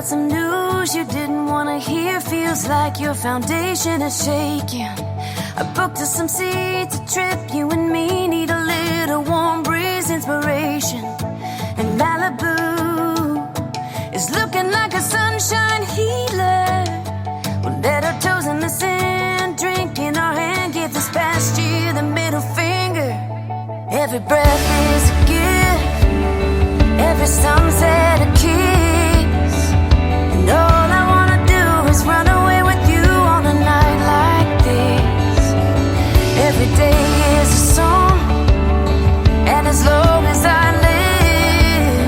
got some news you didn't want to hear. Feels like your foundation is shaking. I booked us some seats, a trip. You and me need a little warm breeze, inspiration. And Malibu is looking like a sunshine healer. We'll let our toes in the sand, drink in our hand, give this past year the middle finger. Every breath is a gift, every sunset a kiss. And all I wanna do is run away with you on a night like this. Every day is a song, and as long as I live,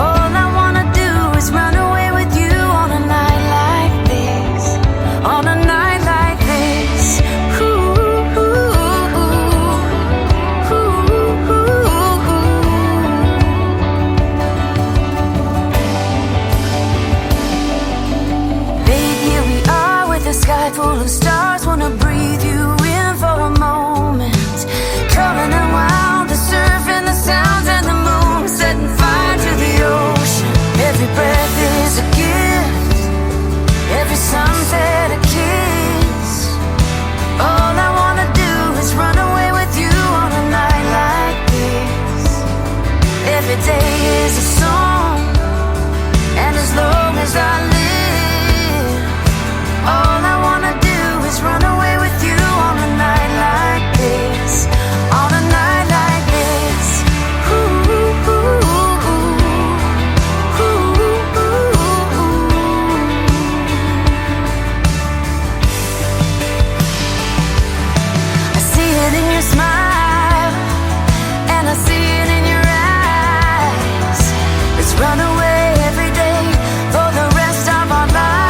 all I wanna do is run away with you on a night like this. On a night like this. Ooh, ooh, ooh, ooh, ooh. Babe, here we are with a sky full of stars. Wanna breathe you in for a moment. Coming and wild, the surf and the sounds and the moon setting fire to the ocean. Every breath is a gift, every sunset a kiss. All I wanna do is run away with you on a night like this. Every day is a song, and as long as I live, all I wanna do is run away with you on a night like this. On a night like this. Ooh, ooh, ooh, ooh, ooh, ooh. I see it in your smile, and I see it in your eyes. Let's run away every day for the rest of our lives.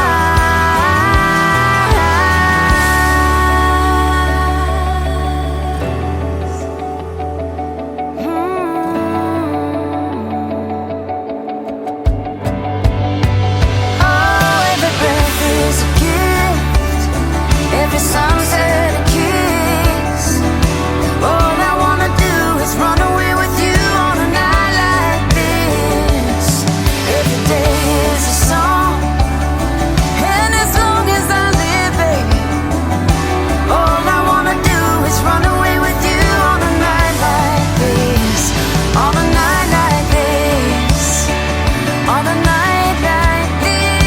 Oh, every breath is a gift, every sunset a kiss. All I wanna do is run away with you on a night like this. Every day is a song, and as long as I live, baby, all I wanna do is run away with you on a night like this. On a night like this. On a night like this.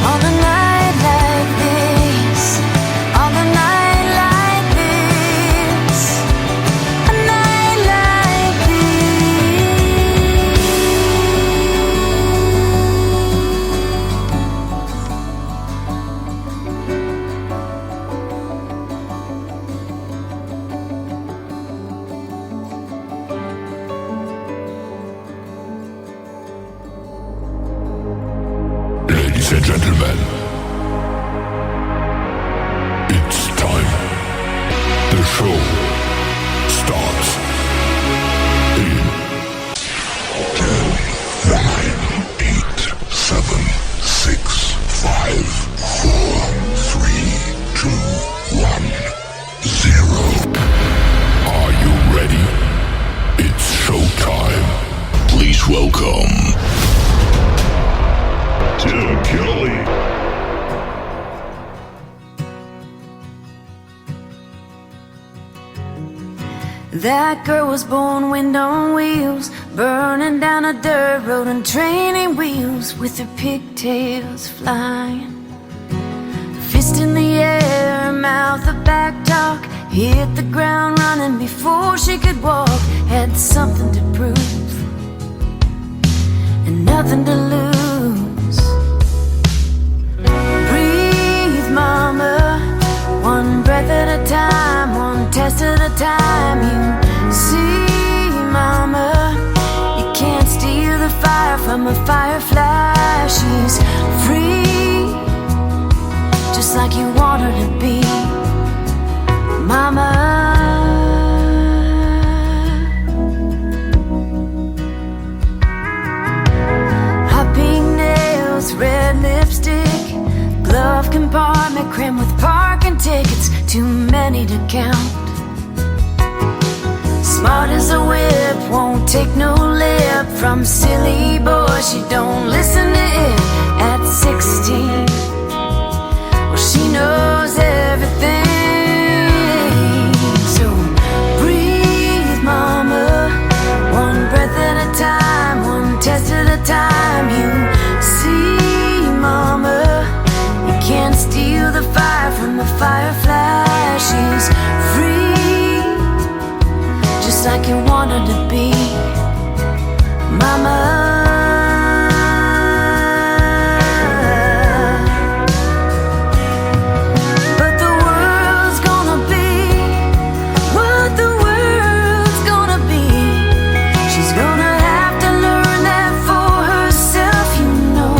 On a night like this. On a night like this. A night like Ladies and gentlemen, it's time. The show starts in 10, 9, 8, 7, 6, 5, 4, 3, 2, 1, 0. Are you ready? It's showtime. Please welcome Tim Kelly. That girl was born wind on wheels, burning down a dirt road and training wheels with her pigtails flying. Fist in the air, mouth of back talk, hit the ground running before she could walk. Had something to prove and nothing to lose. Breathe, mama, one breath at a time, one test at a time. You see, mama, you can't steal the fire from a firefly. She's free, just like you want her to be, mama. Hot pink nails, red lipstick, glove compartment crammed with parking tickets, too many to count. Smart as a whip, won't take no lip from silly boy. She don't listen to it at 16. Well, she knows everything. So breathe, mama, one breath at a time, one test at a time. You see, mama, you can't steal the fire from the firefly. She's free, just like you want her to be, mama. But the world's gonna be what the world's gonna be. She's gonna have to learn that for herself, you know.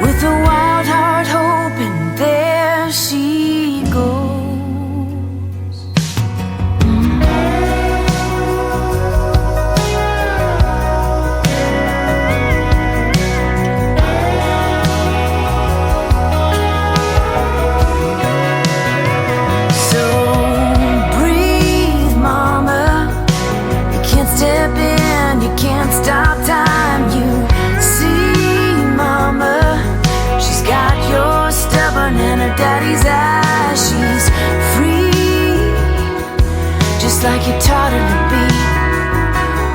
With a wild heart hoping, there she goes. So breathe, mama. You can't step in, you can't stop time. You see, mama, she's got your stubborn and her daddy's eyes. She's free, just like you taught her to be.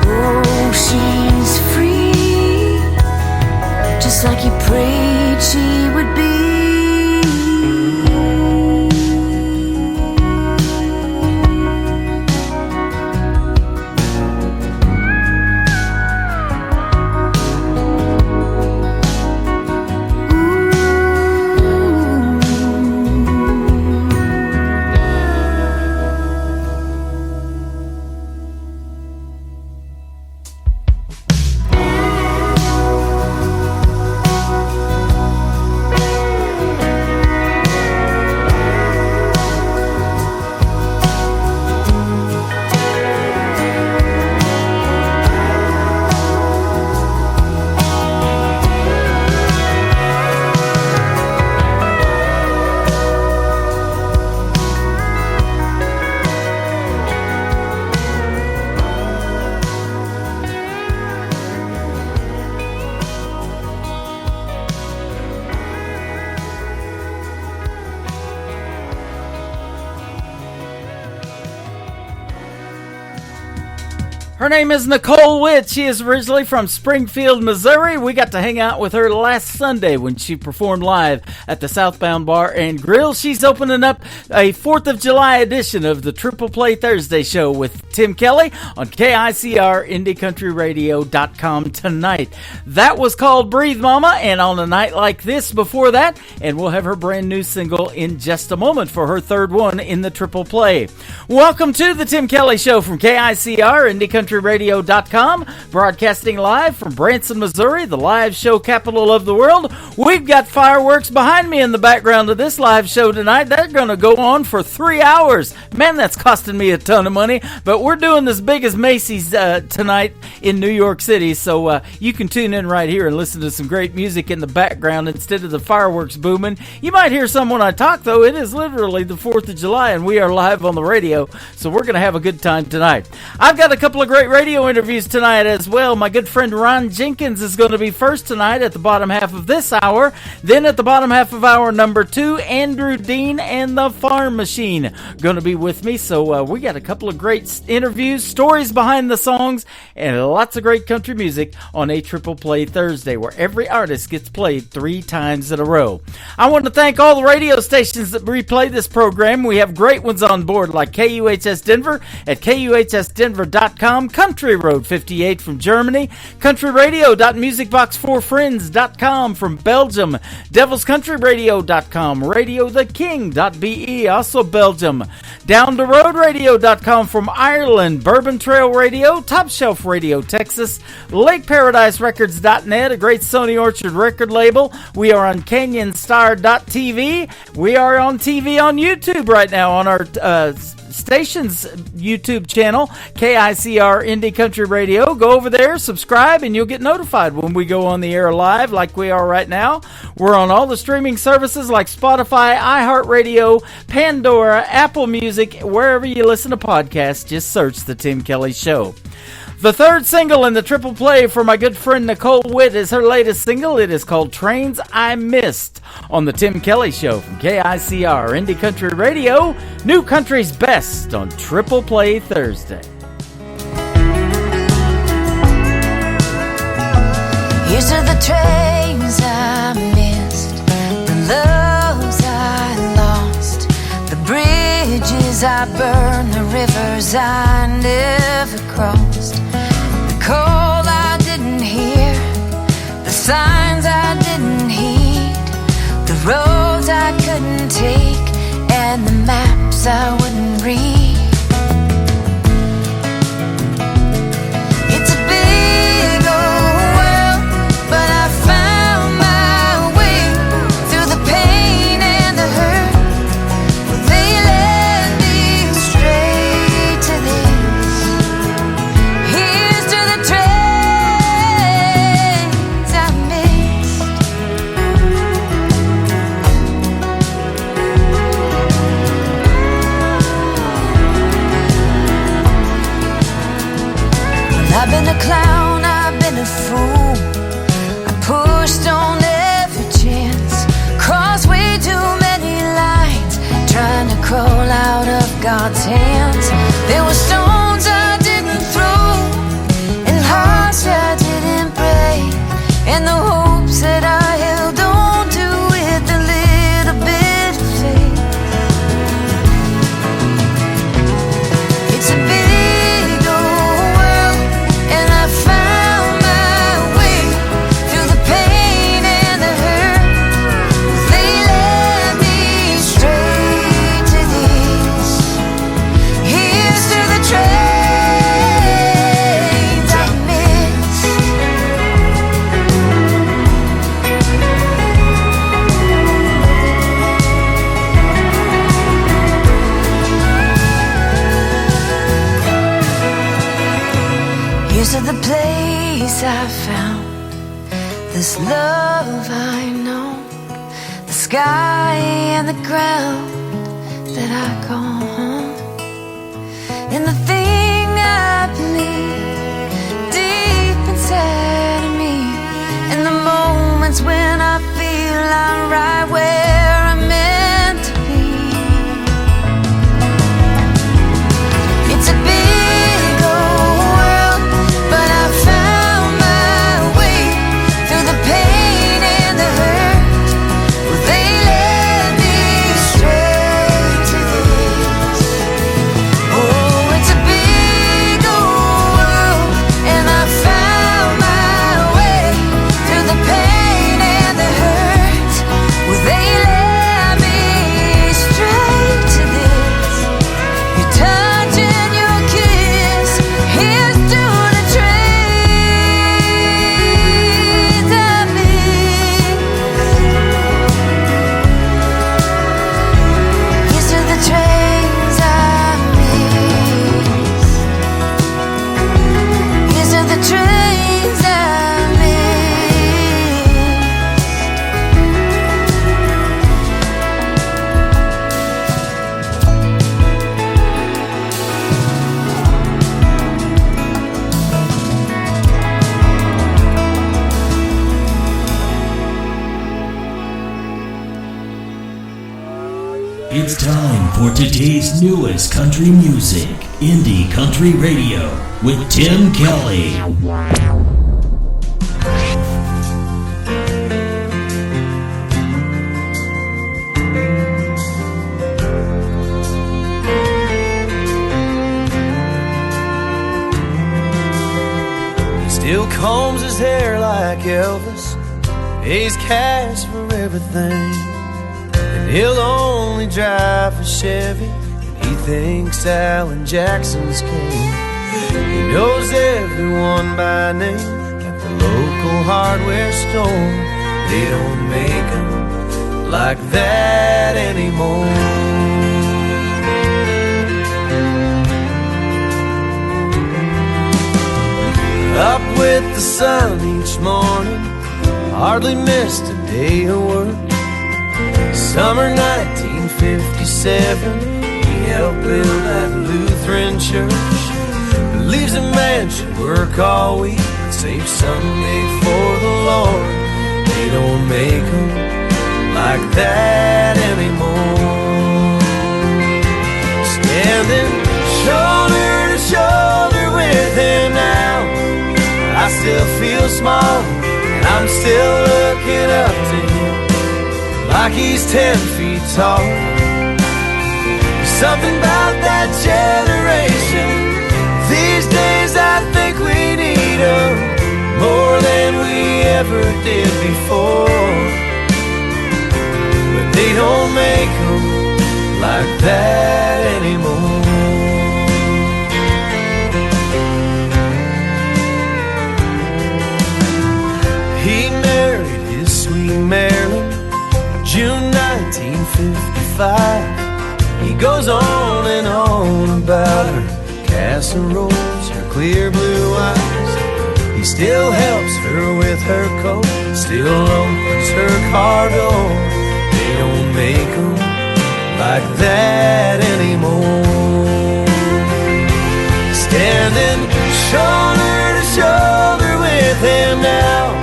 Oh, she's free, just like you prayed she would be. Her name is Nicole Witt. She is originally from Springfield, Missouri. We got to hang out with her last Sunday when she performed live at the Southbound Bar and Grill. She's opening up a 4th of July edition of the Triple Play Thursday show with Tim Kelly on KICR IndieCountryRadio.com tonight. That was called Breathe Mama, and on a night like this before that, and we'll have her brand new single in just a moment for her third one in the Triple Play. Welcome to the Tim Kelly Show from KICR IndieCountryRadio.com, broadcasting live from Branson, Missouri, the live show capital of the world. We've got fireworks behind me in the background of this live show tonight. They're going to go on for 3 hours. Man, that's costing me a ton of money, but we're doing as big as Macy's tonight in New York City, so you can tune in right here and listen to some great music in the background instead of the fireworks booming. You might hear some when I talk, though. It is literally the 4th of July, and we are live on the radio, so we're going to have a good time tonight. I've got a couple of great radio interviews tonight as well. My good friend Ron Jenkins is going to be first tonight at the bottom half of this hour. Then at the bottom half of hour number 2, Andrew Dean and the Farm Machine going to be with me. So we got a couple of great interviews, stories behind the songs, and lots of great country music on A Triple Play Thursday, where every artist gets played 3 times in a row. I want to thank all the radio stations that replay this program. We have great ones on board like KUHS Denver at KUHSdenver.com, Country Road 58 from Germany, countryradio.musicbox4friends.com from Belgium, devilscountryradio.com, radiotheking.be, also Belgium, downtheroadradio.com from Ireland, Bourbon Trail Radio, Top Shelf Radio Texas, lakeparadiserecords.net, a great Sony Orchard record label. We are on CanyonStar.tv. We are on TV on YouTube right now on our station's YouTube channel, KICR Indie Country Radio. Go over there, subscribe, and you'll get notified when we go on the air live like we are right now. We're on all the streaming services like Spotify, iHeartRadio, Pandora, Apple Music, wherever you listen to podcasts. Just search The Tim Kelly Show. The third single in the triple play for my good friend Nicole Witt is her latest single. It is called Trains I Missed on The Tim Kelly Show from KICR Indie Country Radio, New Country's Best on Triple Play Thursday. Here's to the trains I missed, the loves I lost, the bridges I burned, the rivers I never crossed, the call I didn't hear, the signs I didn't heed, the roads I couldn't take, and the maps I wouldn't read. It's a big old world, but I found my way through the pain and the hurt. They led me straight to this. Here's to the trains I missed. Well, I've been a clown, I've been a fool. I pushed on every chance, crossed way too many lines, trying to crawl out of God's hands. There were stones I didn't throw, and hearts I didn't break, and the hopes that I held on to with a little bit of faith. It's a big old world, and I found my way through the pain and the hurt. They led me straight to this. Here's to the trains I missed. Here's to the place I found, this love I know, the sky and the ground that I call home, and the thing I believe deep inside of me, and the moments when I feel I'm right where I'm meant to be. It's a big old world, but I found my way through the pain and the hurt. Well, they led me straight to this. Oh, it's a big old world, and I found my way through the pain and the hurt. Well, they led me straight to this. Your touch and your kiss. Here's to the trains I missed. Here's to the trains I missed. Here's to the trains I It's time for today's newest country music, Indie Country Radio, with Tim Kelly. He still combs his hair like Elvis, pays cash for everything, and he'll only drive a Chevy, and he thinks Alan Jackson's king. He knows everyone by name, like the local hardware store. They don't make them like that anymore. with the sun each morning, hardly missed a day of work. Summer 1957, he helped build that Lutheran church. Believes a man should work all week, save Sunday for the Lord. They don't make them like that anymore. Standing shoulder to shoulder with him now, I still feel small, and I'm still looking up to him like he's 10 feet tall. Something about that generation, these days I think we need them more than we ever did before. But they don't make them like that anymore. He married his sweet Marilyn, June 1955. He goes on and on about her casseroles, her clear blue eyes. He still helps her with her coat, still opens her car door. They don't make them like that anymore. Standing shoulder to shoulder with him now,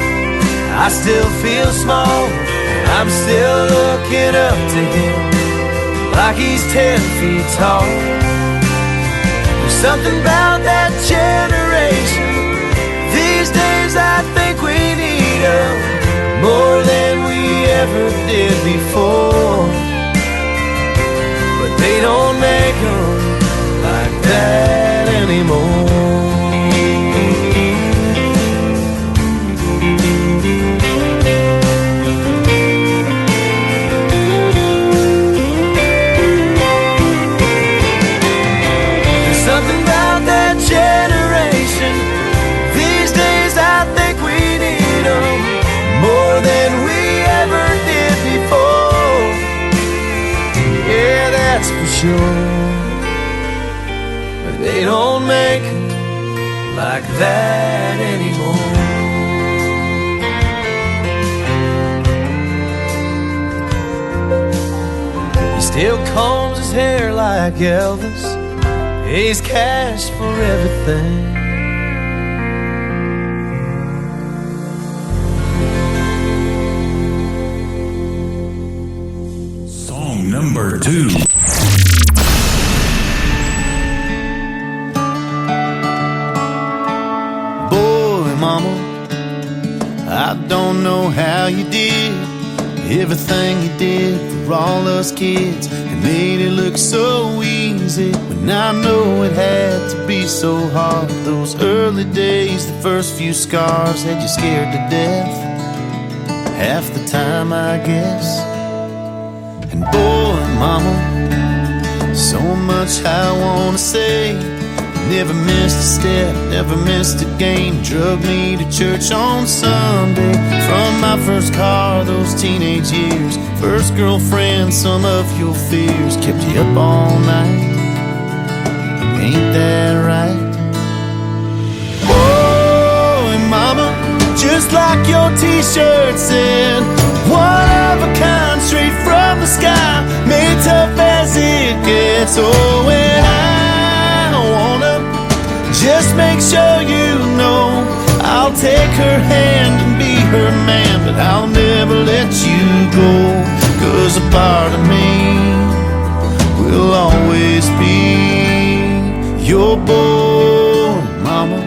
I still feel small, and I'm still looking up to him like he's 10 feet tall. There's something about that generation, these days I think we need them more than we ever did before. But they don't make them like that anymore. Generation, these days I think we need them more than we ever did before. Yeah, that's for sure. But they don't make them like that anymore. He still combs his hair like Elvis, pays cash for everything. Song number 2. Boy, mama, I don't know how you did everything you did for all us kids, and made it look so easy when I know it had to be so hard. Those early days, the first few scars had you scared to death half the time, I guess. And boy, mama, so much I wanna say. Never missed a step, never missed a game. Drug me to church on Sunday. From my first car, those teenage years. First girlfriend, some of your fears. Kept you up all night, ain't that right? Boy, mama, just like your t-shirt said, one of a kind, straight from the sky, made tough as it gets. Oh, and I wanna just make sure you know I'll take her hand and be her man, but I'll never let you go, 'cause a part of me will always be your boy, mama.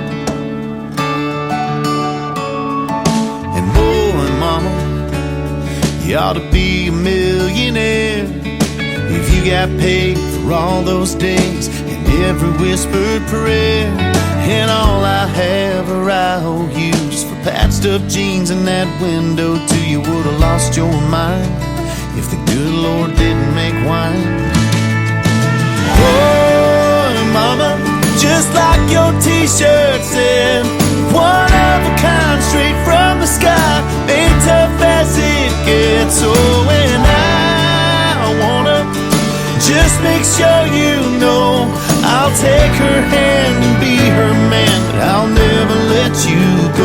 And boy, mama, you ought to be a millionaire if you got paid for all those days and every whispered prayer. And all I have are IOUs for patched up jeans and that window till you would have lost your mind if the good Lord didn't make wine. Oh, mama, just like your t-shirt said, one of a kind, straight from the sky, ain't tough as it gets. Oh, and I wanna just make sure you know I'll take her hand and be her man, but I'll never let you go,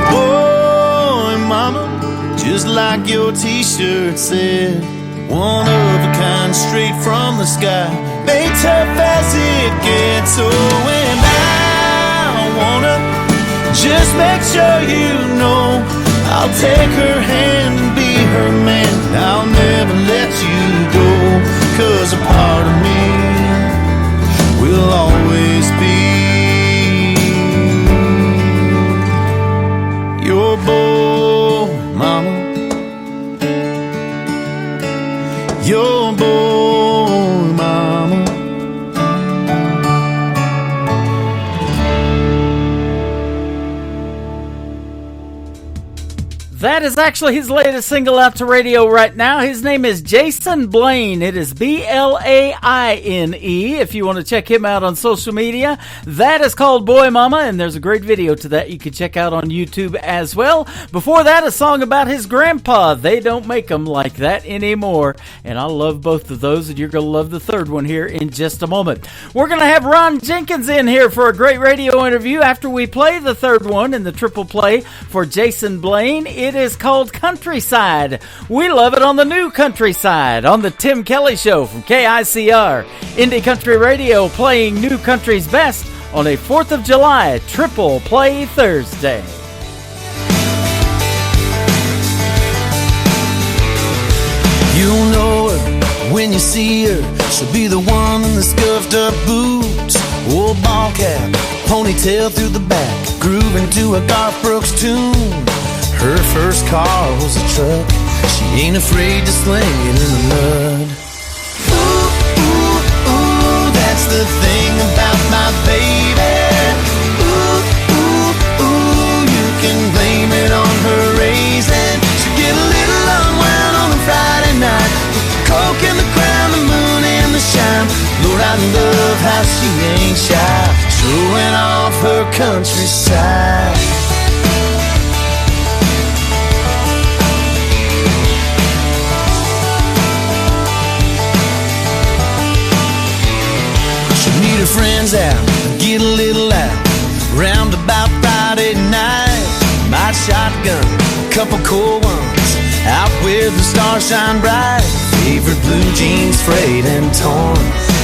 boy, mama, just like your t-shirt said. One of a kind, straight from the sky, made tough as it gets. So and I wanna just make sure you know I'll take her hand and be her man. I'll never let you go, 'cause a part of me will always be your boy, mama. Your boy, mama. That is actually his latest single out to radio right now. His name is Jason Blaine. It is B-L-A-I-N-E. If you want to check him out on social media, that is called Boy Mama, and there's a great video to that you can check out on YouTube as well. Before that, a song about his grandpa. They don't make them like that anymore. And I love both of those, and you're going to love the third one here in just a moment. We're going to have Ron Jenkins in here for a great radio interview after we play the third one in the triple play for Jason Blaine. It is called Countryside. We love it on the new Countryside on the Tim Kelly Show from KICR. Indie Country Radio, playing new country's best on a 4th of July triple play Thursday. You'll know her when you see her. She'll be the one in the scuffed up boots, old ball cap, ponytail through the back, grooving to a Garth Brooks tune. Her first car was a truck. She ain't afraid to sling it in the mud. Ooh, ooh, ooh, that's the thing about my baby. Ooh, ooh, ooh, you can blame it on her raising. She'll get a little unwound on a Friday night with the coke and the crown, the moon and the shine. Lord, I love how she ain't shy, showing off her countryside. Meet her friends out, get a little out, round about Friday night. Might shotgun, a couple cool ones, out where the stars shine bright. Favorite blue jeans, frayed and torn,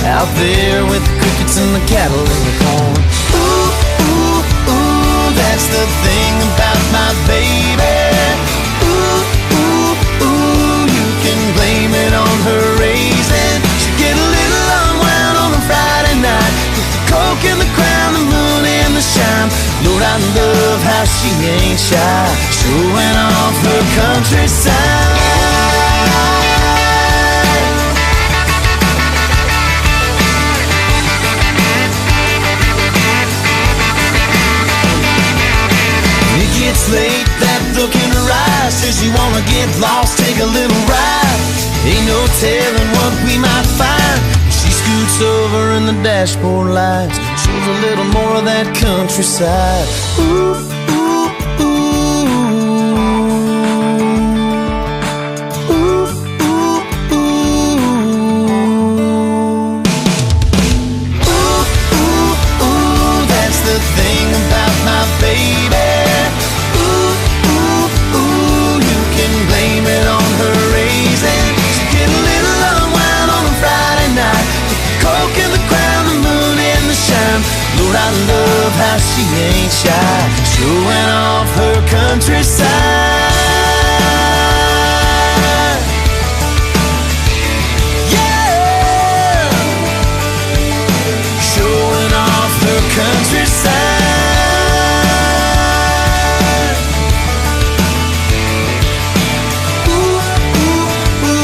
out there with the crickets and the cattle and the corn. Ooh, ooh, ooh, that's the thing about my baby. Ooh, ooh, ooh, you can blame it on her raising. She'll get a little unwound on a Friday night with the coke and the crown, the moon and the shine. Lord, I love how she ain't shy, showing off her countryside. It gets late, that look in her eyes says you wanna get lost, take a little ride. Ain't no telling what we might find. She scoots over in the dashboard lights, shows a little more of that countryside. Ooh, ooh, ooh. Ooh, ooh, ooh. Ooh, ooh, ooh, that's the thing about my baby. Ooh, ooh, ooh, you can blame it on her raising. She get a little unwound on a Friday night with the coke and the crown, the moon and the shine. Lord, I love how she ain't shy, showing off her countryside. Yeah, showing off her countryside. Ooh, ooh, ooh.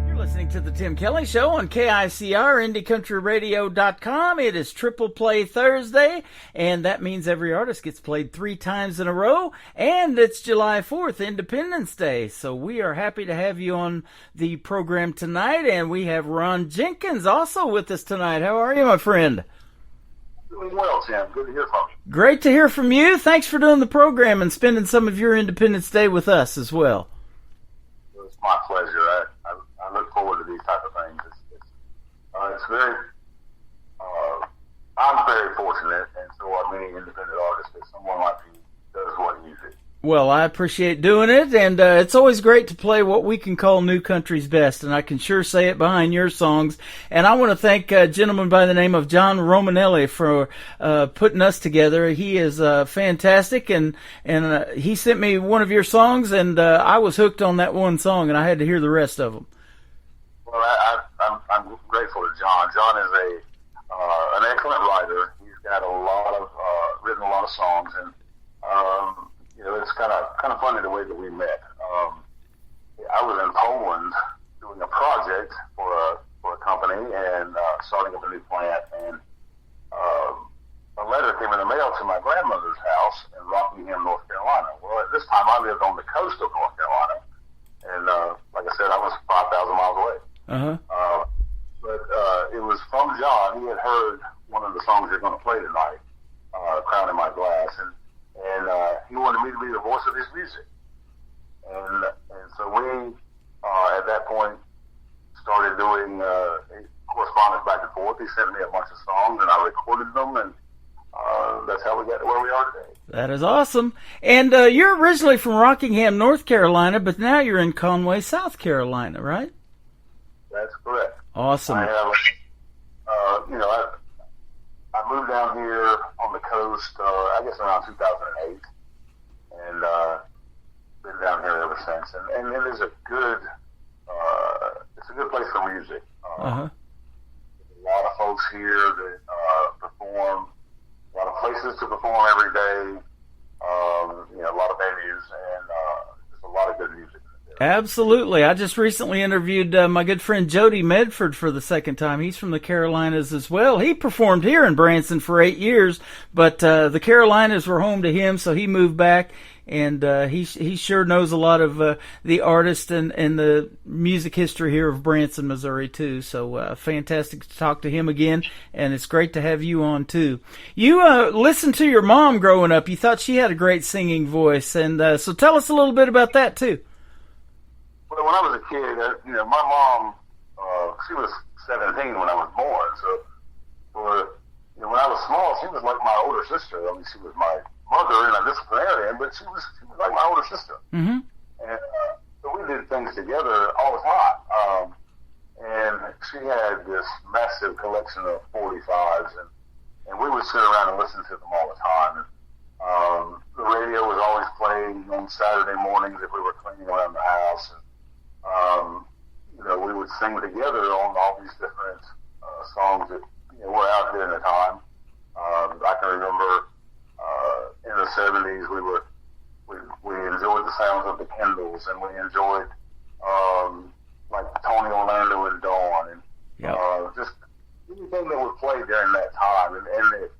You're listening to the Tim Kelly Show on KICR, IndieCountryRadio.com. It is Triple Play Thursday, and that means every artist gets played 3 times in a row, and it's July 4th, Independence Day. So we are happy to have you on the program tonight, and we have Ron Jenkins also with us tonight. How are you, my friend? Doing well, Tim. Good to hear from you. Great to hear from you. Thanks for doing the program and spending some of your Independence Day with us as well. It's my pleasure. I look forward to these type of things. It's very. I'm very fortunate, and so are many independent artists, that someone like you does what you do. Well, I appreciate doing it, and it's always great to play what we can call New Country's best, and I can sure say it behind your songs. And I want to thank a gentleman by the name of John Romanelli for putting us together. He is fantastic, and he sent me one of your songs, and I was hooked on that one song, and I had to hear the rest of them. Well, I'm grateful to John. John is an excellent writer. He's got written a lot of songs, and it's kind of funny the way that we met. I was in Poland doing a project for a company and starting up a new plant, and a letter came in the mail to my grandmother's house in Rockingham, North Carolina. Well, at this time I lived on the coast of North Carolina, and like I said, I was 5,000 miles away. But it was from John. He had heard one of the songs you're going to play tonight, "Crown in My Glass," and he wanted me to be the voice of his music. And so we, at that point, started doing correspondence back and forth. He sent me a bunch of songs, and I recorded them, and that's how we got to where we are today. That is awesome. And you're originally from Rockingham, North Carolina, but now you're in Conway, South Carolina, right? That's correct. Awesome. I have, I moved down here on the coast, I guess around 2008, and been down here ever since. And it is it's a good place for music. A lot of folks here that perform, a lot of places to perform every day, a lot of venues, and just a lot of good music. Absolutely. I just recently interviewed my good friend Jody Medford for the second time. He's from the Carolinas as well. He performed here in Branson for 8 years, but the Carolinas were home to him, so he moved back, and he sure knows a lot of the artists and the music history here of Branson, Missouri, too. So fantastic to talk to him again, and it's great to have you on, too. You listened to your mom growing up. You thought she had a great singing voice, and so tell us a little bit about that, too. Well, when I was a kid, my mom, she was 17 when I was born. So, when I was small, she was like my older sister. I mean, she was my mother in a disciplinarian, but she was like my older sister. Mm-hmm. And so we did things together all the time. And she had this massive collection of 45s, and we would sit around and listen to them all the time. And, the radio was always playing on Saturday mornings if we were cleaning around the house. And, we would sing together on all these different songs that were out there in the time. I can remember in the 70s we enjoyed the sounds of the Kindles, and we enjoyed like Tony Orlando and Dawn, and just anything that would play during that time, and it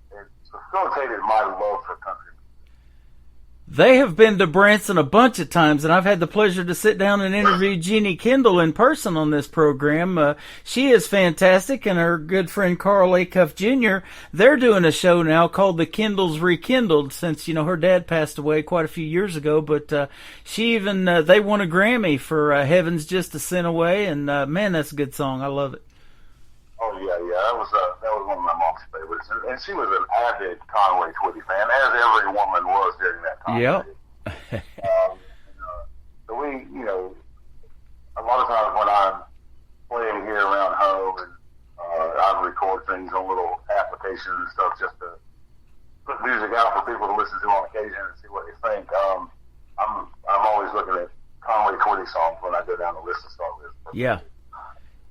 facilitated my love for country. They have been to Branson a bunch of times, and I've had the pleasure to sit down and interview Jeannie Kendall in person on this program. She is fantastic, and her good friend Carl Acuff Jr., they're doing a show now called The Kendalls Rekindled, since, her dad passed away quite a few years ago, but she even, they won a Grammy for Heaven's Just a Sin Away, and man, that's a good song. I love it. Oh, yeah, that was one of my mom's favorites. And she was an avid Conway Twitty fan, as every woman was during that time. Yep. So we, a lot of times when I'm playing here around home, and I record things on little applications and stuff just to put music out for people to listen to on occasion and see what they think. I'm always looking at Conway Twitty songs when I go down the list to start with. Yeah.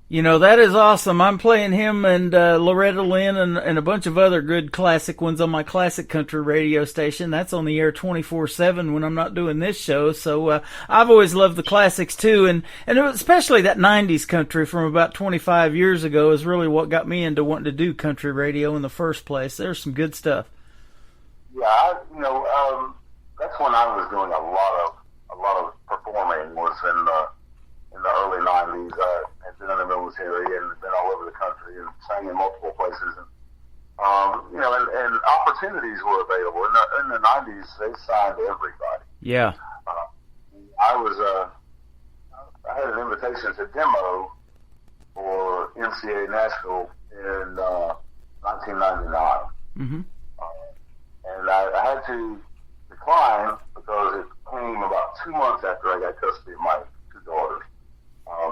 That is awesome. I'm playing him and Loretta Lynn and a bunch of other good classic ones on my classic country radio station. That's on the air 24/7 when I'm not doing this show. So I've always loved the classics too, and especially that 90s country from about 25 years ago is really what got me into wanting to do country radio in the first place. There's some good stuff. Yeah, that's when I was doing a lot of performing was in the early 90s. Had been in the military and been all over the country and sang in multiple places. And, and opportunities were available. In the 90s, they signed everybody. Yeah. I I had an invitation to demo for MCA Nashville in 1999. Mm-hmm. And I had to decline because it came about 2 months after I got custody of my two daughters.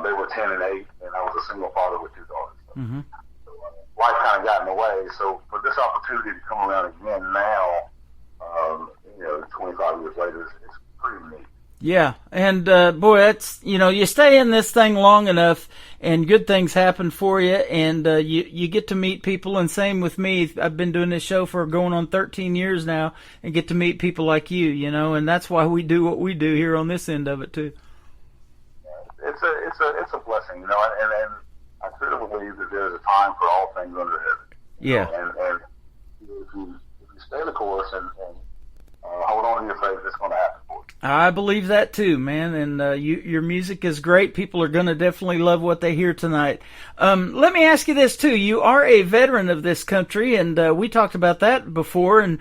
They were 10 and 8, and I was a single father with two daughters. Mm-hmm. So, life kind of got in the way. So for this opportunity to come around again now, 25 years later, it's pretty neat. Yeah, and boy, that's, you stay in this thing long enough and good things happen for you, and you get to meet people, and same with me. I've been doing this show for going on 13 years now and get to meet people like you, and that's why we do what we do here on this end of it too. It's a blessing, and I truly believe that there's a time for all things under heaven. Yeah. And if you stay the course and hold on to your faith, it's going to happen for you. I believe that too, man, and your music is great. People are going to definitely love what they hear tonight. Let me ask you this too. You are a veteran of this country, and we talked about that before, and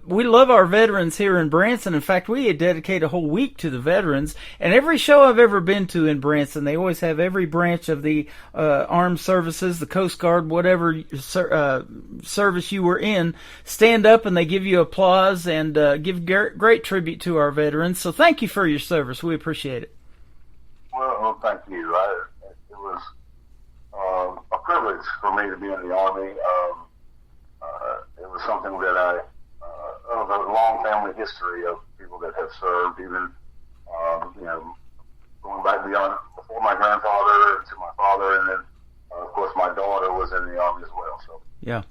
we love our veterans here in Branson. In fact, we dedicate a whole week to the veterans, and every show I've ever been to in Branson, they always have every branch of the armed services, the Coast Guard, whatever service you were in, stand up and they give you applause and give great tribute to our veterans. So thank you for your service. We appreciate it. Well, thank you. It was a privilege for me to be in the Army. It was something that of a long family history of people that have served, even, going back before my grandfather to my father, and then, of course, my daughter was in the Army as well. So, yeah.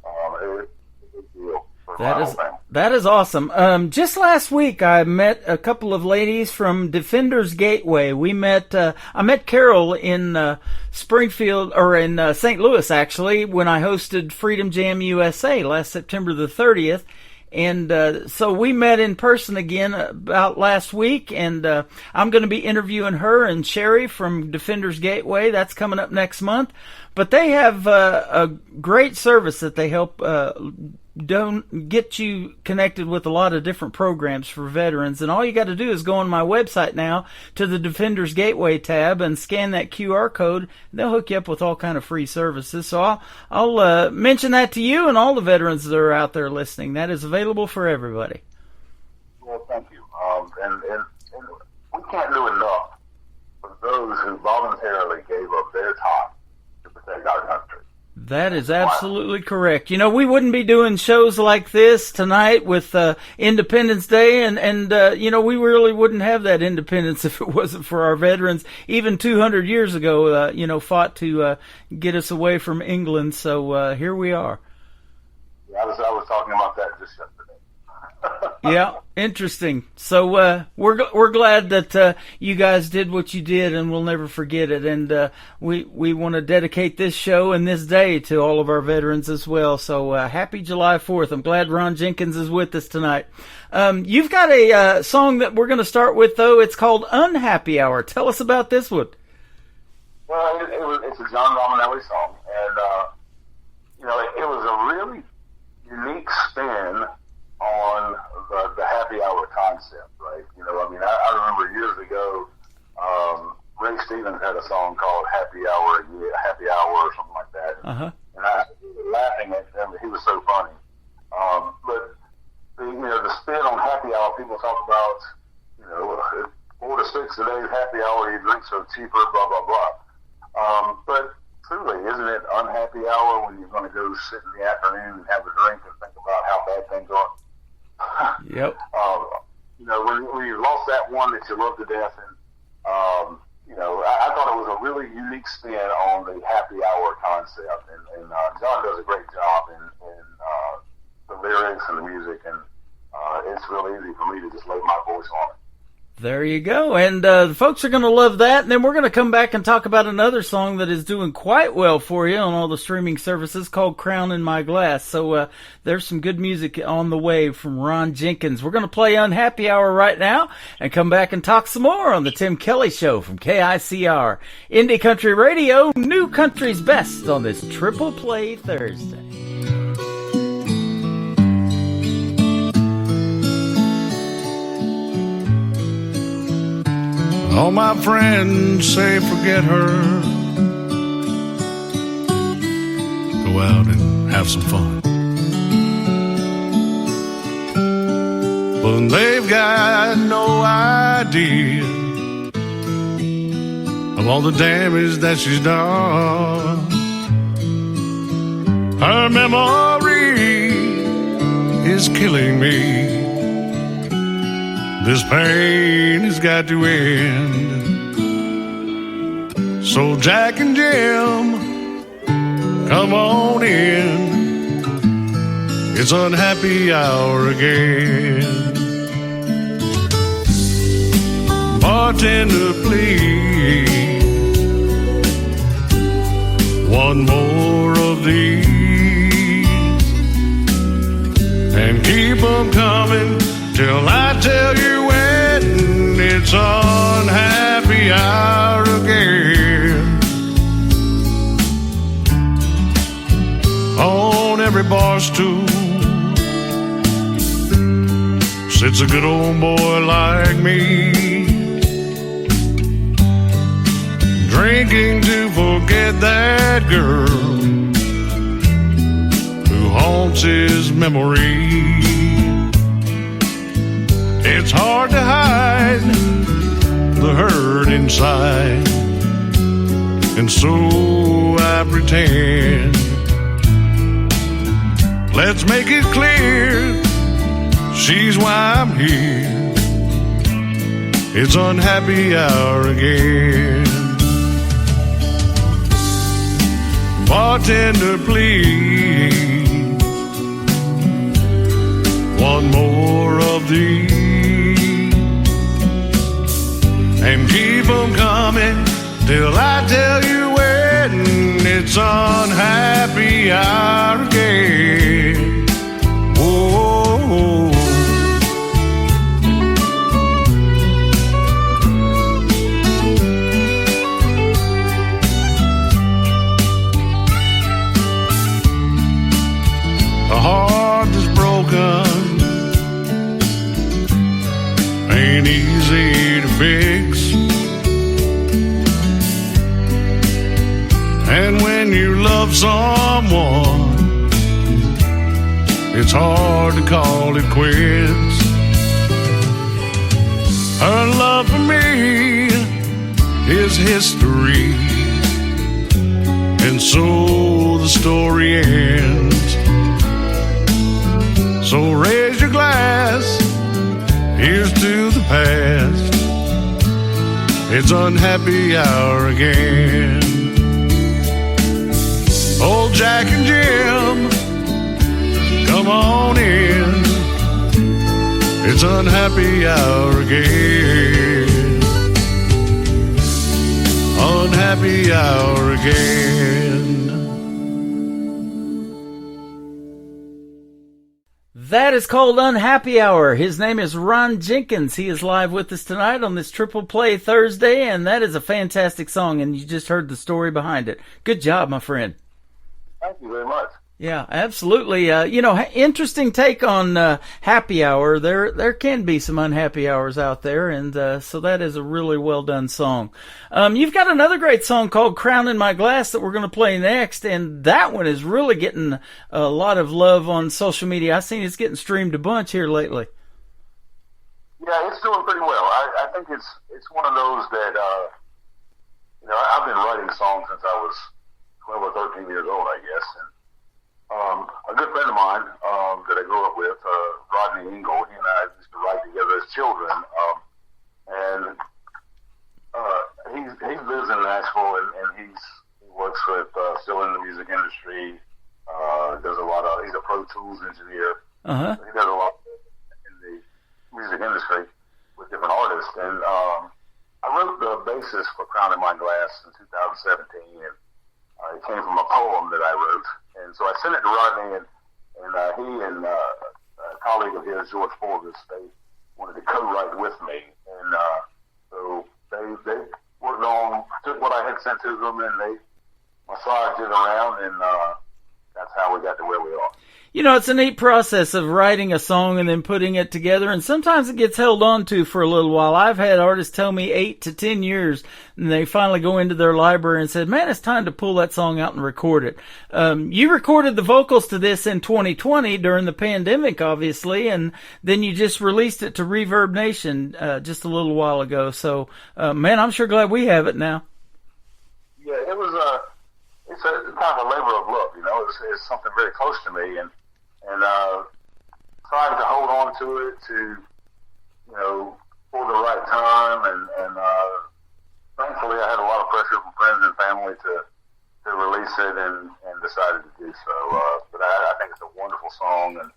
It was a big deal. That is awesome. Just last week, I met a couple of ladies from Defenders Gateway. I met Carol in Springfield, or in St. Louis, actually, when I hosted Freedom Jam USA last September the 30th. And so we met in person again about last week, and I'm going to be interviewing her and Sherry from Defenders Gateway. That's coming up next month. But they have a great service that they help don't get you connected with a lot of different programs for veterans, and all you got to do is go on my website now to the Defenders Gateway tab and scan that QR code. They'll hook you up with all kind of free services. So I'll mention that to you and all the veterans that are out there listening. That is available for everybody. Well, thank you. And we can't do enough for those who voluntarily gave up their time to protect our country. That is absolutely correct. We wouldn't be doing shows like this tonight with Independence Day, and we really wouldn't have that independence if it wasn't for our veterans. Even 200 years ago, fought to get us away from England. So here we are. Yeah, I was talking about that just yesterday. Yeah, interesting. So we're glad that you guys did what you did, and we'll never forget it. And we want to dedicate this show and this day to all of our veterans as well. So happy July 4th. I'm glad Ron Jenkins is with us tonight. You've got a song that we're going to start with, though. It's called Unhappy Hour. Tell us about this one. Well, it's a John Romanelli song, and it was a really unique spin on the happy hour concept, right? I remember years ago, Ray Stevens had a song called Happy Hour, or something like that. Uh-huh. And I was laughing at him. He was so funny. But the spin on happy hour, people talk about, 4 to 6 a day happy hour, you drink so cheaper, blah, blah, blah. But truly, isn't it unhappy hour when you're going to go sit in the afternoon and have a drink and think about how bad things are? Yep. When you lost that one that you love to death, and I thought it was a really unique spin on the happy hour concept, and John does a great job in the lyrics and the music, and it's really easy for me to just lay my voice on it. There you go. And the folks are going to love that. And then we're going to come back and talk about another song that is doing quite well for you on all the streaming services called Crown in My Glass. So there's some good music on the way from Ron Jenkins. We're going to play Unhappy Hour right now and come back and talk some more on the Tim Kelly Show from KICR. Indie Country Radio, New Country's Best on this Triple Play Thursday. All my friends say forget her. Go out and have some fun. But they've got no idea of all the damage that she's done. Her memory is killing me. This pain has got to end. So Jack and Jim, come on in. It's unhappy hour again. Bartender, please, one more of these, and keep them coming till I tell you when. It's unhappy hour again. On every bar stool sits a good old boy like me, drinking to forget that girl who haunts his memory. It's hard to hide the hurt inside, and so I pretend. Let's make it clear, she's why I'm here. It's unhappy hour again. Bartender, please, one more of these, and keep them coming till I tell you when. It's unhappy hour again. Whoa. A heart that's broken ain't easy to fix. And when you love someone, it's hard to call it quits. Her love for me is history, and so the story ends. So raise your glass, here's to the past. It's unhappy hour again. Old Jack and Jim, come on in. It's unhappy hour again. Unhappy hour again. That is called Unhappy Hour. His name is Ron Jenkins. He is live with us tonight on this Triple Play Thursday, and that is a fantastic song, and you just heard the story behind it. Good job, my friend. Thank you very much. Yeah, absolutely. Interesting take on happy hour. There can be some unhappy hours out there, and so that is a really well done song. You've got another great song called "Crown in My Glass" that we're going to play next, and that one is really getting a lot of love on social media. I've seen it's getting streamed a bunch here lately. Yeah, it's doing pretty well. I think it's one of those that I've been writing songs since I was 12 or 13 years old, I guess. And a good friend of mine that I grew up with, Rodney Engel, he and I used to write together as children. He lives in Nashville, and he works with still in the music industry. Does a lot of. He's a Pro Tools engineer. Uh-huh. So he does a lot in the music industry with different artists. And I wrote the basis for "Crown in My Glass" in 2017, and it came from a poem that I wrote. And so I sent it to Rodney, and he and a colleague of his, George Forbes, they wanted to co-write with me. And so they worked on, took what I had sent to them, and they massaged it around, and that's how we got to where we are. You know, it's a neat process of writing a song and then putting it together, and sometimes it gets held on to for a little while. I've had artists tell me 8 to 10 years, and they finally go into their library and said, man, it's time to pull that song out and record it. You recorded the vocals to this in 2020 during the pandemic, obviously, and then you just released it to Reverb Nation just a little while ago. So, man, I'm sure glad we have it now. Yeah, it was it's a kind of a labor of love, you know. It's something very close to me, and trying to hold on to it you know, for the right time, and thankfully I had a lot of pressure from friends and family to release it, and decided to do so. But I think it's a wonderful song, and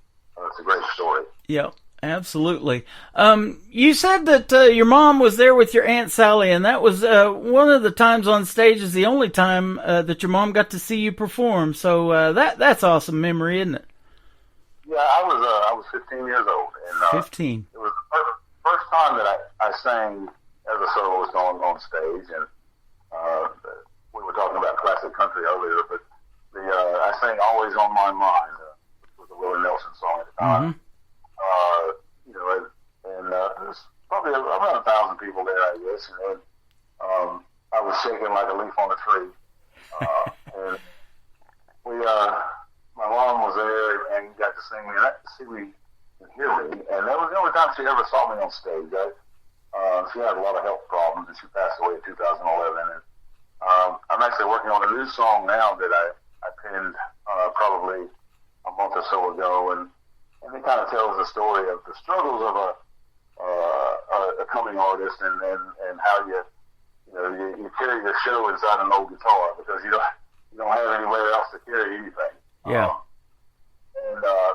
it's a great story. Yeah. Absolutely. You said that your mom was there with your Aunt Sally, and that was one of the times on stage is the only time that your mom got to see you perform. So that's awesome memory, isn't it? Yeah, I was 15 years old, and 15. It was the first time that I sang as a soloist on stage, and we were talking about classic country earlier, but I sang "Always on My Mind," which was a Willie Nelson song at the time. Mm-hmm. You know, and there's probably around 1,000 people there, I guess. And I was shaking like a leaf on a tree. And my mom was there and got to sing me, see me and hear me. And that was the only time she ever saw me on stage. She had a lot of health problems, and she passed away in 2011. And I'm actually working on a new song now that I penned probably a month or so ago, and it kind of tells the story of the struggles of a coming artist, and how you carry your show inside an old guitar because you don't have anywhere else to carry anything. Yeah.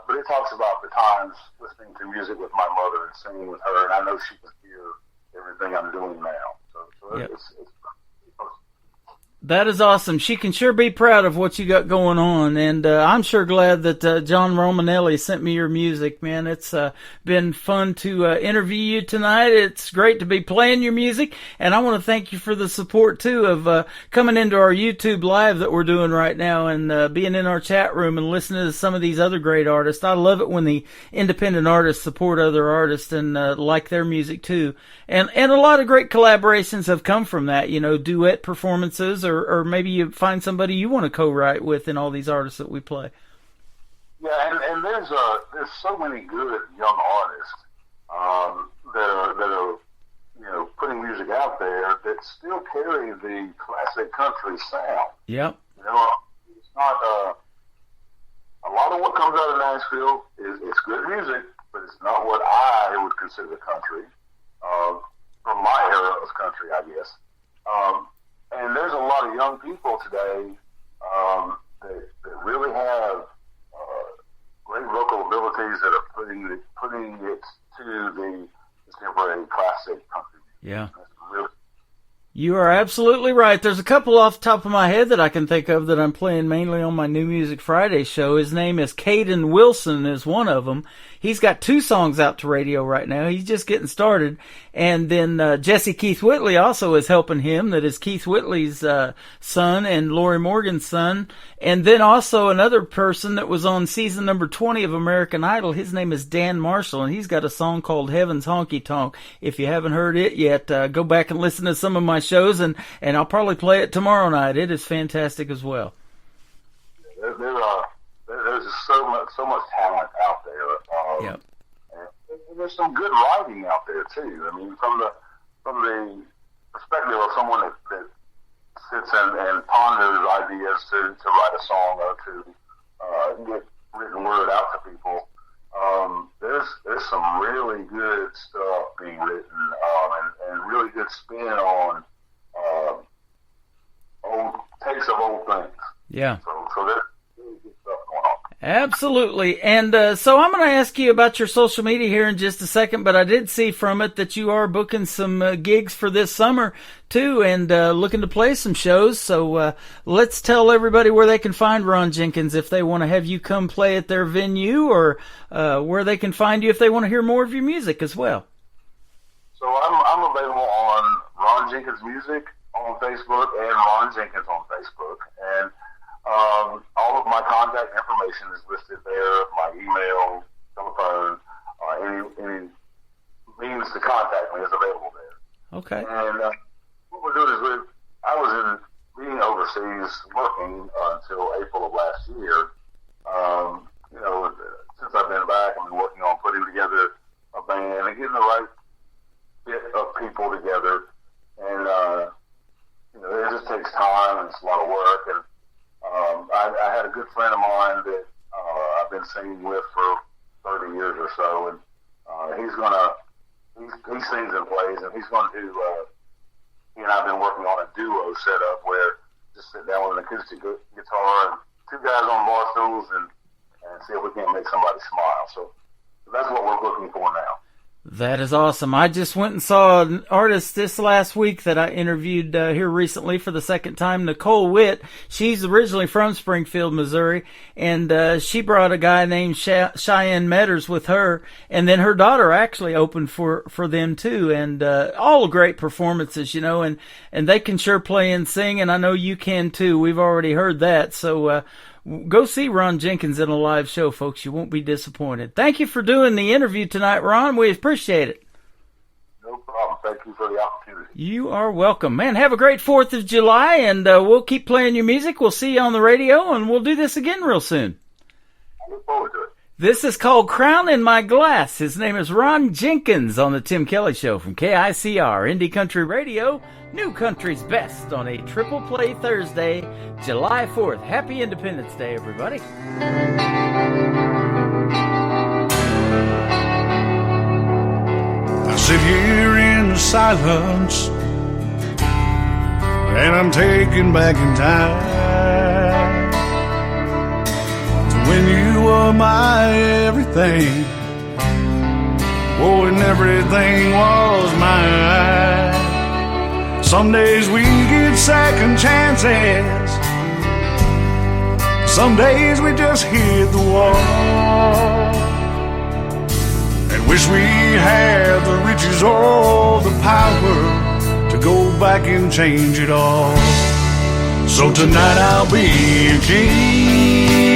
But it talks about the times listening to music with my mother and singing with her, and I know she can hear everything I'm doing now. So Yep. it's That is awesome. She can sure be proud of what you got going on, and I'm sure glad that John Romanelli sent me your music, man. It's been fun to interview you tonight. It's great to be playing your music, and I want to thank you for the support, too, of coming into our YouTube Live that we're doing right now and being in our chat room and listening to some of these other great artists. I love it when the independent artists support other artists and like their music, too. And a lot of great collaborations have come from that, you know, duet performances, or maybe you find somebody you want to co-write with in all these artists that we play. Yeah, and there's so many good young artists that are you know, putting music out there that still carry the classic country sound. Yep. You know, it's not a lot of what comes out of Nashville it's good music, but it's not what I would consider country. From my era of country, I guess. And there's a lot of young people today that really have great vocal abilities that are putting it to the contemporary classic country. Yeah. That's really. You are absolutely right. There's a couple off the top of my head that I can think of that I'm playing mainly on my New Music Friday show. His name is Caden Wilson is one of them. He's got 2 songs out to radio right now. He's just getting started. And then Jesse Keith Whitley also is helping him. That is Keith Whitley's son and Lori Morgan's son. And then also another person that was on season number 20 of American Idol. His name is Dan Marshall, and he's got a song called Heaven's Honky Tonk. If you haven't heard it yet, go back and listen to some of my shows, and I'll probably play it tomorrow night. It is fantastic as well. There's just so much talent out there. Yep. And there's some good writing out there too. I mean, from the perspective of someone that sits and ponders ideas to write a song or to get written word out to people. There's some really good stuff being written, and really good spin on old takes of old things. Yeah. So there's really good stuff going on. Absolutely. And so I'm going to ask you about your social media here in just a second, but I did see from it that you are booking some gigs for this summer too, and looking to play some shows. So let's tell everybody where they can find Ron Jenkins if they want to have you come play at their venue, or where they can find you if they want to hear more of your music as well. So I'm available on Ron Jenkins Music on Facebook and Ron Jenkins on Facebook. And All of my contact information is listed there, my email, telephone, any means to contact me is available there. Okay. And what we're doing is I was being overseas working until April of last year. Since I've been back, I've been working on putting together a band and getting the right bit of people together. And, it just takes time and it's a lot of work. And I had a good friend of mine that I've been singing with for 30 years or so. And he sings and plays, and he's going to he and I have been working on a duo setup where just sit down with an acoustic guitar and two guys on bar stools and see if we can't make somebody smile. So that's what we're looking for now. That is awesome. I just went and saw an artist this last week that I interviewed here recently for the second time, Nicole Witt. She's originally from Springfield, Missouri, and she brought a guy named Cheyenne Metters with her, and then her daughter actually opened for them too, and all great performances, and they can sure play and sing, and I know you can too. We've already heard that, so go see Ron Jenkins in a live show, folks. You won't be disappointed. Thank you for doing the interview tonight, Ron. We appreciate it. No problem. Thank you for the opportunity. You are welcome. Man, have a great 4th of July, and we'll keep playing your music. We'll see you on the radio, and we'll do this again real soon. I look forward to it. This is called Crown in My Glass. His name is Ron Jenkins on the Tim Kelly Show from KICR, Indie Country Radio, New Country's Best on a Triple Play Thursday, July 4th. Happy Independence Day, everybody. I sit here in the silence, and I'm taken back in time to when you were my everything. Oh, and everything was mine. Some days we get second chances, some days we just hit the wall and wish we had the riches or the power to go back and change it all. So tonight I'll be a king,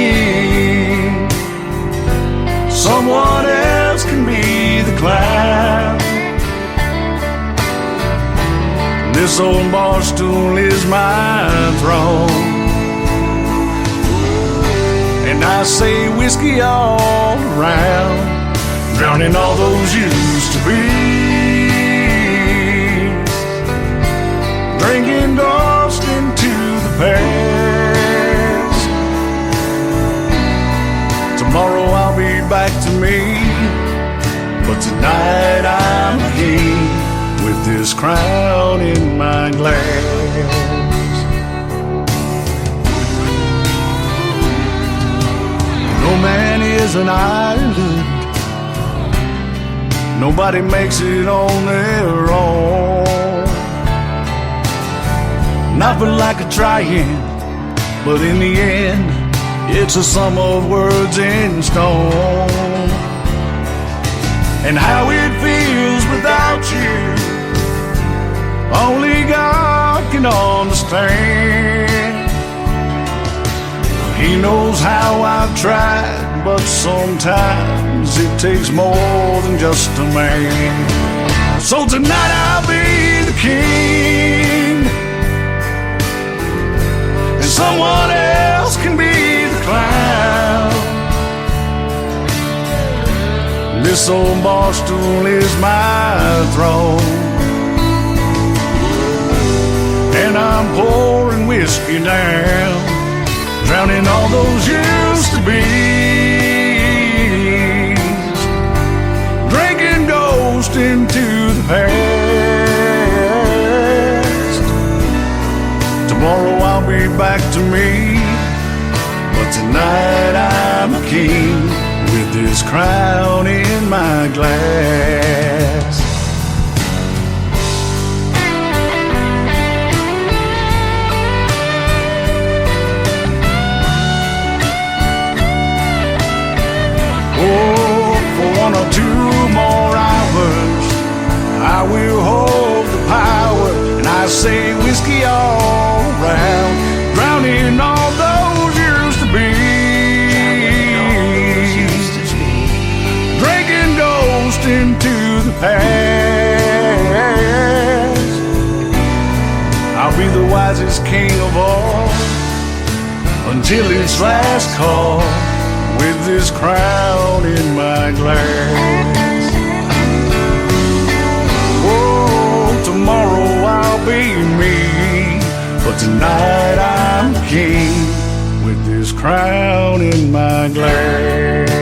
someone else can be the clown. This old bar stool is my throne, and I say whiskey all around, drowning all those used to be, drinking dust into the past. Tomorrow I'll be back to me, but tonight I'm a king with this crown in my glass. No man is an island, nobody makes it on their own. Nothing like a trying, but in the end, it's a sum of words in stone. And how it feels without you, only God can understand. He knows how I've tried, but sometimes it takes more than just a man. So tonight I'll be the king, and someone else can be the clown. This old bar stool is my throne, and I'm pouring whiskey down, drowning all those used to be's, drinking ghost into the past. Tomorrow I'll be back to me, but tonight I'm a king with this crown in my glass. Oh, for 1 or 2 more hours, I will hold the power, and I say whiskey all around, drowning all those I'll be the wisest king of all until it's last call with this crown in my glass. Oh, tomorrow I'll be me, but tonight I'm king with this crown in my glass.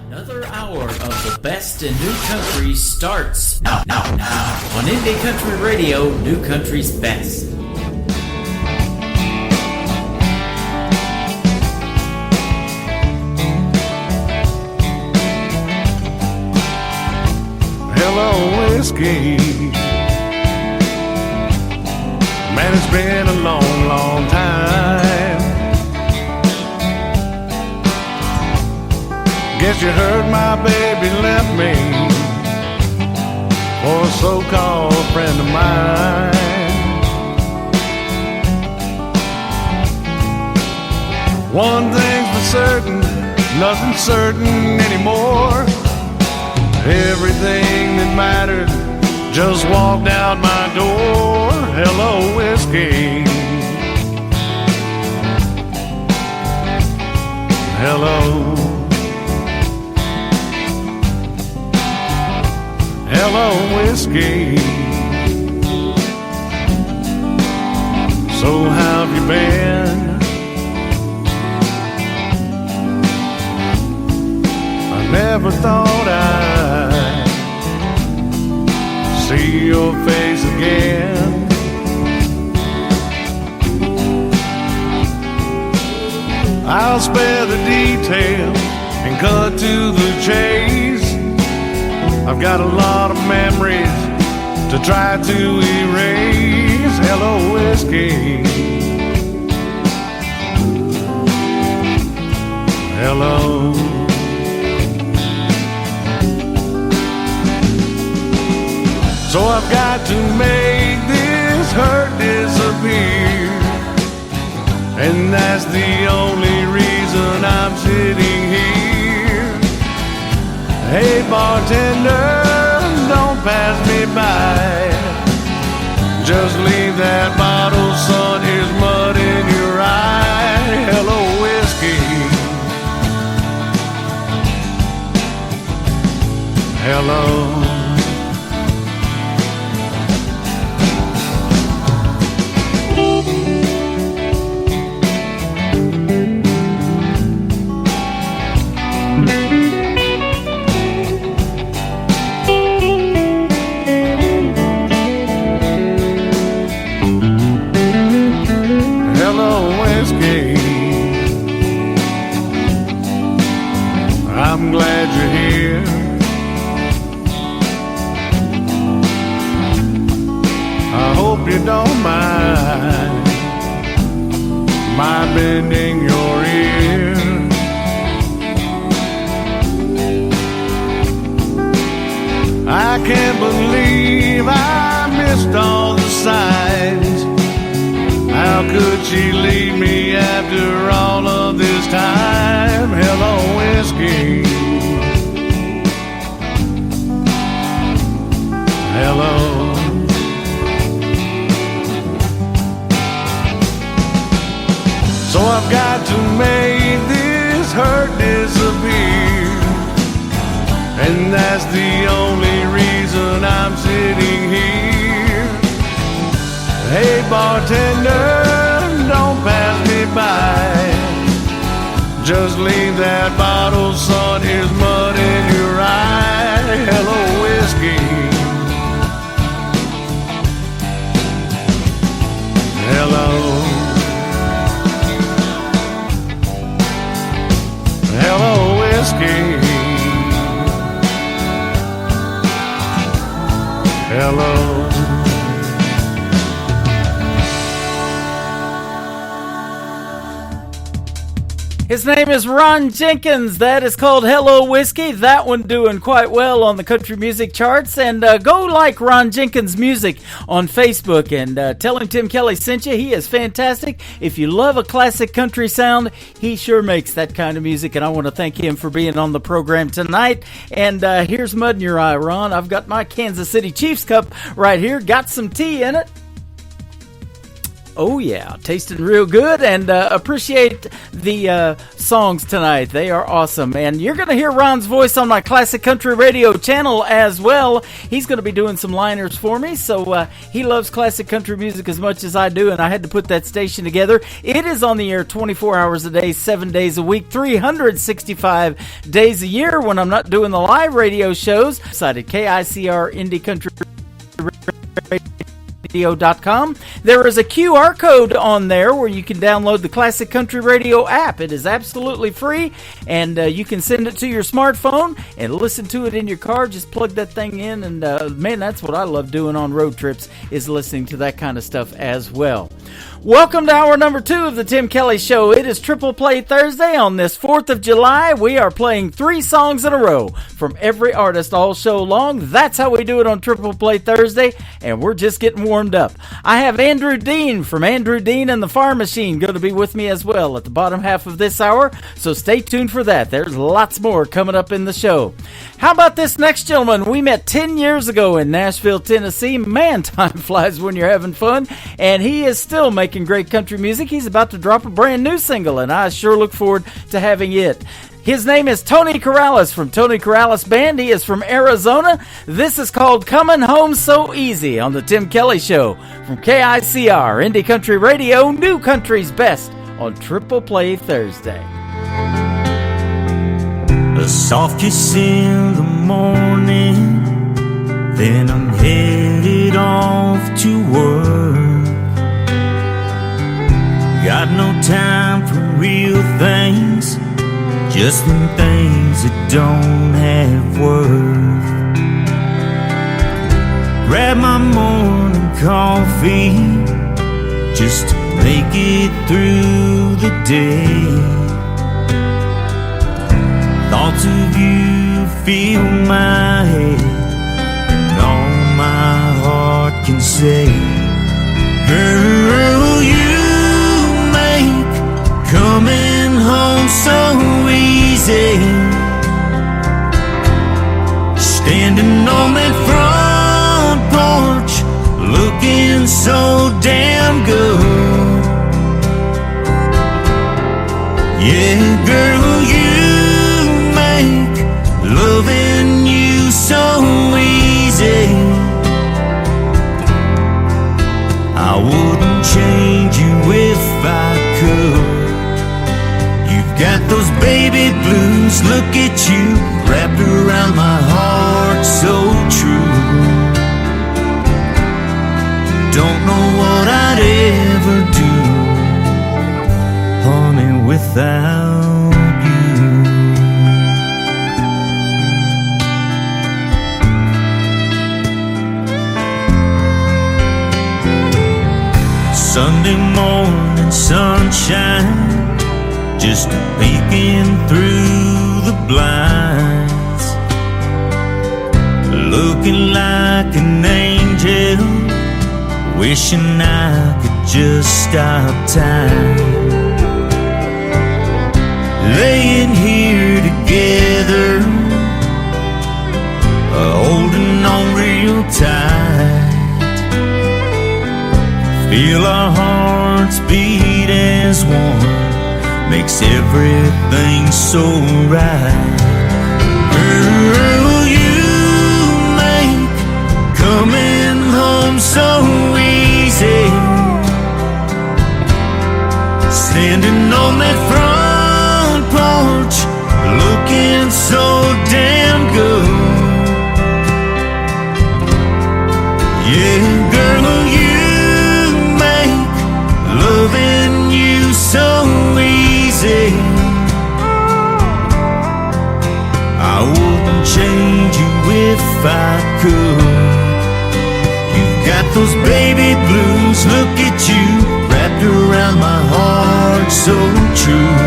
Another hour of the best in new country starts now on Indie Country Radio, New Country's best. Hello, whiskey. Man, it's been a long, long time. Guess you heard my baby left me for a so-called friend of mine. One thing's for certain, nothing's certain anymore. Everything that mattered just walked out my door. Hello, whiskey. Hello. Hello, whiskey. So how have you been? I never thought I'd see your face again. I'll spare the details and cut to the chase. I've got a lot of memories to try to erase. Hello, whiskey. Hello. So I've got to make this hurt disappear, and that's the only reason I'm sitting here. Hey bartender, don't pass me by. Just leave that bottle, son, here's mud in your eye. Hello, whiskey. Hello. I'm glad you're here. I hope you don't mind my bending your ear. I can't believe I missed all the signs. How could she leave me after all of this time? Hello, whiskey. Hello. So I've got to make this hurt disappear, and that's the only reason I'm sitting here. Hey bartender, don't pass me by. Just leave that bottle, son, here's mud in your eye. Hello, whiskey. Hello. Hello, whiskey. Hello. His name is Ron Jenkins. That is called Hello Whiskey. That one doing quite well on the country music charts. And go like Ron Jenkins' music on Facebook and tell him Tim Kelly sent you. He is fantastic. If you love a classic country sound, he sure makes that kind of music. And I want to thank him for being on the program tonight. And here's Mud in Your Eye, Ron. I've got my Kansas City Chiefs cup right here. Got some tea in it. Oh, yeah. Tasting real good, and appreciate the songs tonight. They are awesome. And you're going to hear Ron's voice on my Classic Country Radio channel as well. He's going to be doing some liners for me, so he loves classic country music as much as I do, and I had to put that station together. It is on the air 24 hours a day, 7 days a week, 365 days a year when I'm not doing the live radio shows. Cited KICR Indie Country Radio. There is a QR code on there where you can download the Classic Country Radio app. It is absolutely free, and you can send it to your smartphone and listen to it in your car. Just plug that thing in, and man, that's what I love doing on road trips, is listening to that kind of stuff as well. Welcome to hour number 2 of the Tim Kelly Show. It is Triple Play Thursday. On this 4th of July, we are playing 3 songs in a row from every artist all show long. That's how we do it on Triple Play Thursday, and we're just getting warmed up. I have Andrew Dean from Andrew Dean and the Farm Machine going to be with me as well at the bottom half of this hour, so stay tuned for that. There's lots more coming up in the show. How about this next gentleman? We met 10 years ago in Nashville, Tennessee. Man, time flies when you're having fun, and he is still making great country music. He's about to drop a brand new single, and I sure look forward to having it. His name is Tony Corrales from Tony Corrales Band. He is from Arizona. This is called Coming Home So Easy on the Tim Kelly Show from KICR Indie Country Radio, New Country's Best on Triple Play Thursday. A soft kiss in the morning, then I'm headed off to work. Got no time for real things, just them things that don't have worth. Grab my morning coffee just to make it through the day. Thoughts of you fill my head, and all my heart can say, girl, you coming home so easy. Standing on that front porch, looking so damn good. Yeah, girl, you make loving you so easy. I wouldn't change you if I could. Got those baby blues, look at you, wrapped around my heart so true. Don't know what I'd ever do, honey, without you. Sunday morning sunshine, just peeking through the blinds, looking like an angel, wishing I could just stop time. Laying here together, holding on real tight, feel our hearts beat as one, makes everything so right. Girl, you make coming home so easy. Standing on that front porch, looking so damn good. Yeah, girl, you make loving you so easy. I wouldn't change you if I could. You've got those baby blues, look at you, wrapped around my heart so true.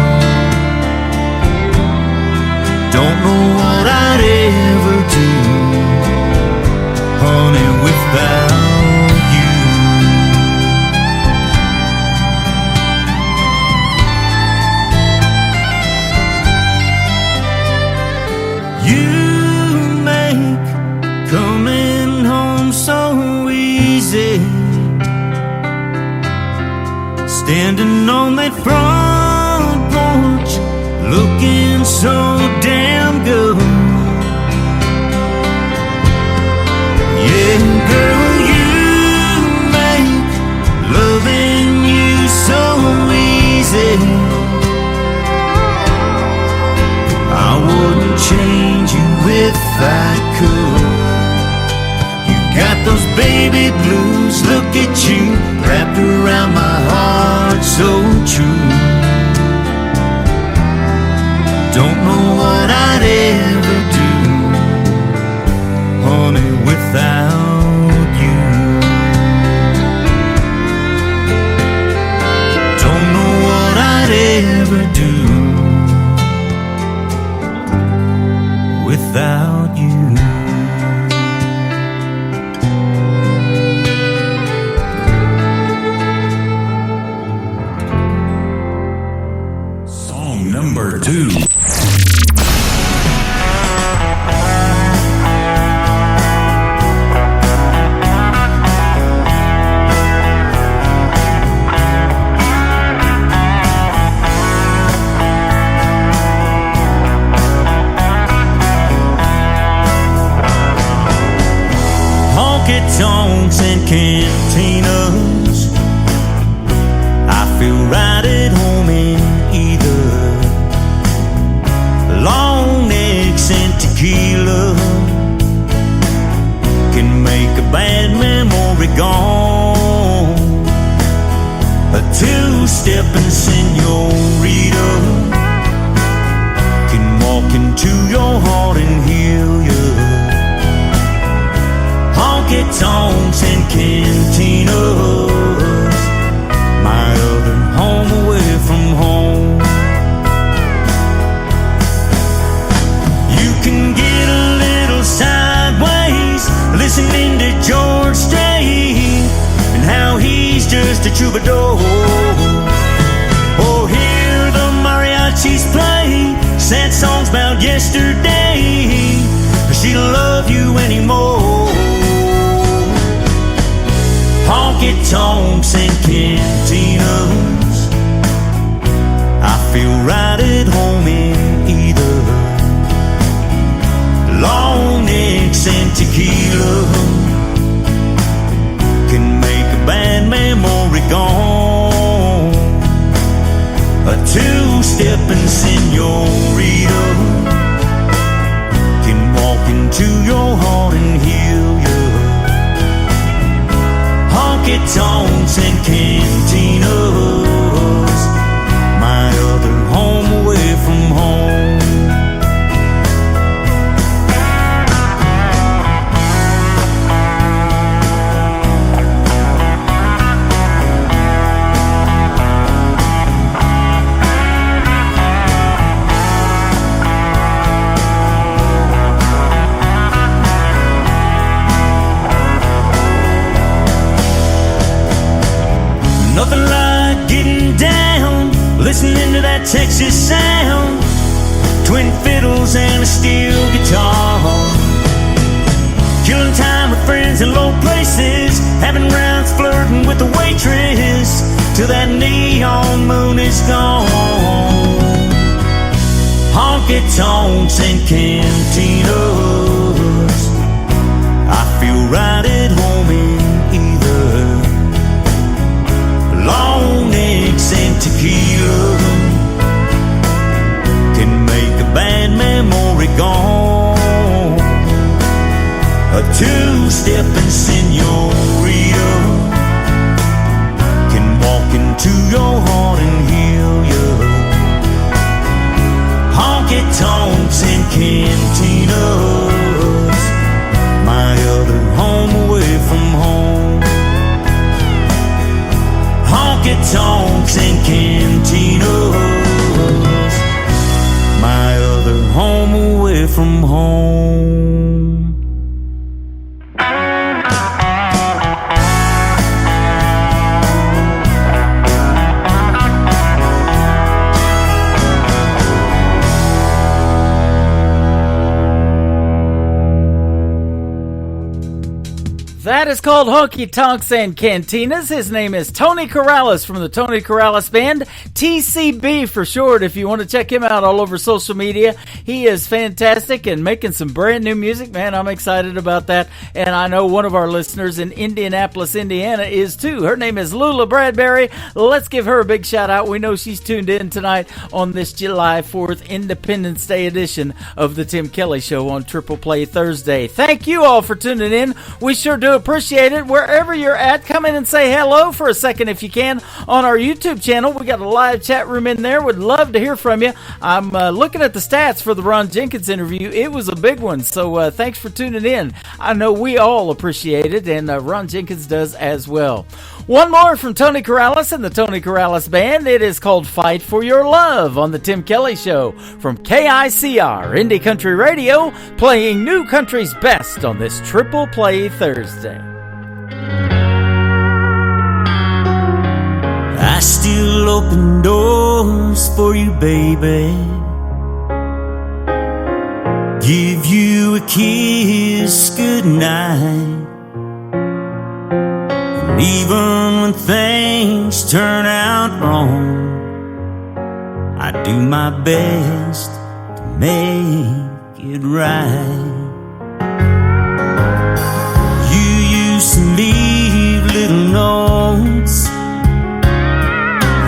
easy. Standing on that front porch, looking so damn good. Yeah, girl, you make loving you so easy. I wouldn't change you if I could. You got those baby blues, look at you, wrapped around my heart so true. Don't know what I'd ever do, honey, without you. Don't know what I'd ever do without you. Song number 2. Honky-tonks and cantinas, I feel right at home in either. Long necks and tequila can make a bad memory gone. A two-stepping senorita can walk into your heart and heal you. Honky-tonks and cantinas, my other home away from home. You can get a little sideways listening to George Strait and how he's just a troubadour. Oh, hear the mariachis play sad songs about yesterday. She don't love you anymore. Honky-tonks and cantinas, I feel right at home in either. Long necks and tequila can make a bad memory gone. A two-stepping senorita can walk into your heart and heal you. Honky-tonks and cantinas, my other home away from home. Nothing like getting down, listening to that Texas sound. Twin fiddles and a steel guitar. Killing time with friends in low places, having rounds flirting with the waitress till that neon moon is gone. Honky-tonks and cantinas, I feel right at home in either. Long necks and tequila can make a bad memory gone. A two-stepping senorita can walk into your heart and heal you. Honky-tonks and cantinas, my other home away from home. Honky-tonks and cantinas, my other home away from home. That is called Honky Tonks and Cantinas. His name is Tony Corrales from the Tony Corrales Band, TCB for short. If you want to check him out all over social media, he is fantastic and making some brand new music. Man, I'm excited about that. And I know one of our listeners in Indianapolis, Indiana is too. Her name is Lula Bradbury. Let's give her a big shout out. We know she's tuned in tonight on this July 4th Independence Day edition of the Tim Kelly Show on Triple Play Thursday. Thank you all for tuning in. We sure do appreciate it. Wherever you're at, come in and say hello for a second if you can on our YouTube channel. We got a live chat room in there. Would love to hear from you. I'm looking at the stats for the Ron Jenkins interview. It was a big one, so thanks for tuning in. I know we all appreciate it, and Ron Jenkins does as well. One more from Tony Corrales and the Tony Corrales Band. It is called Fight for Your Love on the Tim Kelly Show from KICR Indie Country Radio, playing new country's best on this Triple Play Thursday. I still open doors for you, baby. Give you a kiss goodnight. And even when things turn out wrong, I do my best to make it right. You used to leave little notes.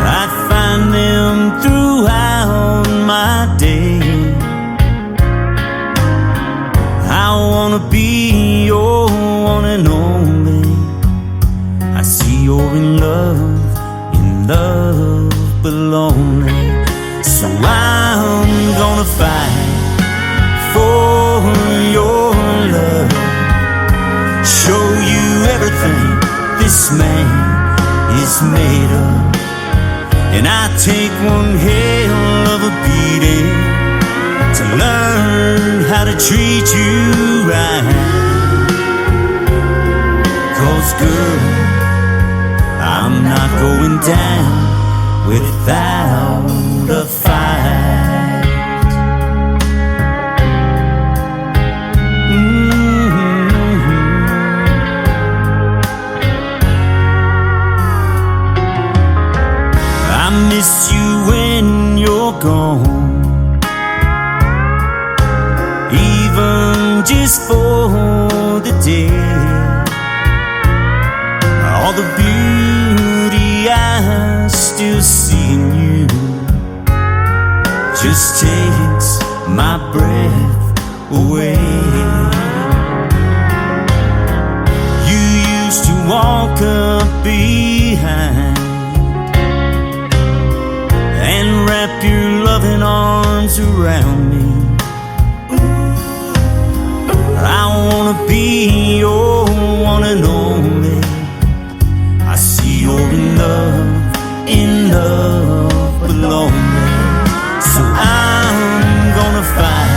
I'd find them throughout my day. I wanna be your one and only. I see you're in love but lonely. So I'm gonna fight for your love. Show you everything this man is made of. And I take one hell of a beating to learn how to treat you right. 'Cause girl, I'm not going down without a fight. I miss you when you're gone, even just for the day. All the beauty I still see in you just takes my breath away. You used to walk up behind and wrap your loving arms around me. I wanna be your one and only. I see you're in love but lonely. So I'm gonna fight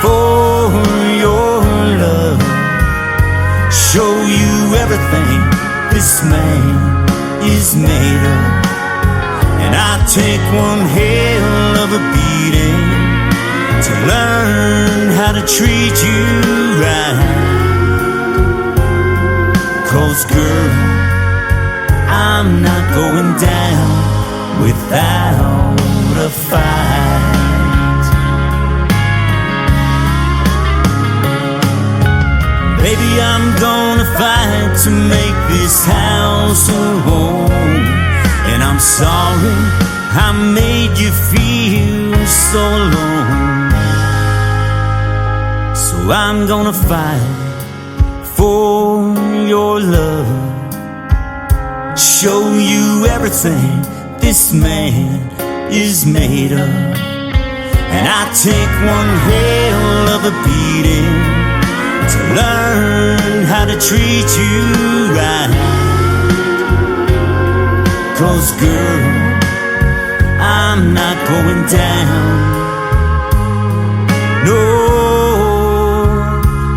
for your love. Show you everything this man is made of. And I take one hell of a beating to learn how to treat you right. 'Cause girl, I'm not going down without a fight. Baby, I'm gonna fight to make this house a home. And I'm sorry I made you feel so alone. So I'm gonna fight for your love. Show you everything this man is made of. And I take one hell of a beating to learn how to treat you right. 'Cause girl, I'm not going down. No,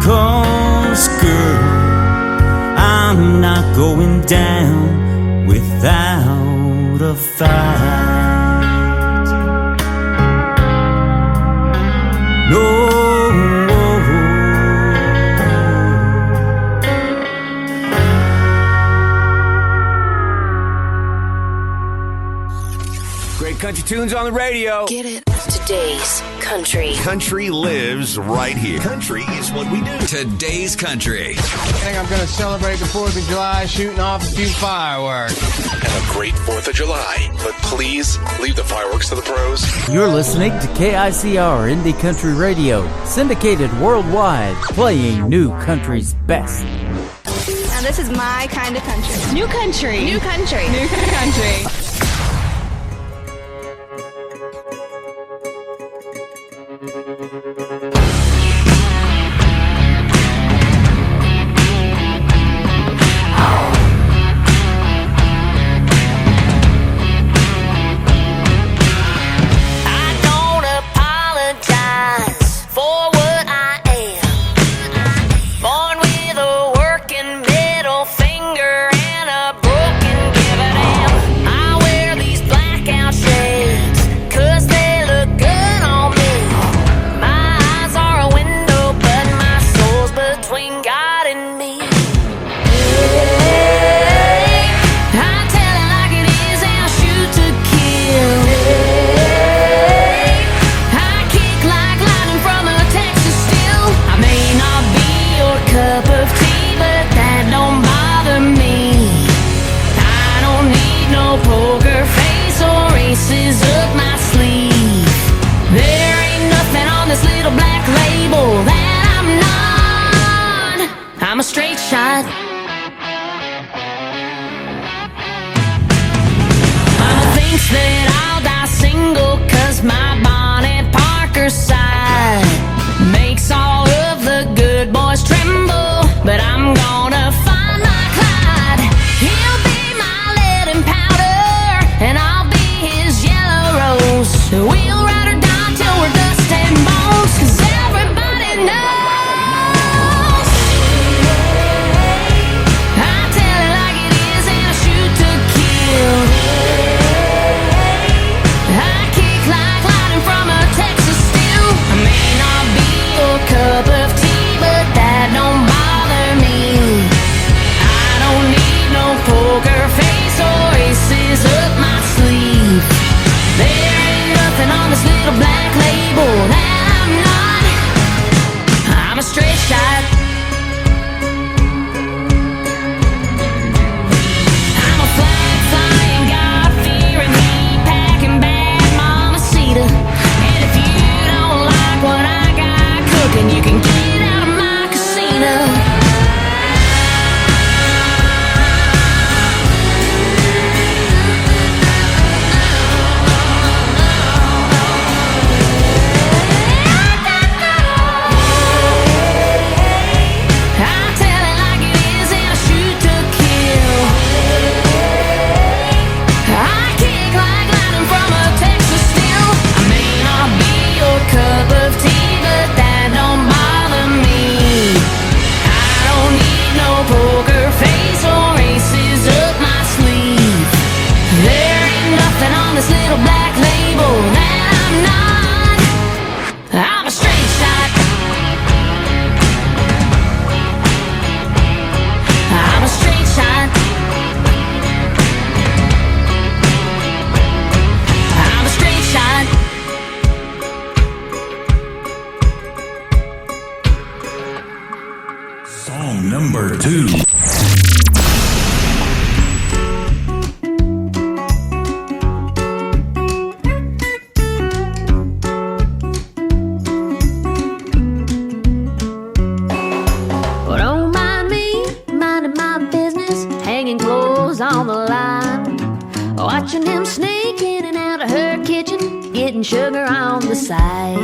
'cause girl, I'm not going down without a fight. No. country tunes on the radio. Get it? Today's country. Country lives right here. Country is what we do. Today's country. I think I'm going to celebrate the 4th of July shooting off a few fireworks. Have a great 4th of July, but please leave the fireworks to the pros. You're listening to KICR Indie Country Radio, syndicated worldwide, playing new country's best. Now this is my kind of country. New country. New country. New country. number 2. On the line, watching him sneak in and out of her kitchen, getting sugar on the side.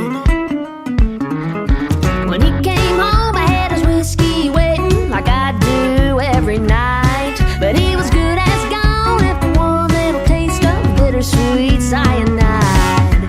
When he came home, I had his whiskey waiting like I do every night. But he was good as gone after one little taste of bittersweet cyanide.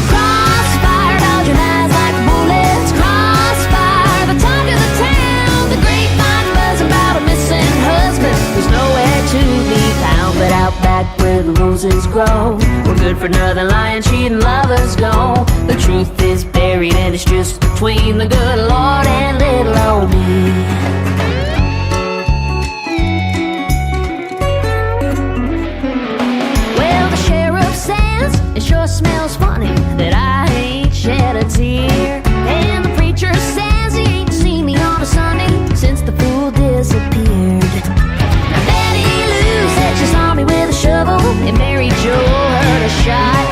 Crossfire, dodging eyes like bullets. Crossfire, the talk of the town. The grapevine buzz about a missing husband. There's nowhere to be found but out back where the roses grow, where good for nothing lying, cheating lovers go. The truth is buried and it's just between the good Lord and little old me. Well, the sheriff says it's smells funny that I ain't shed a tear. And the preacher says he ain't seen me on a Sunday since the fool disappeared. Betty Lou said she saw me with a shovel, and Mary Jo heard a shot.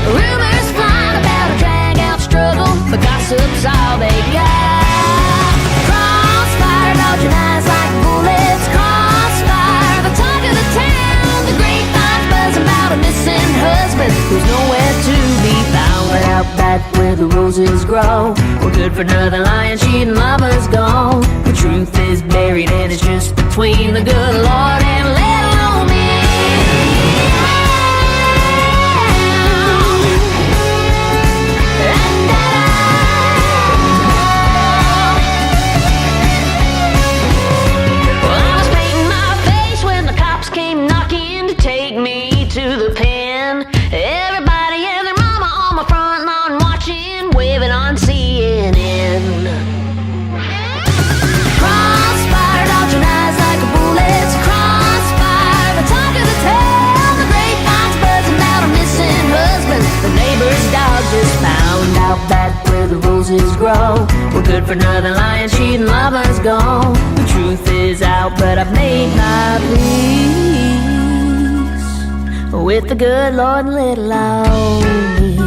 Rumors flying about a drag-out struggle, but gossip's all they got. Crossfire dodging eyes like bullets. Crossfire, the talk of the town. The grapevine's buzzing about a missing husband who's nowhere to be found. But out back where the roses grow, we're good for nothing, lying, cheating, lovers gone. The truth is buried and it's just between the good Lord and little me. Take me to the pen. Everybody and their mama on my front lawn watching, waving on CNN. Crossfire dodging eyes like a bullet's. Crossfire, the talk of the town. The grapevine's buzzing about a missing husband. The neighbor's dog just found out back where the roses grow. We're good for nothing, lying, cheating, lovers gone. The truth is out, but I've made my peace with the good Lord and little old me.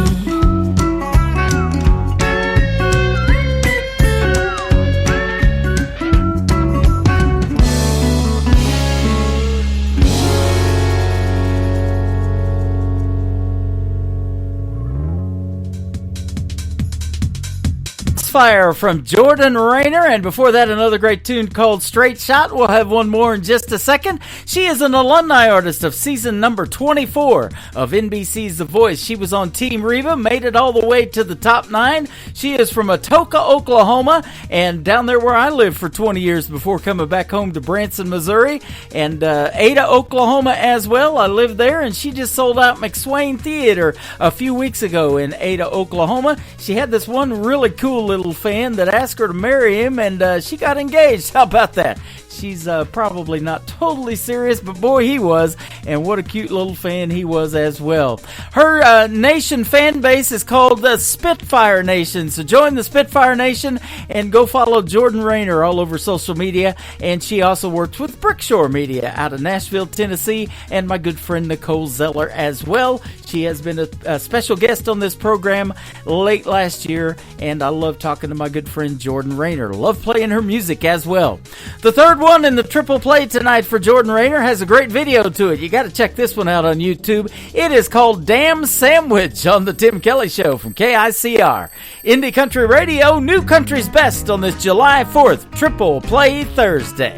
Fire from Jordan Rayner, and before that another great tune called Straight Shot. We'll have one more in just a second. She is an alumni artist of season number 24 of NBC's The Voice. She was on Team Reba, made it all the way to the top 9. She is from Atoka, Oklahoma, and down there where I lived for 20 years before coming back home to Branson, Missouri, and Ada, Oklahoma as well. I lived there, and she just sold out McSwain Theater a few weeks ago in Ada, Oklahoma. She had this one really cool little fan that asked her to marry him, and she got engaged. How about that? She's probably not totally serious, but boy, he was, and what a cute little fan he was as well. Her nation fan base is called the Spitfire Nation, so join the Spitfire Nation and go follow Jordan Rayner all over social media. And she also works with Brickshore Media out of Nashville, Tennessee, and my good friend Nicole Zeller as well. She has been a special guest on this program late last year, and I love talking to my good friend Jordan Rayner. Love playing her music as well. The third one in the triple play tonight for Jordan Rayner has a great video to it. You got to check this one out on YouTube. It is called Damn Sandwich on the Tim Kelly Show from KICR. Indie Country Radio, New Country's Best on this July 4th Triple Play Thursday.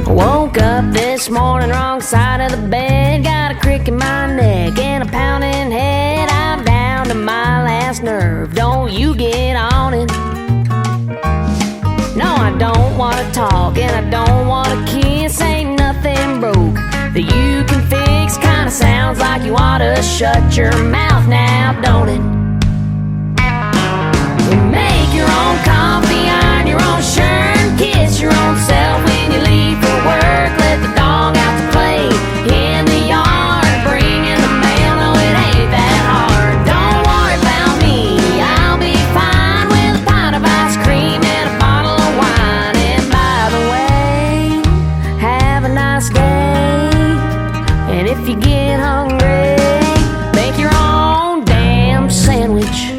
Woke up this morning, wrong side of the bed. Got a crick in my neck and a pounding head. I'm down to my last nerve. Don't you get on it. No, I don't want to talk and I don't want to kiss. Ain't nothing broke that you can fix. Kinda sounds like you ought to shut your mouth now, don't it? Make your own coffee, iron your own shirt, kiss your own self when you leave for work. Let the dog out to play in the yard, bring in the mail. No, it ain't that hard. Don't worry about me, I'll be fine with a pint of ice cream and a bottle of wine. And by the way, have a nice day. And if you get hungry, make your own damn sandwich.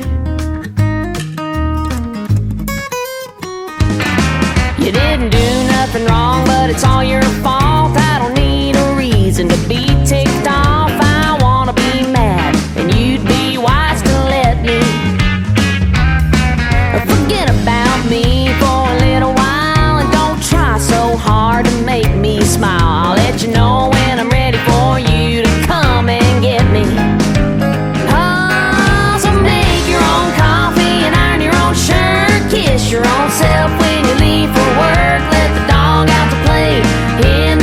You didn't do nothing wrong, but it's all your fault. I don't need a reason to be ticked off. I wanna be mad, and you'd be wise to let me forget about me for a little while. And don't try so hard to make me smile. I'll let you know when I'm ready for you to come and get me. Oh, so make your own coffee and iron your own shirt, kiss your own self when you leave for work. Let the dog out to play in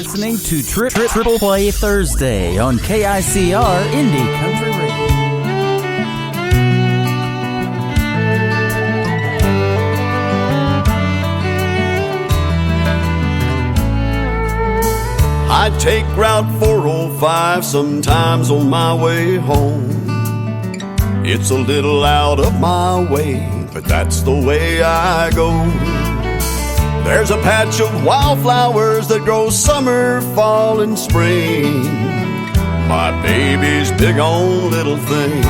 listening to Triple Play Thursday on KICR Indie Country Radio. I take Route 405 sometimes on my way home. It's a little out of my way, but that's the way I go. There's a patch of wildflowers that grow summer, fall, and spring. My baby's big on little things.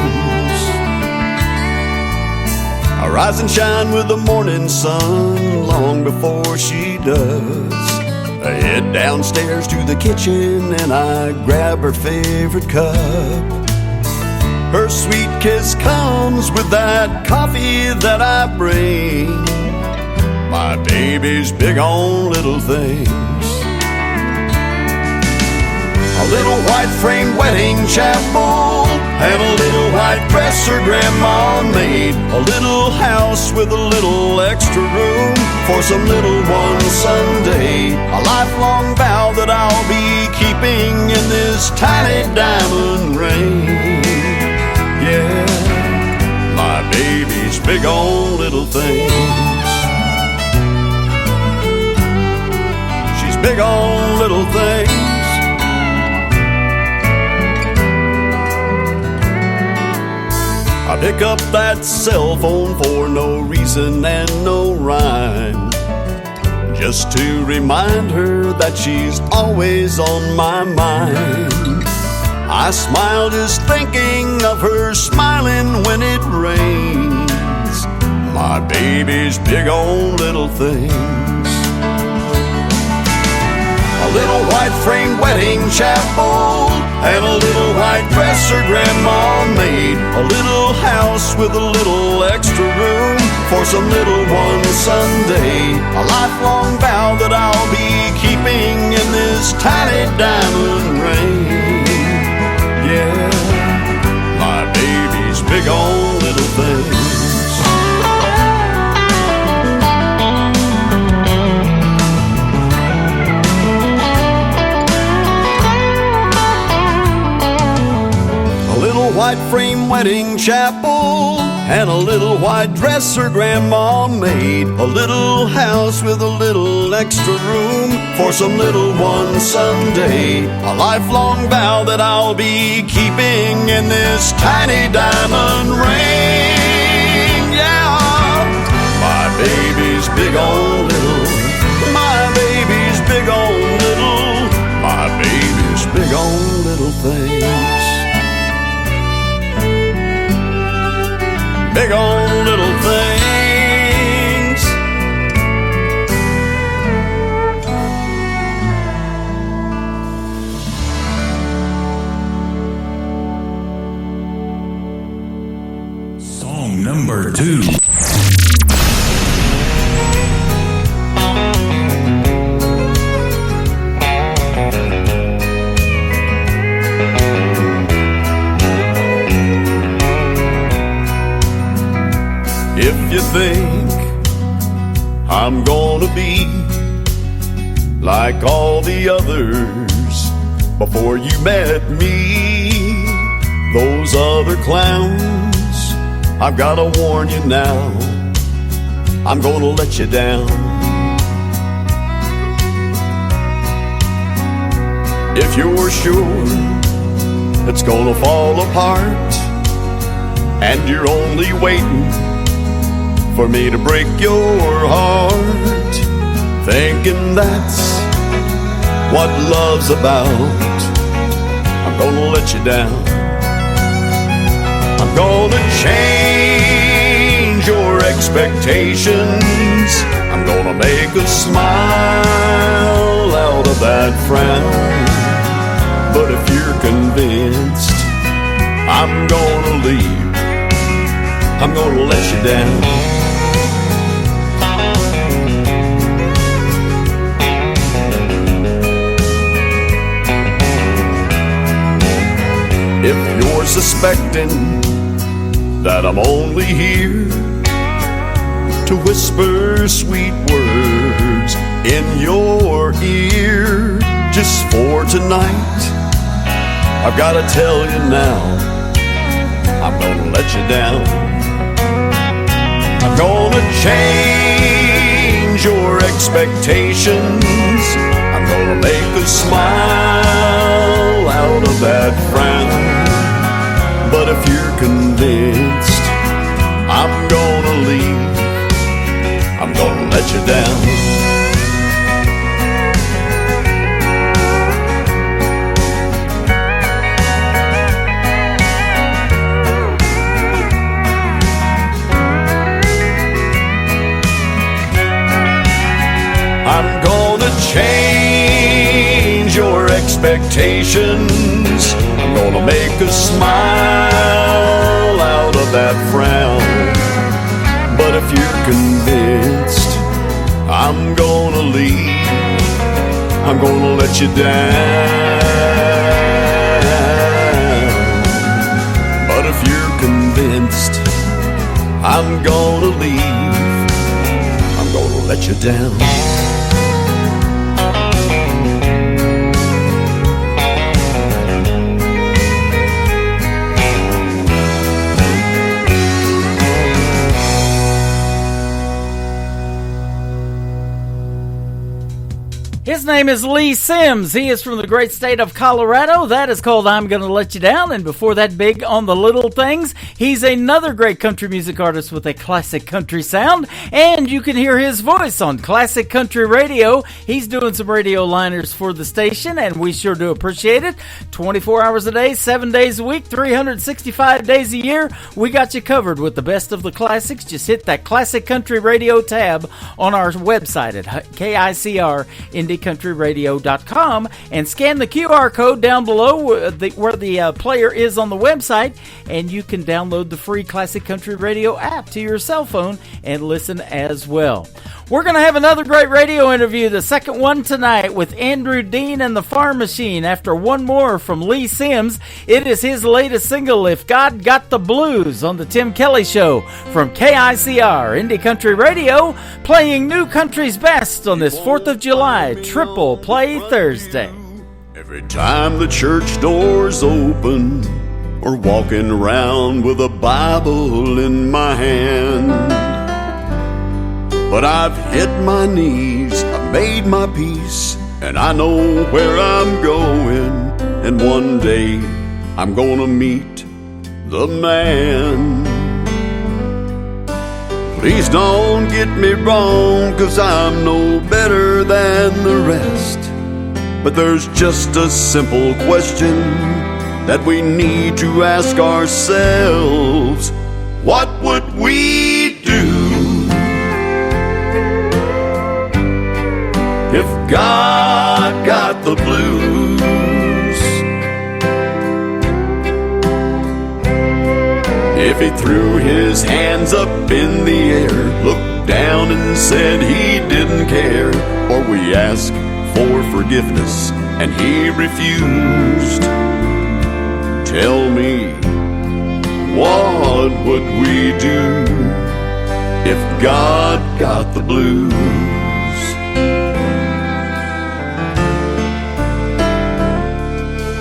I rise and shine with the morning sun long before she does. I head downstairs to the kitchen and I grab her favorite cup. Her sweet kiss comes with that coffee that I bring. My baby's big on little things. A little white frame wedding chapel and a little white dress her grandma made. A little house with a little extra room for some little one someday. A lifelong vow that I'll be keeping in this tiny diamond ring. Yeah, my baby's big on little things. She's big on little things. I pick up that cell phone for no reason and no rhyme, just to remind her that she's always on my mind. I smile just thinking of her smiling when it rains. My baby's big on little things. A little white frame wedding chapel and a little white dress her grandma made. A little house with a little extra room for some little one someday. A lifelong vow that I'll be keeping in this tiny diamond ring. Yeah, my baby's big on little things. White frame wedding chapel and a little white dress her grandma made. A little house with a little extra room for some little one someday. A lifelong vow that I'll be keeping in this tiny diamond ring. Yeah, my baby's big on little. My baby's big on little. My baby's big on little things. Big on little things. Song number 2. If you think I'm gonna be like all the others before you met me, those other clowns, I've gotta warn you now, I'm gonna let you down. If you're sure it's gonna fall apart and you're only waiting for me to break your heart, thinking that's what love's about, I'm gonna let you down. I'm gonna change your expectations. I'm gonna make a smile out of that frown. But if you're convinced I'm gonna leave, I'm gonna let you down. If you're suspecting that I'm only here to whisper sweet words in your ear, just for tonight. I've gotta tell you now, I'm gonna let you down. I'm gonna change your expectations. I'm gonna make a smile out of that frown. But if you're convinced I'm gonna leave, I'm gonna let you down. I'm gonna change your expectations. I'm gonna make a smile out of that frown. But if you're convinced I'm gonna leave, I'm gonna let you down. But if you're convinced I'm gonna leave, I'm gonna let you down. His name is Lee Sims. He is from the great state of Colorado. That is called I'm Gonna Let You Down. And before that, Big on the Little Things. He's another great country music artist with a classic country sound. And you can hear his voice on Classic Country Radio. He's doing some radio liners for the station, and we sure do appreciate it. 24 hours a day, 7 days a week, 365 days a year. We got you covered with the best of the classics. Just hit that Classic Country Radio tab on our website at KICR IndieCountryRadio.com and scan the QR code down below where the player is on the website, and you can download the free Classic Country Radio app to your cell phone and listen as well. We're going to have another great radio interview, the second one tonight, with Andrew Dean and the Farm Machine. After one more from Lee Sims, it is his latest single, If God Got the Blues, on the Tim Kelly Show from KICR Indie Country Radio, playing new country's best on this 4th of July Triple Play Thursday. Every time the church doors open, or walking around with a Bible in my hand, but I've hit my knees, I've made my peace, and I know where I'm going, and one day I'm gonna meet the man. Please don't get me wrong, 'cause I'm no better than the rest, but there's just a simple question that we need to ask ourselves. What would we do if God got the blues? If he threw his hands up in the air, looked down and said he didn't care, or we asked for forgiveness and he refused, tell me, what would we do if God got the blues?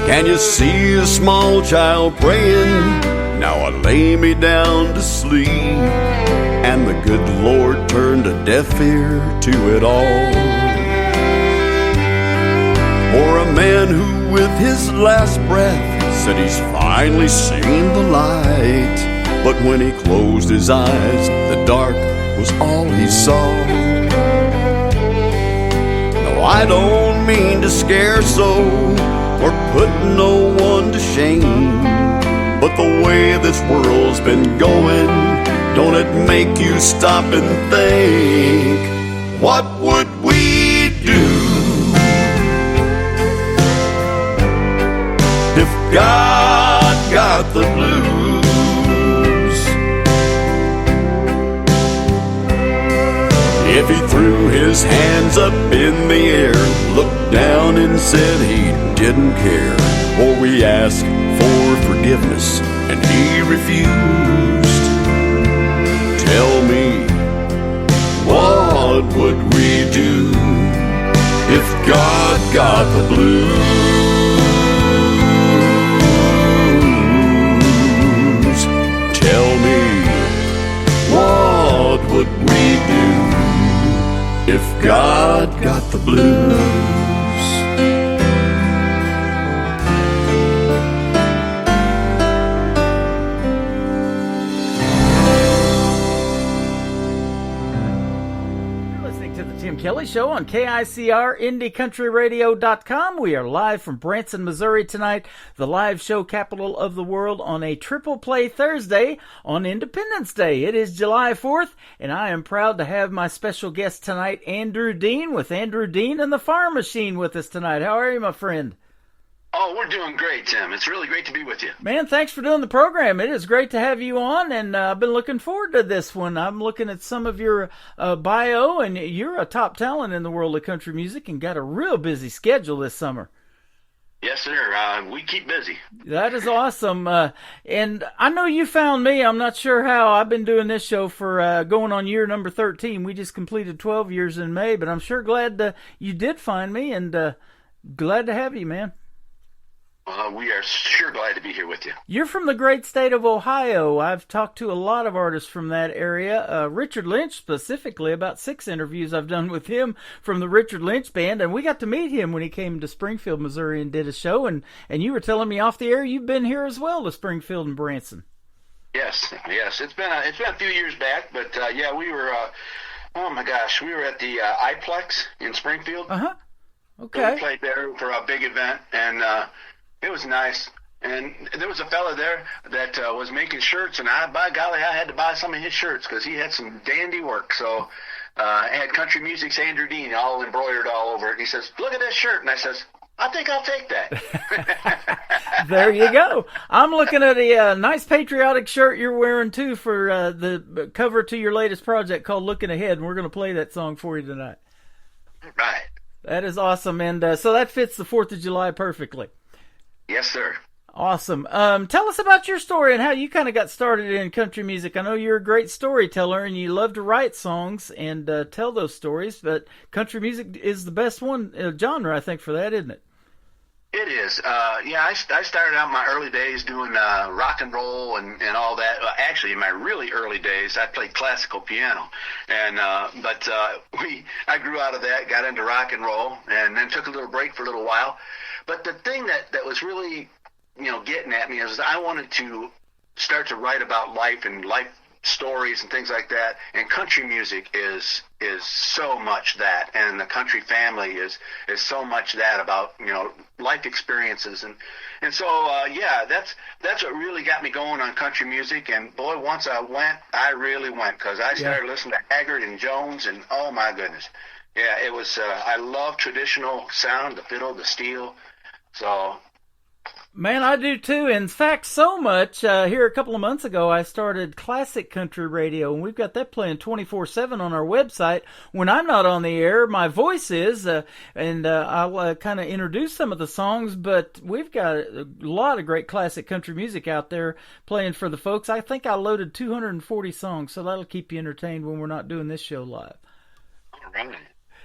Can you see a small child praying? Now I lay me down to sleep, and the good Lord turned a deaf ear to it all. Or a man who with his last breath said he's finally seen the light, but when he closed his eyes, the dark was all he saw. No, I don't mean to scare so, or put no one to shame, but the way this world's been going, don't it make you stop and think, what would we do if God got the blues? If he threw his hands up in the air, looked down and said he didn't care, or we asked for forgiveness and he refused, tell me, what would we do if God got the blues. Tell me, what would we do if God got the blues? Kelly Show on KICR, IndieCountryRadio.com. We are live from Branson, Missouri tonight, the live show capital of the world, on a triple play Thursday on Independence Day. It is July 4th, and I am proud to have my special guest tonight, Andrew Dean, with Andrew Dean and the Farm Machine with us tonight. How are you, my friend? Oh, we're doing great, Tim. It's really great to be with you. Man, thanks for doing the program. It is great to have you on, and I've been looking forward to this one. I'm looking at some of your bio, and you're a top talent in the world of country music and got a real busy schedule this summer. Yes, sir. We keep busy. That is awesome. And I know you found me. I'm not sure how. I've been doing this show for going on year number 13. We just completed 12 years in May, but I'm sure glad you did find me, and glad to have you, man. We are sure glad to be here with you. You're from the great state of Ohio. I've talked to a lot of artists from that area. Richard Lynch specifically, about 6 interviews I've done with him from the Richard Lynch Band, and we got to meet him when he came to Springfield, Missouri and did a show, and you were telling me off the air you've been here as well to Springfield and Branson. Yes. It's been a few years back, but yeah, we were, oh my gosh, we were at the iPlex in Springfield. Uh-huh. Okay. So we played there for a big event, and it was nice. And there was a fella there that was making shirts, and by golly, I had to buy some of his shirts because he had some dandy work. So I had Country Music's Andrew Dean all embroidered all over it. And he says, "Look at this shirt." And I says, "I think I'll take that." There you go. I'm looking at a nice patriotic shirt you're wearing, too, for the cover to your latest project called Looking Ahead, and we're going to play that song for you tonight. Right. That is awesome, and so that fits the 4th of July perfectly. Yes, sir. Awesome. Tell us about your story and how you kind of got started in country music. I know you're a great storyteller and you love to write songs and tell those stories, but country music is the best genre, I think, for that, isn't it? It is. Yeah, I started out in my early days doing rock and roll and all that. Actually, in my really early days, I played classical piano, and I grew out of that, got into rock and roll, and then took a little break for a little while. But the thing that was really, getting at me is I wanted to start to write about life and life stories and things like that. And country music is so much that, and the country family is so much that about life experiences and so yeah, that's what really got me going on country music. And boy, once I really went because I started listening to Haggard and Jones, and oh my goodness, yeah, it was. I love traditional sound, the fiddle, the steel. So, man, I do too. In fact, so much. Here a couple of months ago, I started Classic Country Radio, and we've got that playing 24/7 on our website. When I'm not on the air, my voice is, and I'll kind of introduce some of the songs. But we've got a lot of great classic country music out there playing for the folks. I think I loaded 240 songs, so that'll keep you entertained when we're not doing this show live. All right.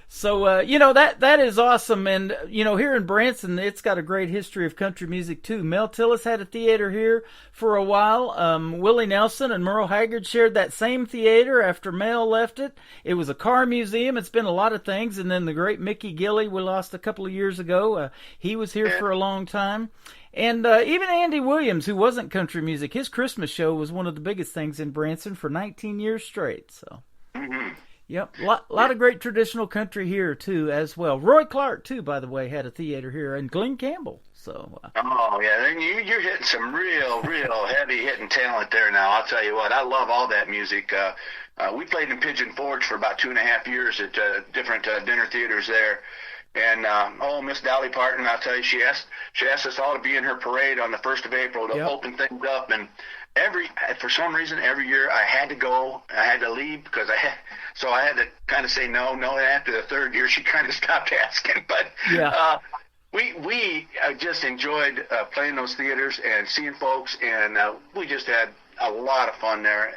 So, that is awesome. And, here in Branson, it's got a great history of country music, too. Mel Tillis had a theater here for a while. Willie Nelson and Merle Haggard shared that same theater after Mel left it. It was a car museum. It's been a lot of things. And then the great Mickey Gilley we lost a couple of years ago. He was here for a long time. And even Andy Williams, who wasn't country music, his Christmas show was one of the biggest things in Branson for 19 years straight. So. Mm-hmm. Yep, lot of great traditional country here, too, as well. Roy Clark, too, by the way, had a theater here, and Glenn Campbell. So. Oh, yeah, then you're hitting some real heavy-hitting talent there now. I'll tell you what, I love all that music. We played in Pigeon Forge for about 2.5 years at different dinner theaters there. And, Miss Dolly Parton, I'll tell you, she asked us all to be in her parade on the 1st of April to open things up, and for some reason, every year I had to go. I had to leave because I had to kind of say no. And after the 3rd year, she kind of stopped asking. But we just enjoyed playing those theaters and seeing folks, and we just had a lot of fun there.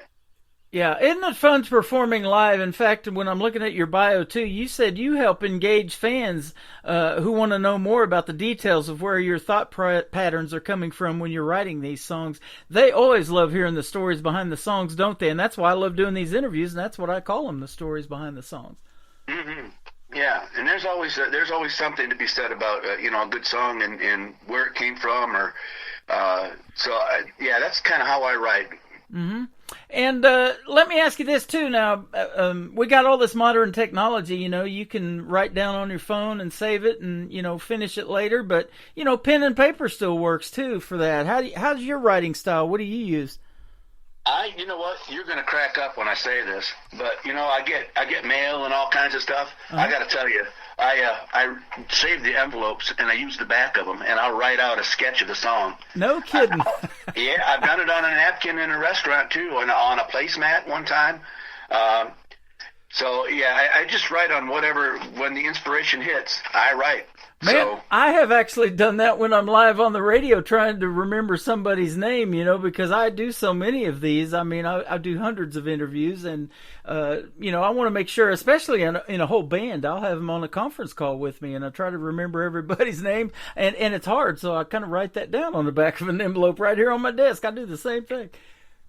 Yeah, isn't it fun performing live? In fact, when I'm looking at your bio too, you said you help engage fans who want to know more about the details of where your thought patterns are coming from when you're writing these songs. They always love hearing the stories behind the songs, don't they? And that's why I love doing these interviews, and that's what I call them, the stories behind the songs. Mm-hmm. Yeah, and there's always something to be said about a good song and where it came from, or yeah, that's kind of how I write. Mm-hmm. And let me ask you this too. Now we got all this modern technology. You can write down on your phone and save it, and finish it later. But pen and paper still works too for that. How's your writing style? What do you use? You know what? You're gonna crack up when I say this, but I get mail and all kinds of stuff. Uh-huh. I got to tell you, I save the envelopes and I use the back of them, and I'll write out a sketch of the song. No kidding. Yeah, I've done it on a napkin in a restaurant too, on a placemat one time. So yeah, I just write on whatever, when the inspiration hits, I write. Man, I have actually done that when I'm live on the radio trying to remember somebody's name, because I do so many of these. I mean, I do hundreds of interviews, and, I want to make sure, especially in a whole band, I'll have them on a conference call with me, and I try to remember everybody's name, and it's hard, so I kind of write that down on the back of an envelope right here on my desk. I do the same thing.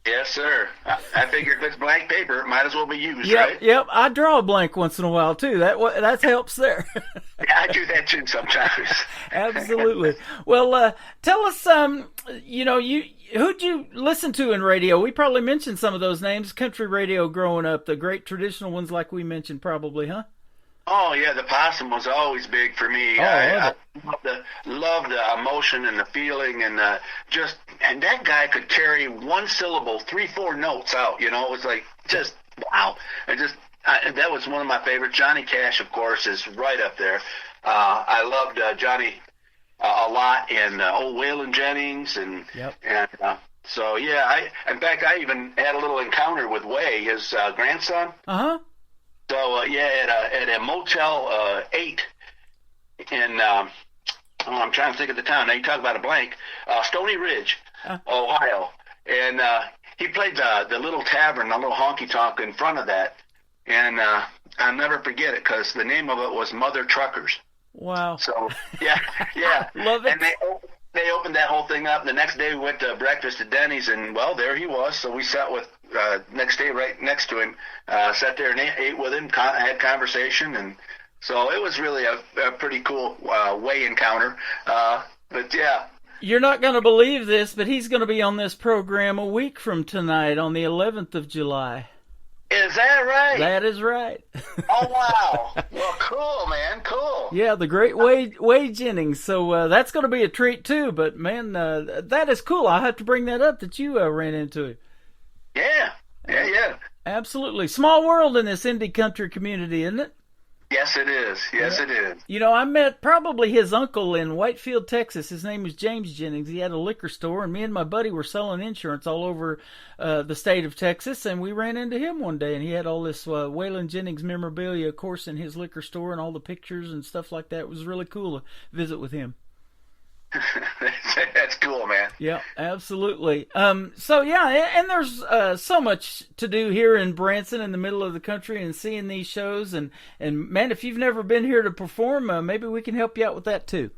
Yes, sir. I figure if it's blank paper, it might as well be used, right? Yep. I draw a blank once in a while too. That helps there. Yeah, I do that too sometimes. Absolutely. Well, tell us, who'd you listen to in radio? We probably mentioned some of those names. Country radio growing up, the great traditional ones like we mentioned probably, huh? Oh, yeah, the Possum was always big for me. Oh, I love the emotion and the feeling, and and that guy could carry one syllable, 3-4 notes out, it was like, just, wow. That was one of my favorites. Johnny Cash, of course, is right up there. I loved Johnny a lot, and old Waylon Jennings, so, yeah, in fact, I even had a little encounter with Way, his grandson. Uh-huh. So, at a Motel 8 in, I'm trying to think of the town. Now, you talk about a blank. Stony Ridge, Ohio. And he played the little tavern, the little honky-tonk in front of that. And I'll never forget it because the name of it was Mother Truckers. Wow. So, yeah. Love it. And they opened that whole thing up. The next day we went to breakfast at Denny's, and, well, there he was. So we sat with next day right next to him, sat there and ate with him, had conversation, and so it was really a pretty cool Way encounter. But yeah. You're not going to believe this, but he's going to be on this program a week from tonight on the 11th of July. Is that right? That is right. Oh, wow. Well, cool, man. Cool. Yeah, the great Way Jennings. So that's going to be a treat, too. But, man, that is cool. I'll have to bring that up that you ran into him. Yeah. Absolutely. Small world in this indie country community, isn't it? Yes, it is. Yes, it is. I met probably his uncle in Whitefield, Texas. His name was James Jennings. He had a liquor store, and me and my buddy were selling insurance all over the state of Texas, and we ran into him one day, and he had all this Waylon Jennings memorabilia, of course, in his liquor store, and all the pictures and stuff like that. It was really cool to visit with him. That's cool, man. Yeah, absolutely. So yeah, and there's so much to do here in Branson, in the middle of the country, and seeing these shows. And man, if you've never been here to perform, maybe we can help you out with that too.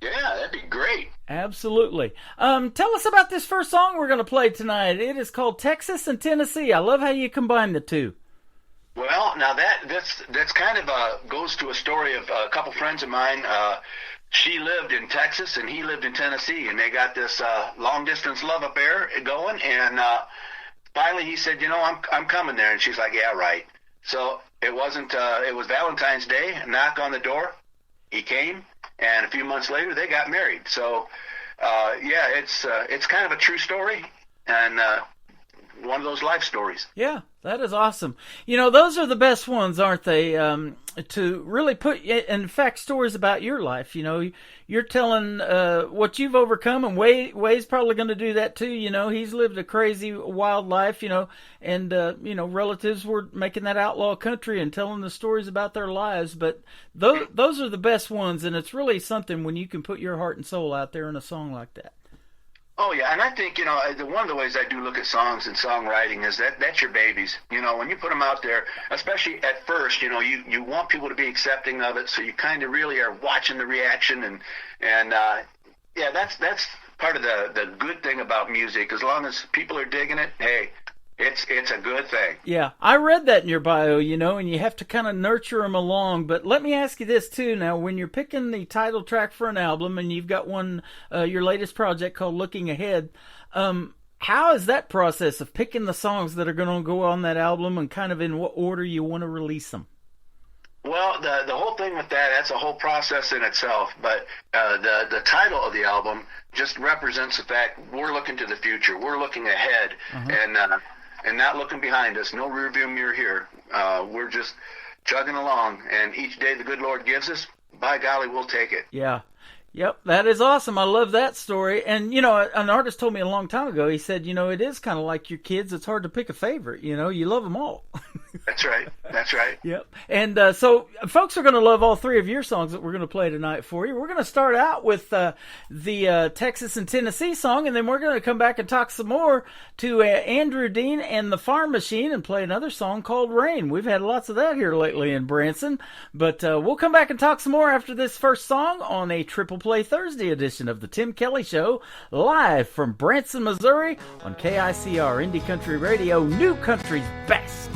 Yeah, that'd be great. Absolutely. Tell us about this first song we're going to play tonight. It is called Texas and Tennessee. I love how you combine the two. Well, now that's kind of goes to a story of a couple friends of mine. She lived in Texas and he lived in Tennessee, and they got this long-distance love affair going. And finally, he said, I'm coming there. And she's like, yeah, right. So it wasn't. It was Valentine's Day. A knock on the door. He came, and a few months later, they got married. So yeah, it's kind of a true story, and one of those life stories. Yeah, that is awesome. Those are the best ones, aren't they? To really put, in fact, stories about your life. You're telling what you've overcome, and Way's probably going to do that too. He's lived a crazy, wild life. And relatives were making that outlaw country and telling the stories about their lives. But those are the best ones, and it's really something when you can put your heart and soul out there in a song like that. Oh yeah, and I think one of the ways I do look at songs and songwriting is that's your babies. When you put them out there, especially at first, you want people to be accepting of it, so you kind of really are watching the reaction, and yeah, that's part of the good thing about music. As long as people are digging it, hey, it's a good thing. Yeah, I read that in your bio, and you have to kind of nurture them along. But let me ask you this, too. Now, when you're picking the title track for an album, and you've got one, your latest project called Looking Ahead, how is that process of picking the songs that are going to go on that album and kind of in what order you want to release them? Well, the whole thing with that's a whole process in itself. But the title of the album just represents the fact we're looking to the future. We're looking ahead, and not looking behind us. No rearview mirror here. We're just chugging along, and each day the good Lord gives us, by golly, we'll take it. Yeah. Yep, that is awesome. I love that story. And, an artist told me a long time ago, he said, it is kind of like your kids. It's hard to pick a favorite. You love them all. That's right. That's right. Yep. And so folks are going to love all three of your songs that we're going to play tonight for you. We're going to start out with the Texas and Tennessee song, and then we're going to come back and talk some more to Andrew Dean and the Farm Machine and play another song called Rain. We've had lots of that here lately in Branson. But we'll come back and talk some more after this first song on a Triple Play Thursday edition of the Tim Kelly Show, live from Branson, Missouri on KICR Indie Country Radio, New Country's Best.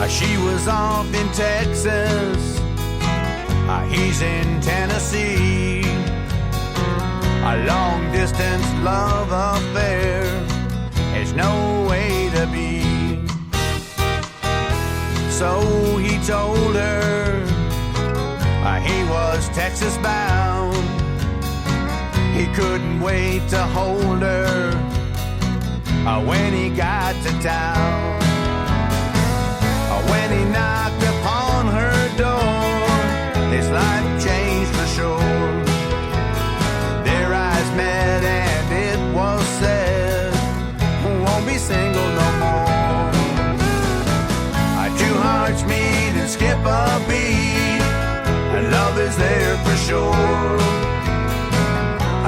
She was off in Texas, he's in Tennessee. A long-distance love affair is no way to be. So he told her he was Texas bound. He couldn't wait to hold her when he got to town. When he knocked upon her door, his life changed for sure. Their eyes met and it was said, won't be single no more. Two hearts meet and skip a beat, and love is there for sure.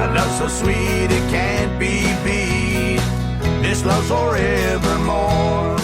A love so sweet it can't be beat, this love's forevermore.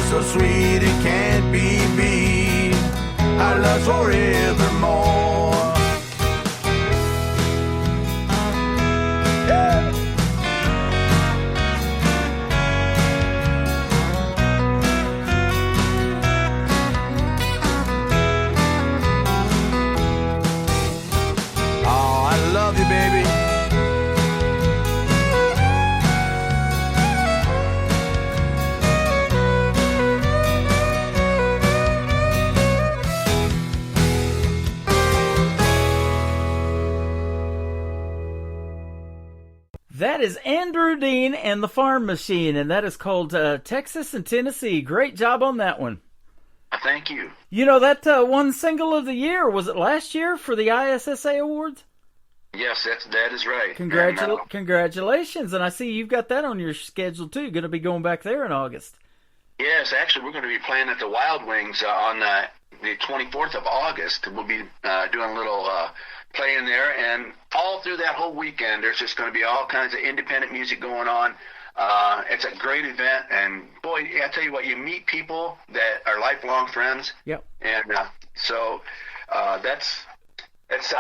So sweet it can't be beat, our love's forevermore. Yeah. Oh, I love you, baby. That is Andrew Dean and the Farm Machine, and that is called Texas and Tennessee. Great job on that one. thank you. You know, that one single of the year, was it last year for the ISSA Awards? Yes, that is right. Congratulations. And I see you've got that on your schedule, too. Going to be going back there in August. Yes, actually, we're going to be playing at the Wild Wings on the 24th of August. We'll be doing a little playing there, and all through that whole weekend, there's just going to be all kinds of independent music going on. It's a great event, and boy, I tell you what, you meet people that are lifelong friends. Yep. And so it's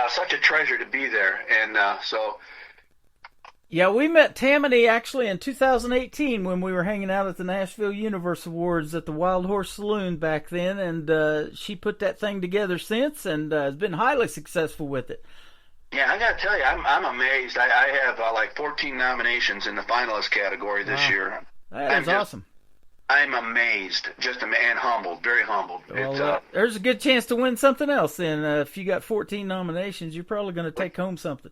such a treasure to be there, and so. Yeah, we met Tammany actually in 2018 when we were hanging out at the Nashville Universe Awards at the Wild Horse Saloon back then, and she put that thing together since and has been highly successful with it. Yeah, I got to tell you, I'm amazed. I have like 14 nominations in the finalist category this year. That is awesome. I'm amazed, and humbled, very humbled. Well, there's a good chance to win something else then. If you got 14 nominations, you're probably going to take home something.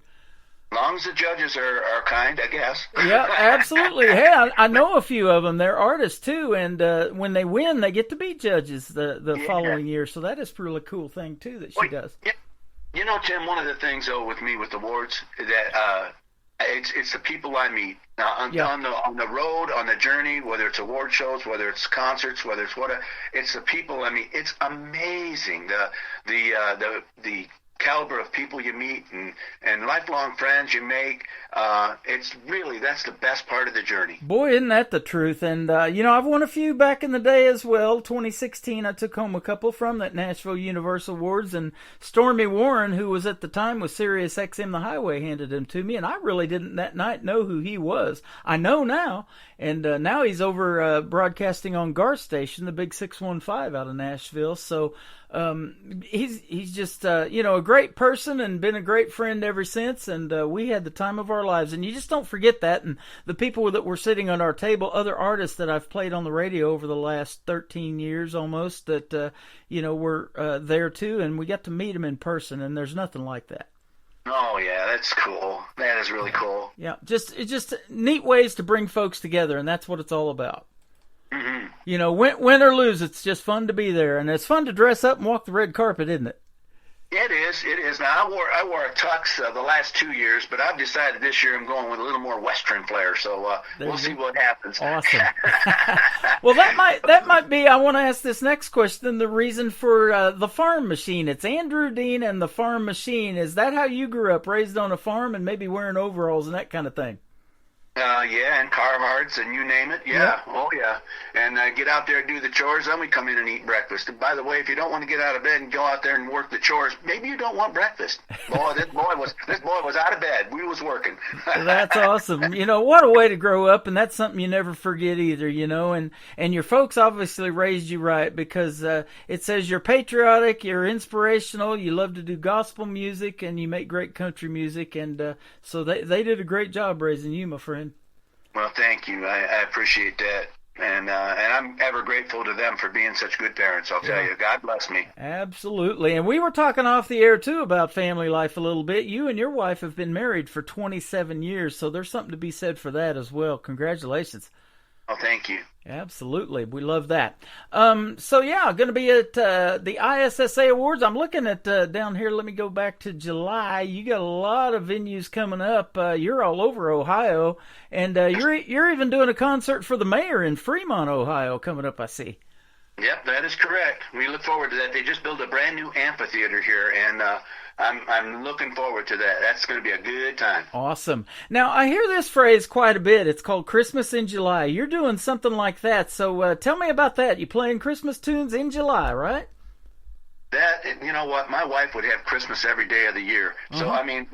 As long as the judges are kind, I guess. Yeah, absolutely. Hey, I know a few of them. They're artists, too, and when they win, they get to be judges the following year. So that is a really cool thing, too, that she does. Yeah. You know, Tim, one of the things, though, with me with awards, that it's the people I meet. On the road, on the journey, whether it's award shows, whether it's concerts, whether it's it's the people I meet. It's amazing, the caliber of people you meet and lifelong friends you make. That's the best part of the journey. Boy, isn't that the truth? And I've won a few back in the day as well. 2016 I took home a couple from that Nashville Universe Awards, and Stormy Warren, who was at the time with Sirius XM The Highway, handed them to me, and I really didn't that night know who he was. I know now, and now he's over broadcasting on Garth Station, the Big 615 out of Nashville. So he's just a great person and been a great friend ever since, and we had the time of our lives, and you just don't forget that. And the people that were sitting on our table, other artists that I've played on the radio over the last 13 years almost, that were there too, and we got to meet them in person, and there's nothing like that. Oh yeah, that's cool. That is really cool. Yeah, it's just neat ways to bring folks together, and that's what it's all about. Mm-hmm. You know, win or lose, it's just fun to be there, and it's fun to dress up and walk the red carpet, isn't it? It is. Now, I wore a tux the last 2 years, but I've decided this year I'm going with a little more Western flair, so we'll see what happens. Awesome. Well, that might be, I want to ask this next question, the reason for the Farm Machine. It's Andrew Dean and the Farm Machine. Is that how you grew up, raised on a farm and maybe wearing overalls and that kind of thing? Yeah, and Carhartts and you name it. Yeah. Oh, yeah. And get out there and do the chores, then we come in and eat breakfast. And by the way, if you don't want to get out of bed and go out there and work the chores, maybe you don't want breakfast. Boy, this boy was out of bed. We was working. That's awesome. You know, what a way to grow up, and that's something you never forget either, and your folks obviously raised you right, because it says you're patriotic, you're inspirational, you love to do gospel music, and you make great country music, and so they did a great job raising you, my friend. Well, thank you. I appreciate that. And I'm ever grateful to them for being such good parents, I'll tell you. God bless me. Absolutely. And we were talking off the air, too, about family life a little bit. You and your wife have been married for 27 years, so there's something to be said for that as well. Congratulations. Oh, thank you. Absolutely. We love that. Going to be at the ISSA Awards. I'm looking at down here. Let me go back to July. You got a lot of venues coming up. You're all over Ohio, and you're even doing a concert for the mayor in Fremont, Ohio, coming up, I see. Yep, that is correct. We look forward to that. They just built a brand new amphitheater here, and I'm looking forward to that. That's going to be a good time. Awesome. Now, I hear this phrase quite a bit. It's called Christmas in July. You're doing something like that, so tell me about that. You're playing Christmas tunes in July, right? That, you know what, my wife would have Christmas every day of the year. So, I mean,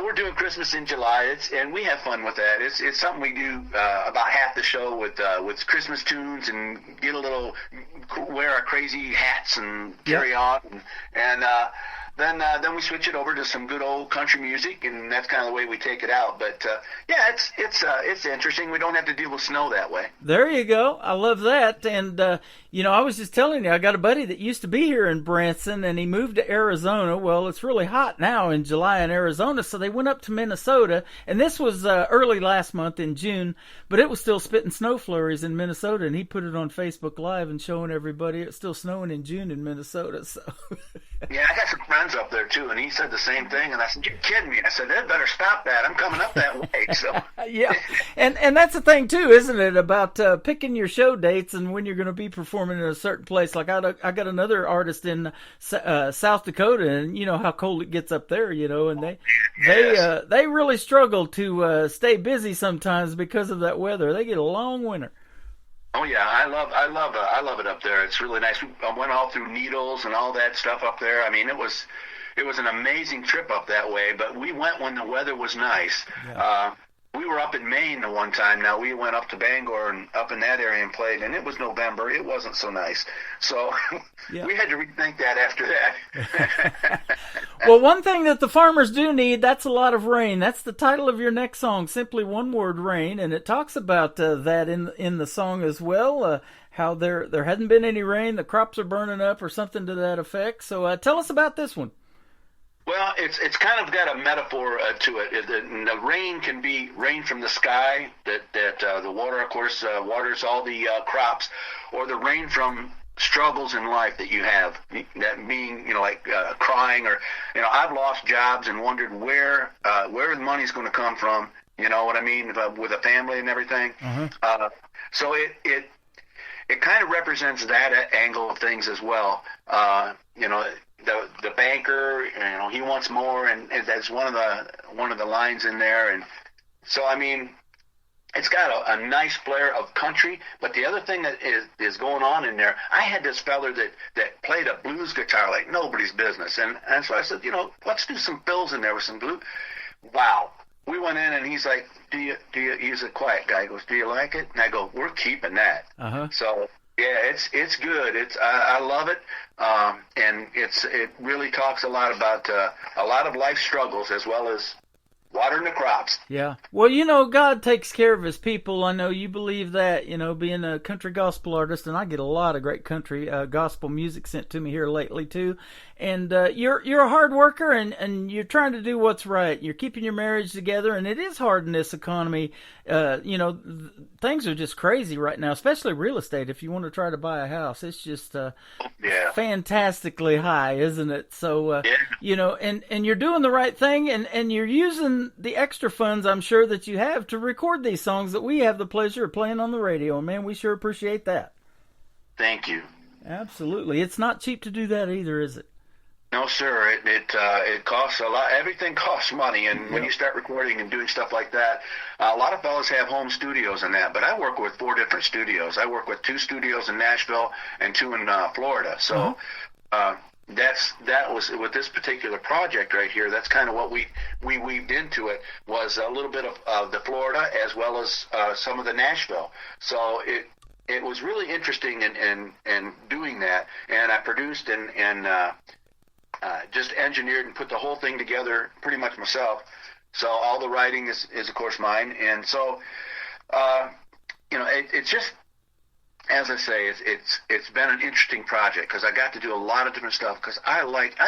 we're doing Christmas in July, and we have fun with that. It's something we do about half the show with Christmas tunes and wear our crazy hats and carry on. then we switch it over to some good old country music, and that's kind of the way we take it out. But yeah, it's interesting. We don't have to deal with snow that way. There you go. I love that. And I was just telling you, I got a buddy that used to be here in Branson, and he moved to Arizona. Well, it's really hot now in July in Arizona, so they went up to Minnesota. And this was early last month in June, but it was still spitting snow flurries in Minnesota, and he put it on Facebook Live and showing everybody it's still snowing in June in Minnesota. So. Yeah, I got some friends up there too, and he said the same thing. And I said, "You're kidding me?" I said, "They better stop that. I'm coming up that way." So yeah, and that's the thing too, isn't it? About picking your show dates and when you're going to be performing in a certain place. Like I got another artist in South Dakota, and you know how cold it gets up there, and they really struggle to stay busy sometimes because of that weather. They get a long winter. Oh yeah, I love it up there. It's really nice. I went all through Needles and all that stuff up there. I mean, it was an amazing trip up that way. But we went when the weather was nice. Yeah. We were up in Maine the one time. Now we went up to Bangor and up in that area and played, and it was November. It wasn't so nice. So we had to rethink that after that. Well, one thing that the farmers do need, that's a lot of rain. That's the title of your next song, simply one word, rain, and it talks about that in the song as well, how there hadn't been any rain, the crops are burning up or something to that effect. So tell us about this one. Well, it's kind of got a metaphor to it. The rain can be rain from the sky, that the water, of course, waters all the crops, or the rain from struggles in life that you have, that being, like crying, or, I've lost jobs and wondered where the money's going to come from, you know what I mean, with a family and everything. Uh-huh. So it kind of represents that angle of things as well. The banker, he wants more, and that's one of the lines in there. And so, I mean, it's got a nice flair of country. But the other thing that is going on in there, I had this feller that played a blues guitar like nobody's business, and so I said, let's do some fills in there with some blues. Wow. We went in, and he's like, do you? He's a quiet guy. He goes, "Do you like it?" And I go, "We're keeping that." Uh-huh. So. Yeah, it's good. I love it, and it really talks a lot about a lot of life struggles as well as watering the crops. Yeah. Well, God takes care of his people. I know you believe that, being a country gospel artist, and I get a lot of great country gospel music sent to me here lately too. And you're a hard worker, and you're trying to do what's right. You're keeping your marriage together, and it is hard in this economy. Things are just crazy right now, especially real estate. If you want to try to buy a house, it's just fantastically high, isn't it? So, and you're doing the right thing, and you're using the extra funds, I'm sure, that you have to record these songs that we have the pleasure of playing on the radio. And, man, we sure appreciate that. Thank you. Absolutely. It's not cheap to do that either, is it? No, sir. It costs a lot. Everything costs money, and when you start recording and doing stuff like that, a lot of fellas have home studios and that. But I work with 4 different studios. I work with 2 studios in Nashville and 2 in Florida. So that was with this particular project right here. That's kind of what we weaved into it, was a little bit of the Florida as well as some of the Nashville. So it was really interesting in doing that, and I produced and just engineered and put the whole thing together pretty much myself. So all the writing is of course mine, and so it's just, as I say, it's been an interesting project because I got to do a lot of different stuff. Because I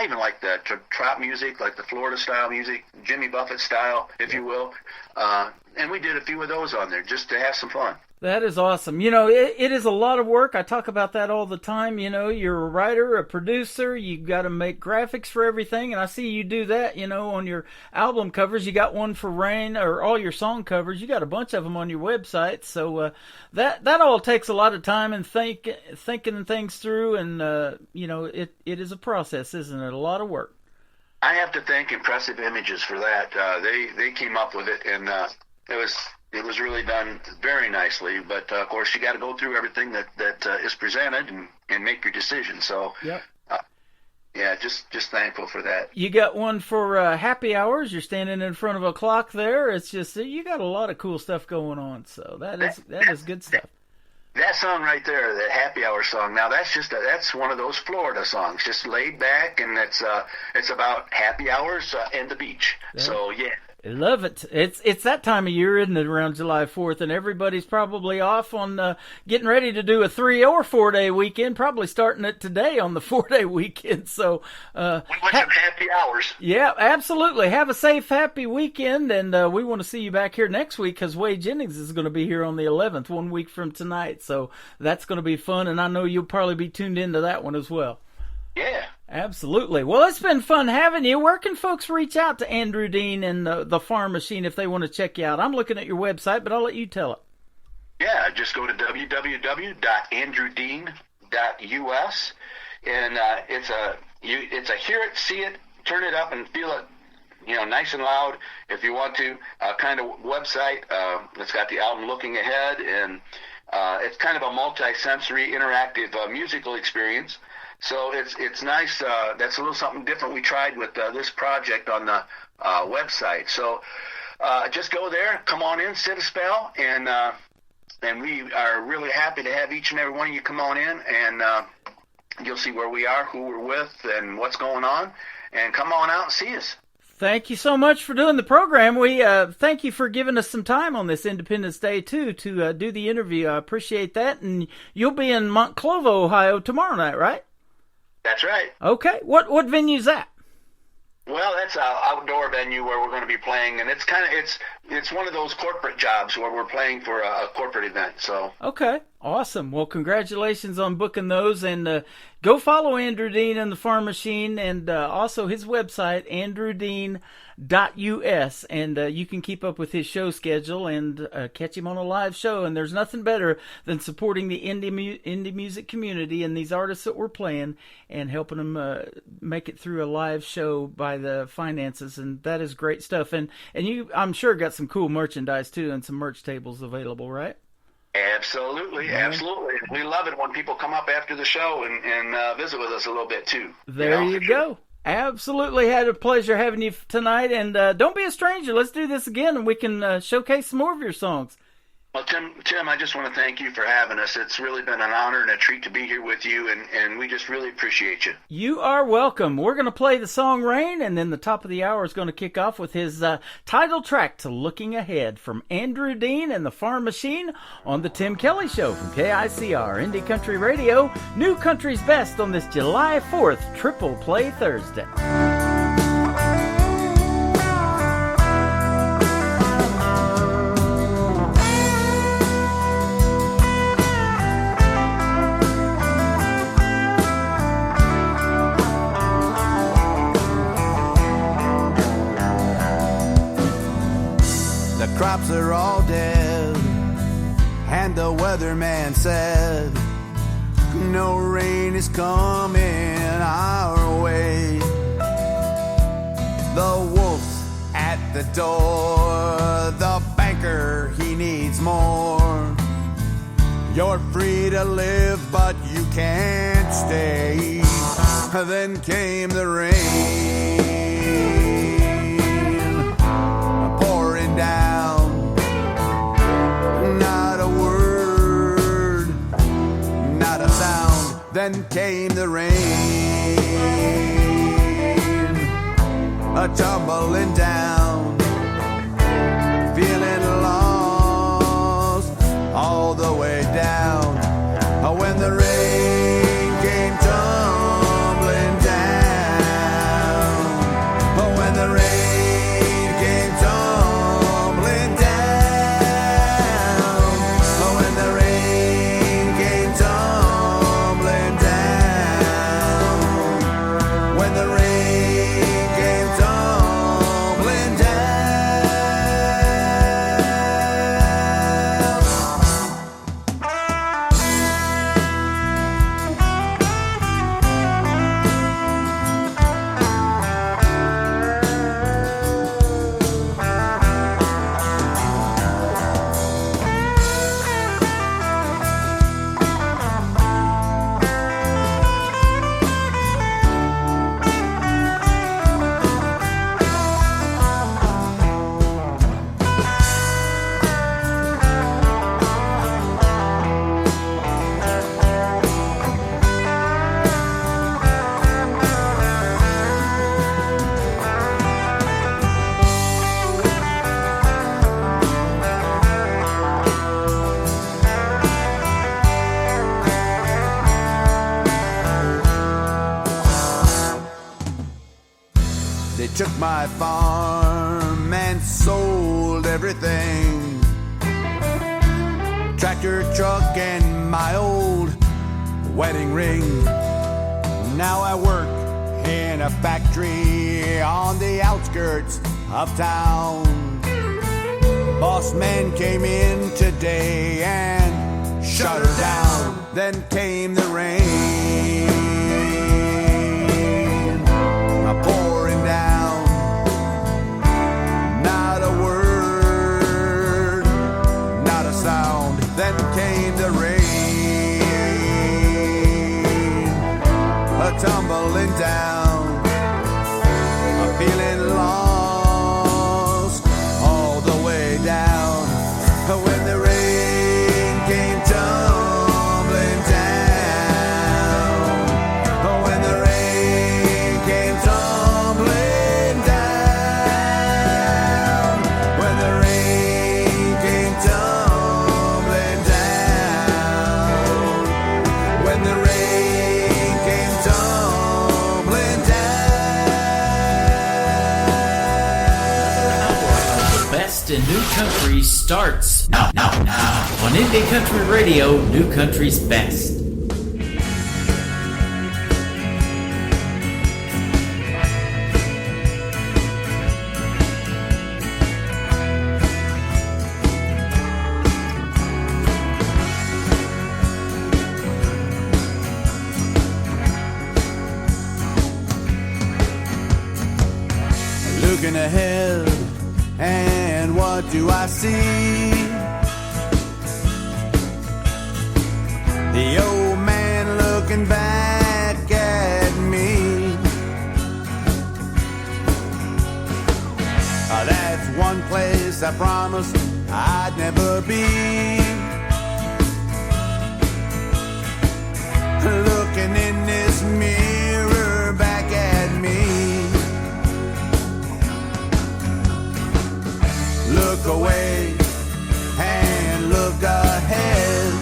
even like the trap music, like the Florida style music, Jimmy Buffett style, if you will, and we did a few of those on there just to have some fun. That is awesome. It is a lot of work. I talk about that all the time. You're a writer, a producer. You got to make graphics for everything, and I see you do that. On your album covers, you got one for Rain, or all your song covers. You got a bunch of them on your website. So that all takes a lot of time and thinking things through, and it is a process, isn't it? A lot of work. I have to thank Impressive Images for that. They came up with it, and it was really done very nicely, but of course you got to go through everything that is presented and make your decision. So, just thankful for that. You got one for happy hours. You're standing in front of a clock there. It's just, you got a lot of cool stuff going on. So that is good stuff. That song right there, that Happy Hour song. Now that's one of those Florida songs, just laid back, and it's about happy hours and the beach. Yeah. So yeah. I love it. It's that time of year, isn't it, around July 4th, and everybody's probably off on getting ready to do a 3 or 4 day weekend, probably starting it today on the 4 day weekend. So we want some happy hours. Yeah, absolutely. Have a safe, happy weekend, and we want to see you back here next week because Wade Jennings is going to be here on the 11th, 1 week from tonight. So that's going to be fun, and I know you'll probably be tuned into that one as well. Yeah. Absolutely. Well, it's been fun having you. Where can folks reach out to Andrew Dean and the Farm Machine if they want to check you out? I'm looking at your website, but I'll let you tell it. Yeah, just go to www.andrewdean.us, and it's a hear it, see it, turn it up, and feel it, nice and loud if you want to, kind of website. It's got the album Looking Ahead, and it's kind of a multi-sensory, interactive musical experience. So it's nice. That's a little something different we tried with this project on the website. So just go there, come on in, sit a spell, and we are really happy to have each and every one of you come on in, and you'll see where we are, who we're with, and what's going on, and come on out and see us. Thank you so much for doing the program. We thank you for giving us some time on this Independence Day, too, to do the interview. I appreciate that, and you'll be in Montclova, Ohio tomorrow night, right? That's right. Okay. What venue's that? Well, that's an outdoor venue where we're going to be playing, and it's one of those corporate jobs where we're playing for a corporate event. So okay, awesome. Well, congratulations on booking those, and go follow Andrew Dean and the Farm Machine, and also his website, andrewdean.us, and you can keep up with his show schedule and catch him on a live show. And there's nothing better than supporting the indie music community and these artists that we're playing and helping them make it through a live show by the finances, and that is great stuff. And you, I'm sure, got some cool merchandise too, and some merch tables available, right? Absolutely, absolutely. We love it when people come up after the show and visit with us a little bit too. There you go. Absolutely, had a pleasure having you tonight, and don't be a stranger. Let's do this again, and we can showcase some more of your songs. Well, Tim, I just want to thank you for having us. It's really been an honor and a treat to be here with you, and we just really appreciate you. You are welcome. We're going to play the song Rain, and then the top of the hour is going to kick off with his title track to Looking Ahead from Andrew Dean and the Farm Machine on The Tim Kelly Show from KICR, Indie Country Radio, New Country's Best on this July 4th Triple Play Thursday. Crops are all dead, and the weatherman said no rain is coming our way. The wolf's at the door, the banker, he needs more. You're free to live, but you can't stay. Then came the rain, pouring down. Then came the rain, tumbling down, feeling lost all the way down. When the rain came tumbling down, when the rain came tumbling down, when the rain came tumbling down, when the rain came tumbling down. my farm and sold everything. Tractor, truck, and my old wedding ring. Now I work in a factory on the outskirts of town. Boss man came in today and shut her down. Then came the rain, pouring down. Not a word, not a sound. Then came the rain, tumbling down. I'm feeling lost all the way down. When the rain came tumbling down. When the rain came tumbling down. When the rain came tumbling down. When the rain came tumbling down. The best in new country starts now. On Indie Country Radio, New Country's Best. Looking ahead, and what do I see? The old man looking back at me. That's one place I promised I'd never be. Looking in this mirror back at me. Look away and look ahead.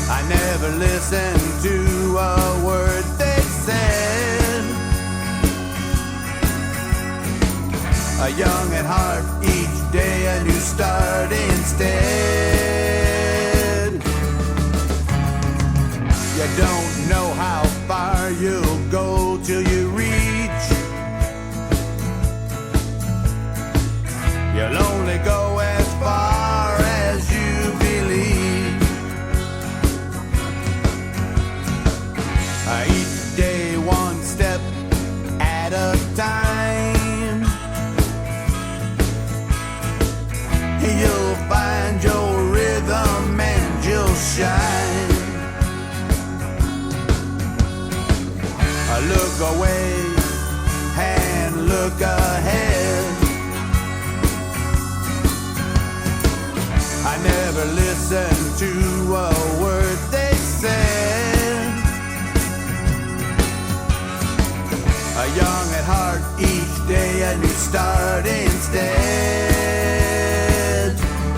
I never listened to a word they said. A young at heart, each day a new start instead. You don't know how far you'll go till you reach. You'll only go as far as you believe. Each day one step at a time. You'll find your rhythm and you'll shine. Look away and look ahead. I never listened to a word they said. A young at heart, each day a new start instead.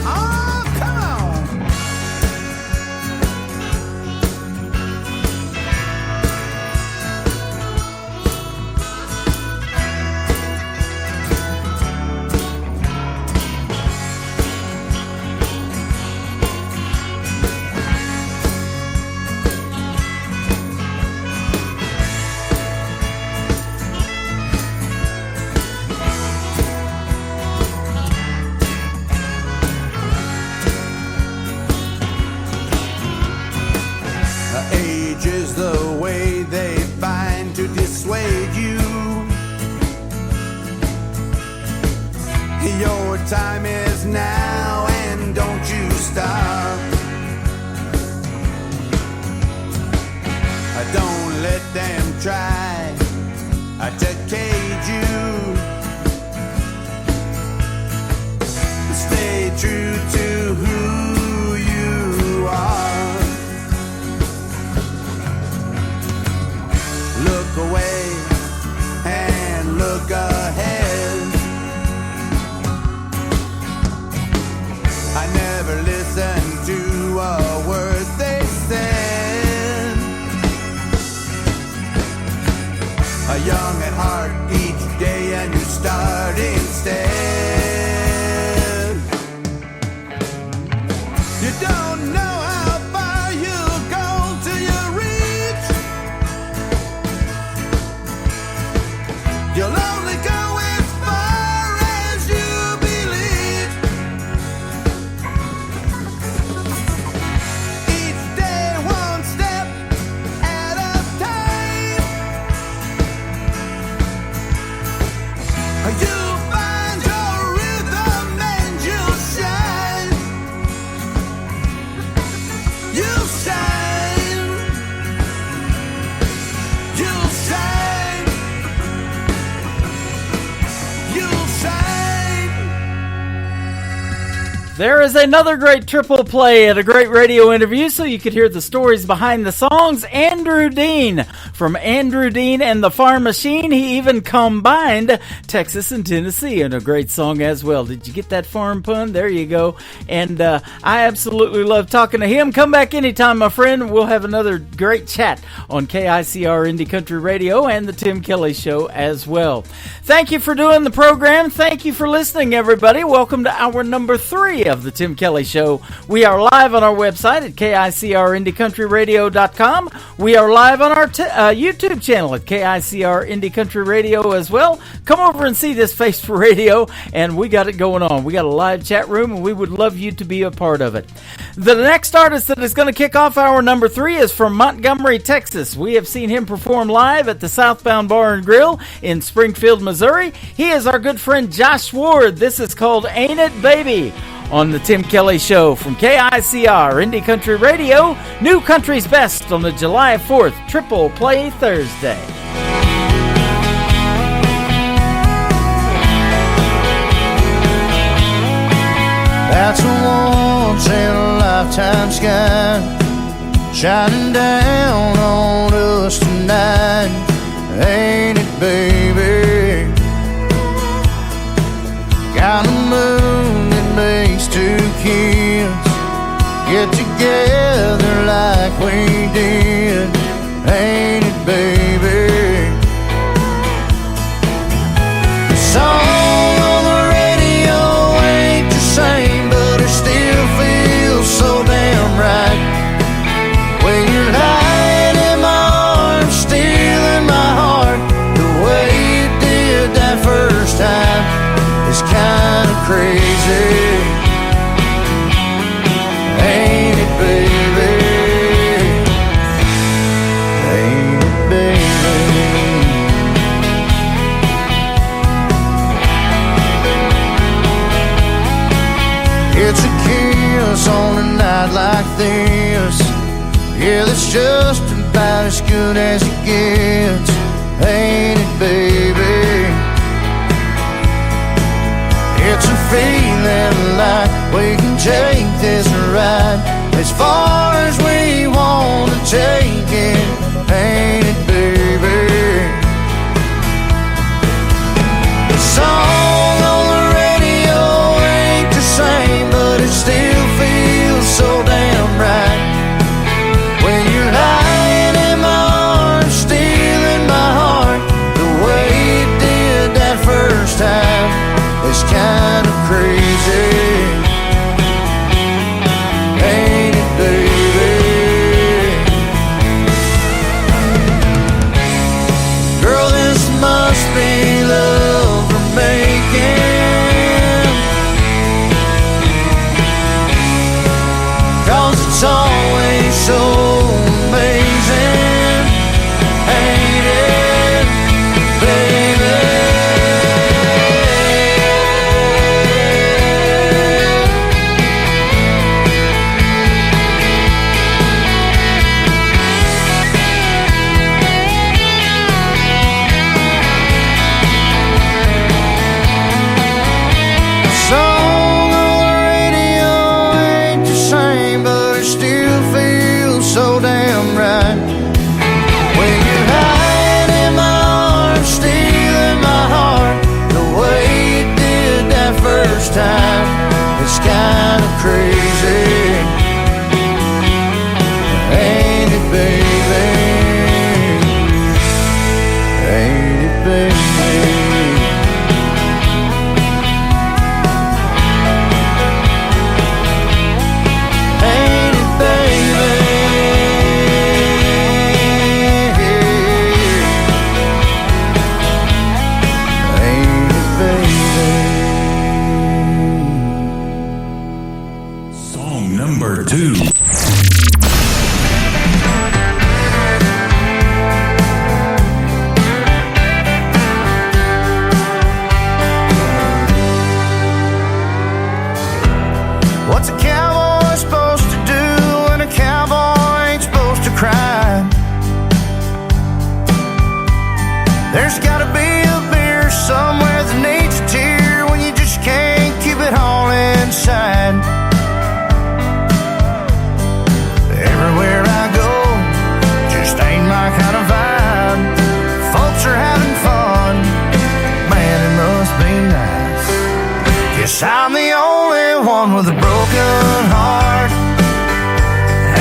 Oh, come on! Age is the way they find to dissuade you. Your time is now and don't you stop. Don't let them try to cage you. Stay true to who you are. Look away and look ahead. I never listened to a word they said. young at heart each day and you start instead. You don't know how far you'll go till you reach. You'll only go as far as you believe. Each day one step at a time. You'll find your rhythm and you'll shine. You'll shine. You'll shine. You'll shine. There is another great triple play and a great radio interview so you could hear the stories behind the songs. Andrew Dean from Andrew Dean and the Farm Machine. He even combined Texas and Tennessee in a great song as well. Did you get that farm pun? There you go. And I absolutely love talking to him. Come back anytime, my friend. We'll have another great chat on KICR Indie Country Radio and the Tim Kelly Show as well. Thank you for doing the program. Thank you for listening, everybody. Welcome to hour number 3 of the Tim Kelly Show. We are live on our website at KICRIndieCountryRadio.com. We are live on our YouTube channel at KICR Indie Country Radio as well. Come over and see this face for radio, and we got it going on. We got a live chat room, and we would love you to be a part of it. The next artist that is going to kick off hour number 3 is from Montgomery, Texas. We have seen him perform live at the Southbound Bar and Grill in Springfield, Missouri. He is our good friend Josh Ward. This is called Ain't It Baby on the Tim Kelly Show from KICR Indie Country Radio. New Country's Best on the July 4th Triple Play Thursday. That's a once-in-a-lifetime sky shining down on us tonight. Ain't it, baby? Got a moon that makes two kids get together like we did. Ain't it, baby? The song on the radio ain't the same, but it still feels so damn right. When you're lying in my arms, stealing my heart, the way you did that first time is kind of crazy. Ain't it, baby? Ain't it, baby? It's a kiss on a night like this. Yeah, that's just about as good as it gets. Ain't it, baby? It's a feeling like we can take this ride as far as we want to take it. Ain't it, baby? The song on the radio ain't the same, but it still feels so damn right. When you're lying in my arms, stealing my heart, the way you did that first time is kind of crazy. Ain't it, baby? Girl, this must be love we're making, 'cause it's always so amazing. Ain't it, baby? Song on the radio ain't the same, but it still feels so damn right. When you're lying in my arms, stealing my heart, the way you did that first time, it's kind of crazy. Ain't it, baby? Ain't Song number 2. What's a cowboy supposed to do when a cowboy ain't supposed to cry? There's gotta be a beer somewhere that needs a tear when you just can't keep it all inside. Everywhere I go, just ain't my kind of vibe. Folks are having fun, man, it must be nice. Guess I'm the only one with a broken heart.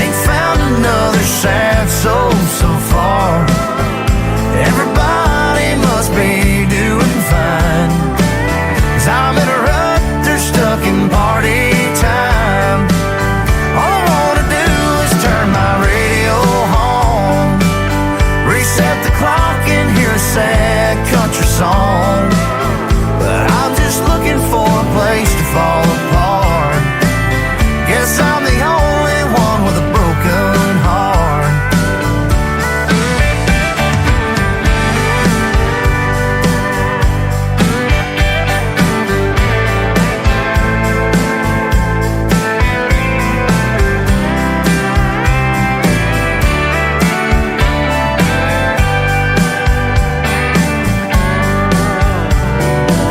Ain't found another sad soul so far. Everybody must be doing fine, 'cause I'm in a rut, they're stuck in party time. All I wanna do is turn my radio on, reset the clock and hear a sad country song. But I'm just looking for a place to fall apart. Guess I'm the only one with a broken heart.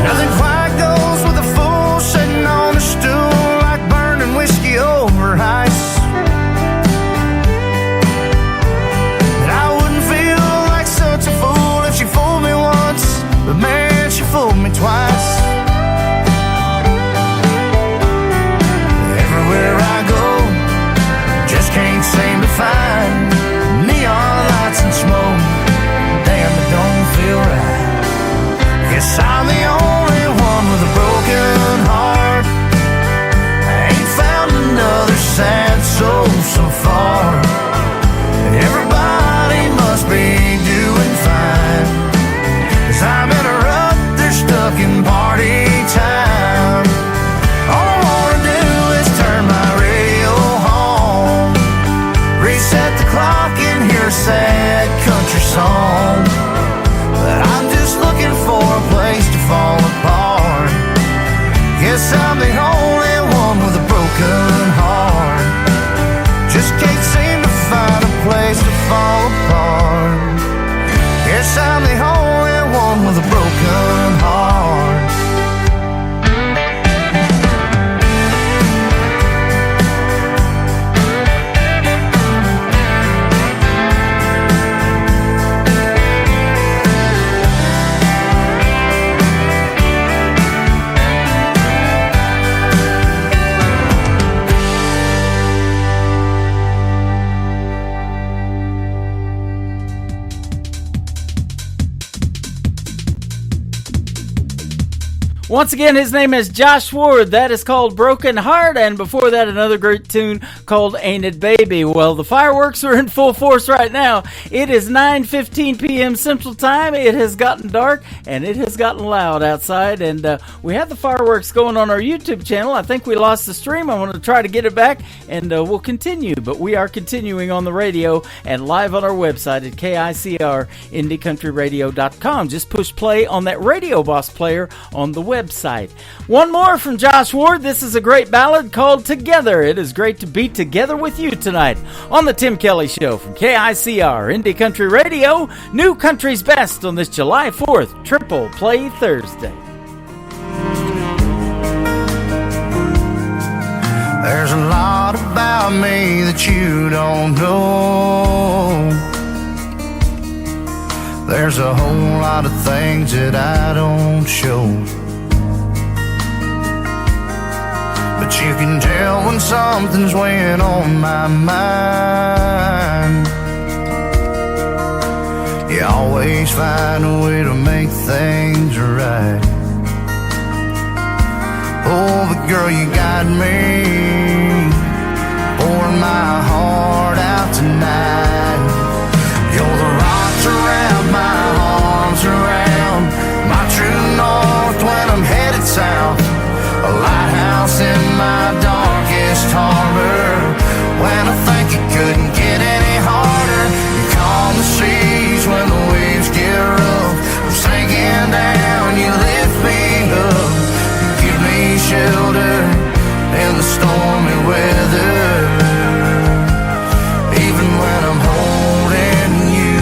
Nothing quite goes with a fool sitting on a stool like burning whiskey over ice. And I wouldn't feel like such a fool if she fooled me once, but man, she fooled me twice. Everywhere I go, just can't seem to find neon lights and smoke. Damn, it don't feel right. Guess I'm the only one with a broken heart. I ain't found another sad soul so far. Everybody must be doing fine, 'cause I'm in a rut, they're stuck in party time. All I wanna do is turn my radio on, reset the clock and hear a sad country song. But I'm just looking for a place to fall apart. Guess I'm the only one with a broken heart. Just can't seem to find a place to fall apart. Guess I'm the only one with a broken heart. Once again, his name is Josh Ward. That is called Broken Heart. And before that, another great tune called Ain't It Baby. Well, the fireworks are in full force right now. It is 9:15 p.m. Central Time. It has gotten dark and it has gotten loud outside. And we have the fireworks going on our YouTube channel. I think we lost the stream. I want to try to get it back and we'll continue. But we are continuing on the radio and live on our website at KICR IndieCountryRadio.com. Just push play on that Radio Boss player on the website. One more from Josh Ward. This is a great ballad called Together. It is great to be together with you tonight on the Tim Kelly Show from KICR Indie Country Radio, New Country's Best on this July 4th Triple Play Thursday. There's a lot about me that you don't know. There's a whole lot of things that I don't show. But you can tell when something's weighing on my mind. You always find a way to make things right. Oh, but girl, you got me pouring my heart out tonight. You're the rocks around my arms around my true north when I'm headed south. A lighthouse in my darkest heart. stormy weather. Even when I'm holding you,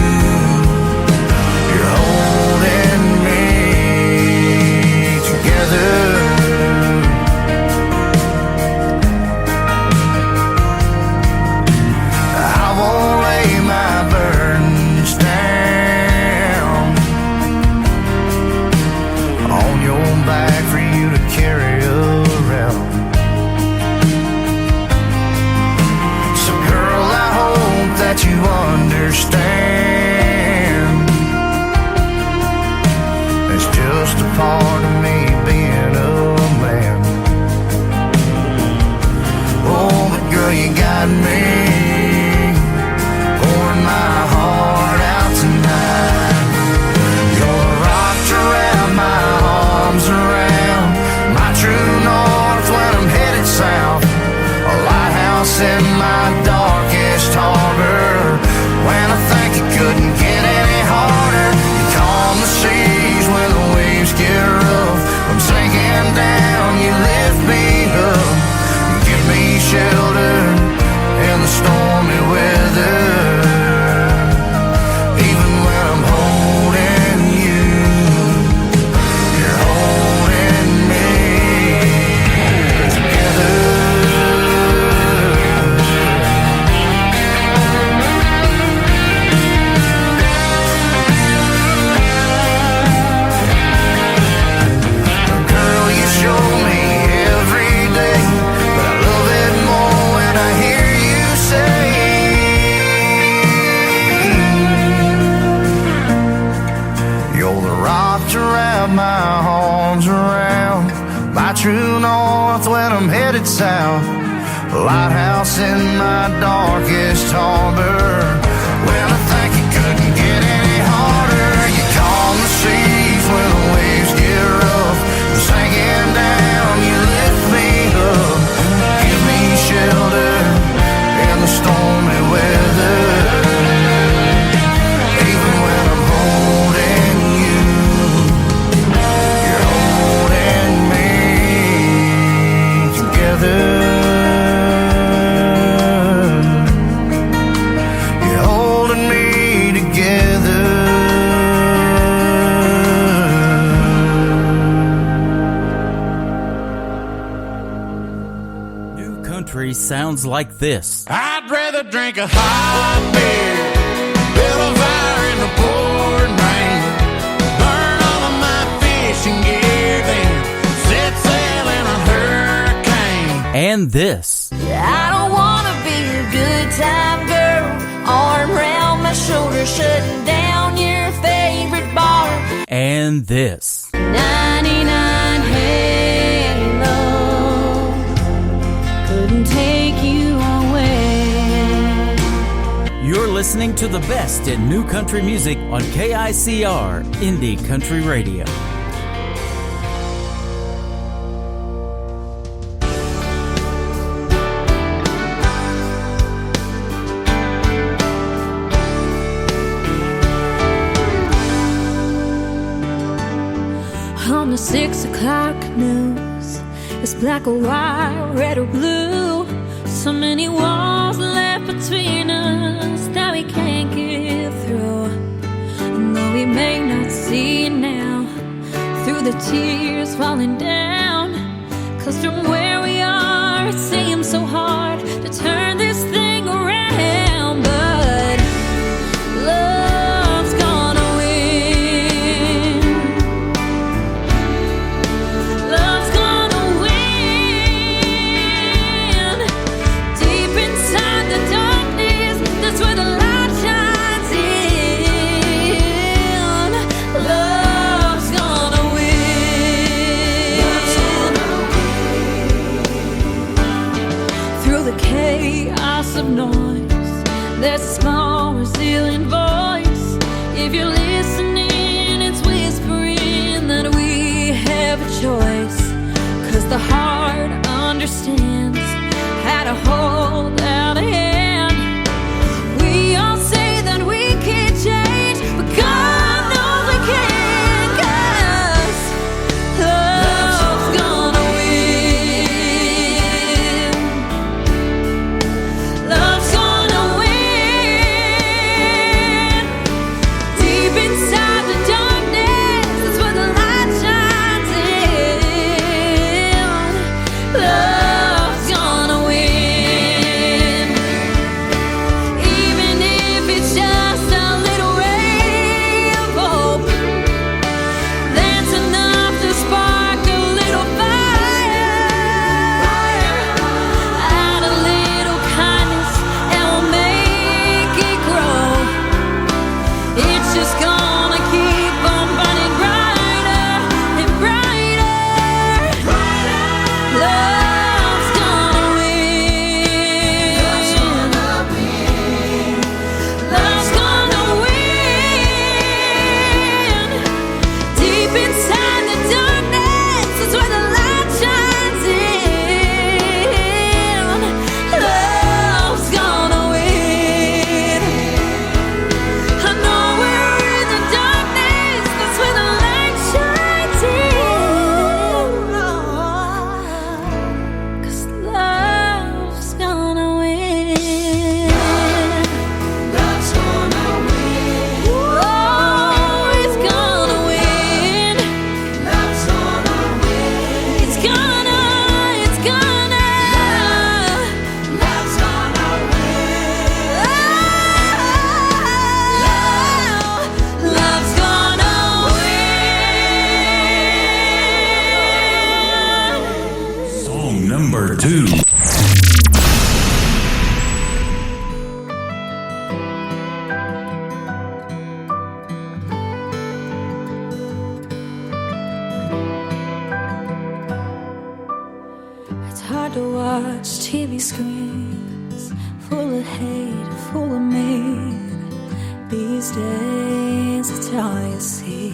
you're holding me together. I won't lay my burdens down on your back for you to carry around. So girl, I hope that you understand it's just a part of me being a man. Oh, but girl, you got me pouring my heart out tonight. You're a rock to wrap my arms around, my true north when I'm headed south, a lighthouse in my darkest harbor. When I think it couldn't get any harder, you calm the seas when the waves get rough. I'm sinking down, you lift me up, you give me shelter in the stormy weather. Even when I'm holding you, you're holding me together. Girl, you show me every day, but I love it more when I hear you say you're the rock to wrap my arms around, my true north when I'm headed south, a lighthouse in my darkest harbor. When I think it couldn't get any harder, you calm the seas when the waves get rough. I'm sinking down, you lift me up, give me shelter in the stormy weather. Even when I'm holding you, you're holding me together. You're holding me together. New country sounds like this. I'd rather drink a hot beer, build a fire in the pouring rain, burn all of my fishing gear, then set sail in a hurricane. And this. I don't wanna be a good time girl, arm around my shoulder, shutting down your favorite bar. And this. 99 Halo couldn't take you away. You're listening to the best in new country music on KICR Indie Country Radio. On the 6 o'clock news, it's black or white, red or blue. So many walls left between us that we can't get through. And though we may not see it now, through the tears falling down, 'cause from where we are it seems so hard to turn this thing around. But love's gonna win. Love's gonna win. Deep inside the darkness, that's where the light shines in. Love's gonna win. Through the chaos of noise, there's a small resilient voice. If you're listening, it's whispering that we have a choice. 'Cause the heart understands how to hold out a hand. We all say that we can't change, but God knows we can. 'Cause love's gonna win. TV screens full of hate, full of me. These days, it's all you see.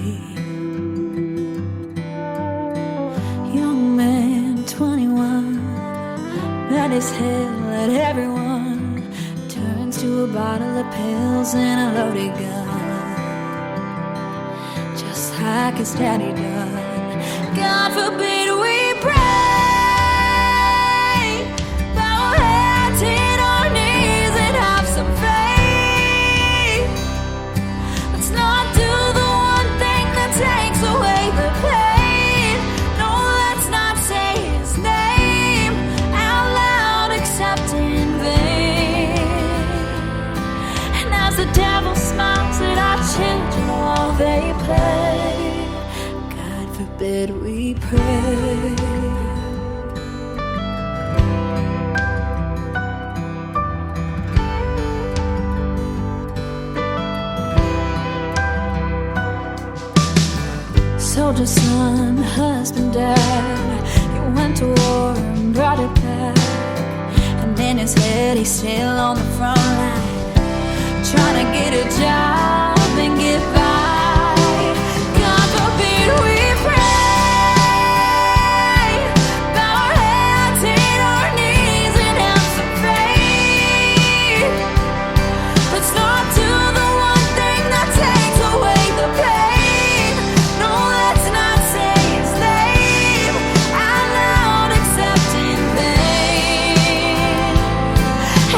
Young man, 21, mad as hell at everyone. Turns to a bottle of pills and a loaded gun, just like his daddy done. God forbid we pray. Bow our heads, hit our knees, and have some faith. Let's not do the one thing that takes away the pain. No, let's not say his name out loud except in vain. And as the devil smiles at our children while they play, God forbid we pray. Soldier son, husband, dad, he went to war and brought it back. And in his head he's still on the front line, trying to get a job and get by. God forbid we pray. Bow our heads, hit our knees, and have some faith. Let's not do the one thing that takes away the pain. No, let's not say his name out loud except in vain.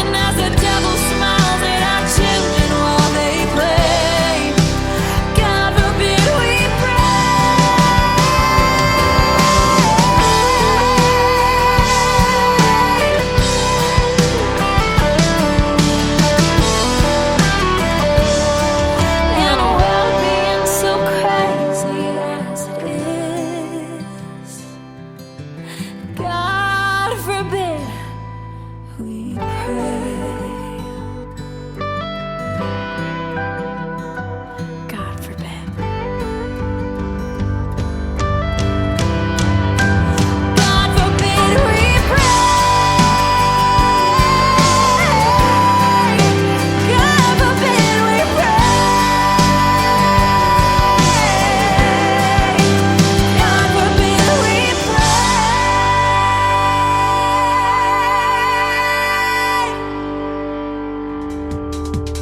And as the devil smiles at our children while they play, God forbid we in a world being so crazy as it is, God forbid we pray. God forbid. God forbid we pray. God forbid we pray. God forbid we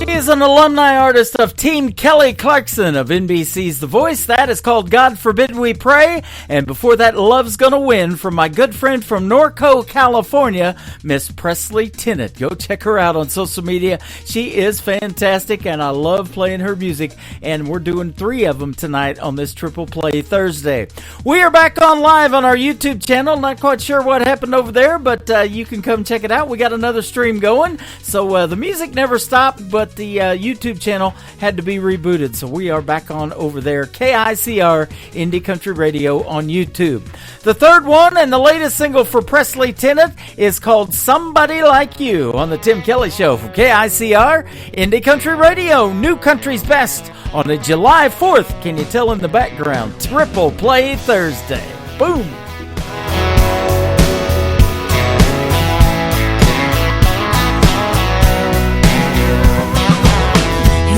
He is an alumni artist of Team Kelly Clarkson of NBC's The Voice. That is called God Forbid We Pray. And before that, Love's Gonna Win from my good friend from Norco, California, Miss Presley Tennant. Go check her out on social media. She is fantastic, and I love playing her music. And we're doing 3 of them tonight on this Triple Play Thursday. We are back on live on our YouTube channel. Not quite sure what happened over there, but you can come check it out. We got another stream going. So the music never stopped, but the YouTube channel had to be rebooted. So we are back on over there. KICR Indie Country Radio on YouTube. The third one and the latest single for Presley Tennant is called Somebody Like You on the Tim Kelly Show for KICR Indie Country Radio. New Country's Best on a July 4th. Can you tell in the background? Triple Play Thursday. Boom.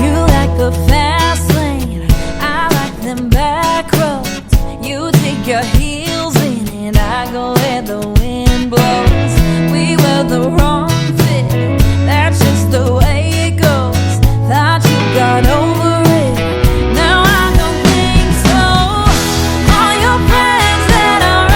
You like the fast lane, I like them back roads. You dig your heels in and I go where the wind blows. We were the wrong fit, that's just the way it goes. Thought you got over it, now I don't think so. All your friends that are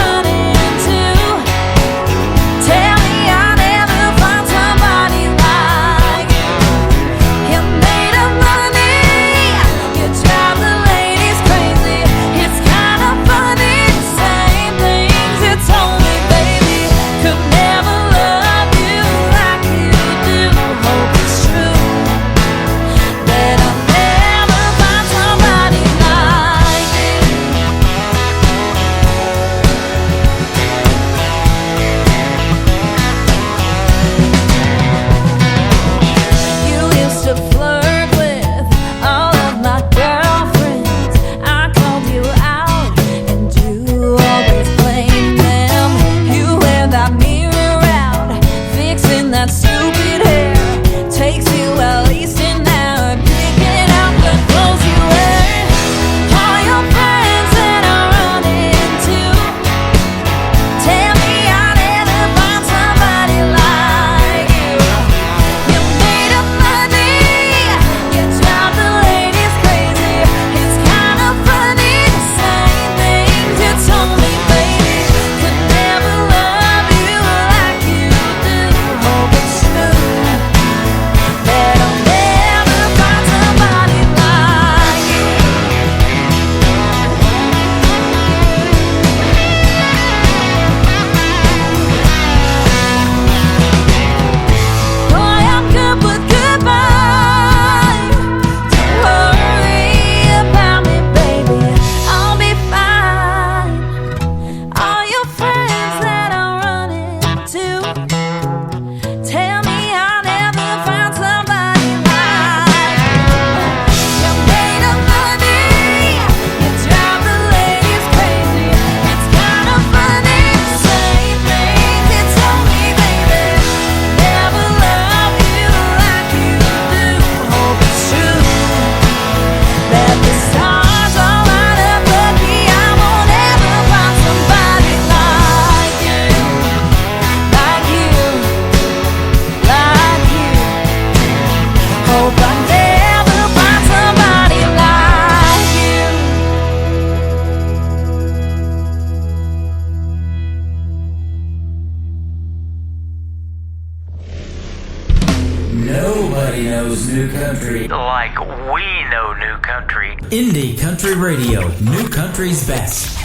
Nobody knows new country like we know new country. Indie Country Radio, new country's best.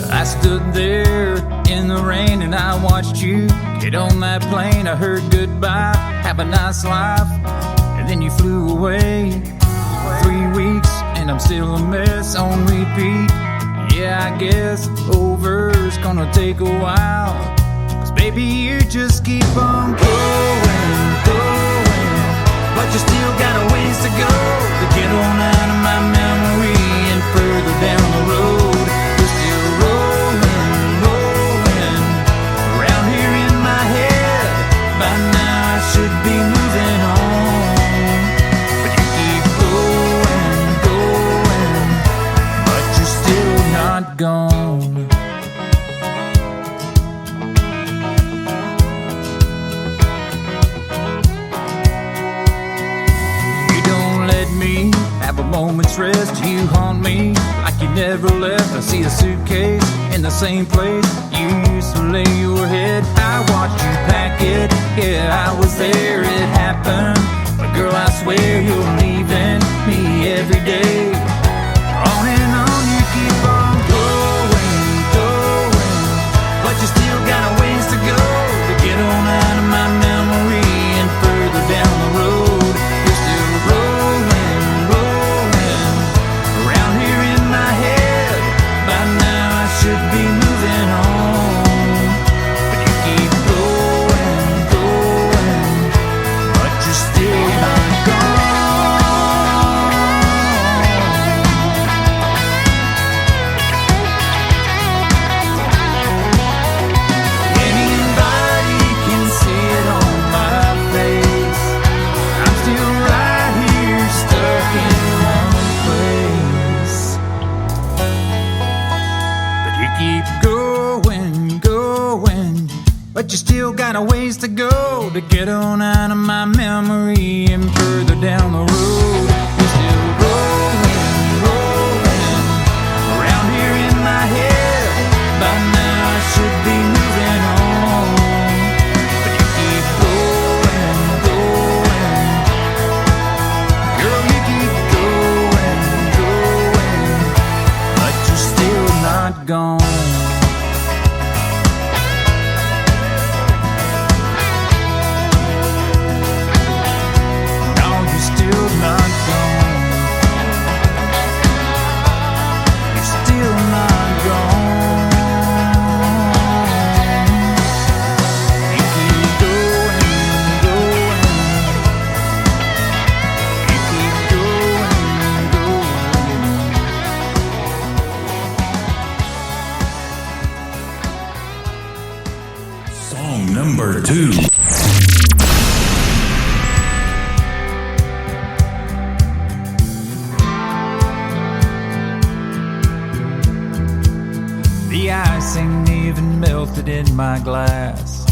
I stood there in the rain and I watched you get on that plane. I heard goodbye, have a nice life, and then you flew away. 3 weeks and I'm still a mess on repeat. Yeah, I guess over's gonna take a while, 'cause baby you just keep on going, but you still got a ways to go to get on out of my memory and further down the road. You're still rolling around here in my head. By now I should be moving on, but you keep going, but you're still not gone. You don't let me have a moment's rest. You haunt me like you never left. I see a suitcase in the same place you used to lay your head. I watched you pack it, yeah, I was there, it happened. But girl, I swear you're leaving me every day. On and on you keep on going, but you still got a ways to go to get on out of my memory and further down the road. You're still rolling around here in my head. By now I should be moving on, but you keep going, but you're still not gone. Anybody can see it on my face. I'm still right here stuck in one place. But you keep going, but you still got a ways to go to get on out of my memory and further down the road. You're still rolling around here in my head. By now I should be moving on, but you keep going, girl, you keep going, but you're still not gone. No, you're still not gone. You're still not gone. You keep going. You keep going. Song number 2. The ice ain't even melted in my glass.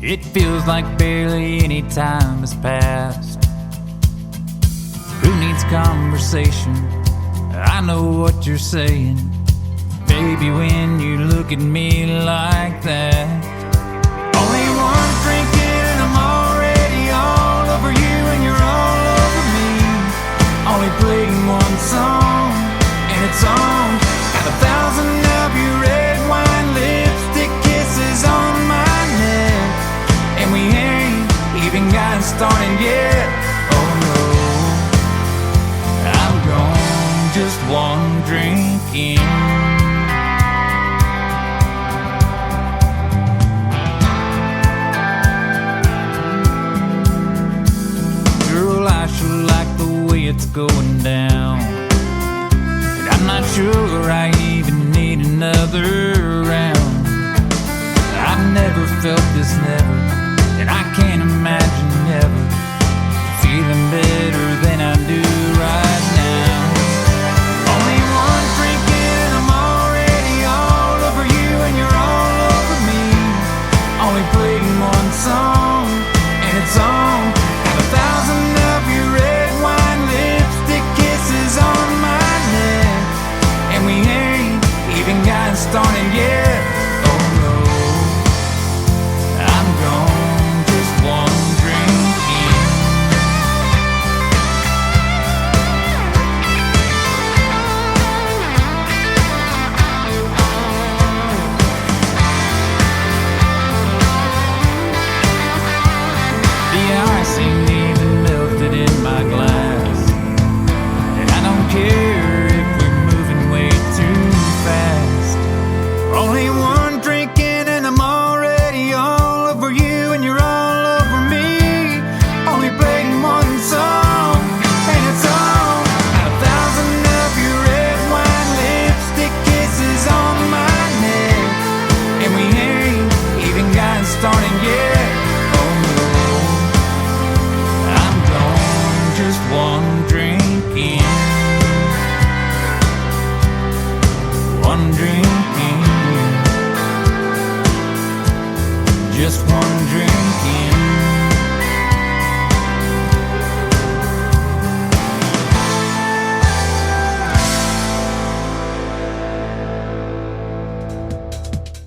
It feels like barely any time has passed. Who needs conversation? I know what you're saying, baby, when you look at me like that. Only one drink in and I'm already all over you and you're all over me. Only playing one song and it's on. Got 1,000 of your red wine lipstick kisses on my neck, and we ain't even gotten started yet. Oh no, I'm gone, just one drink in. Girl, I sure like the way it's going down, and I'm not sure I even need another round. I've never felt this, never, and I can't imagine never feeling better than I do right now. Only one drink in, I'm already all over you and you're all over me. Only playing one song and it's on. Got 1,000 of your red wine lipstick kisses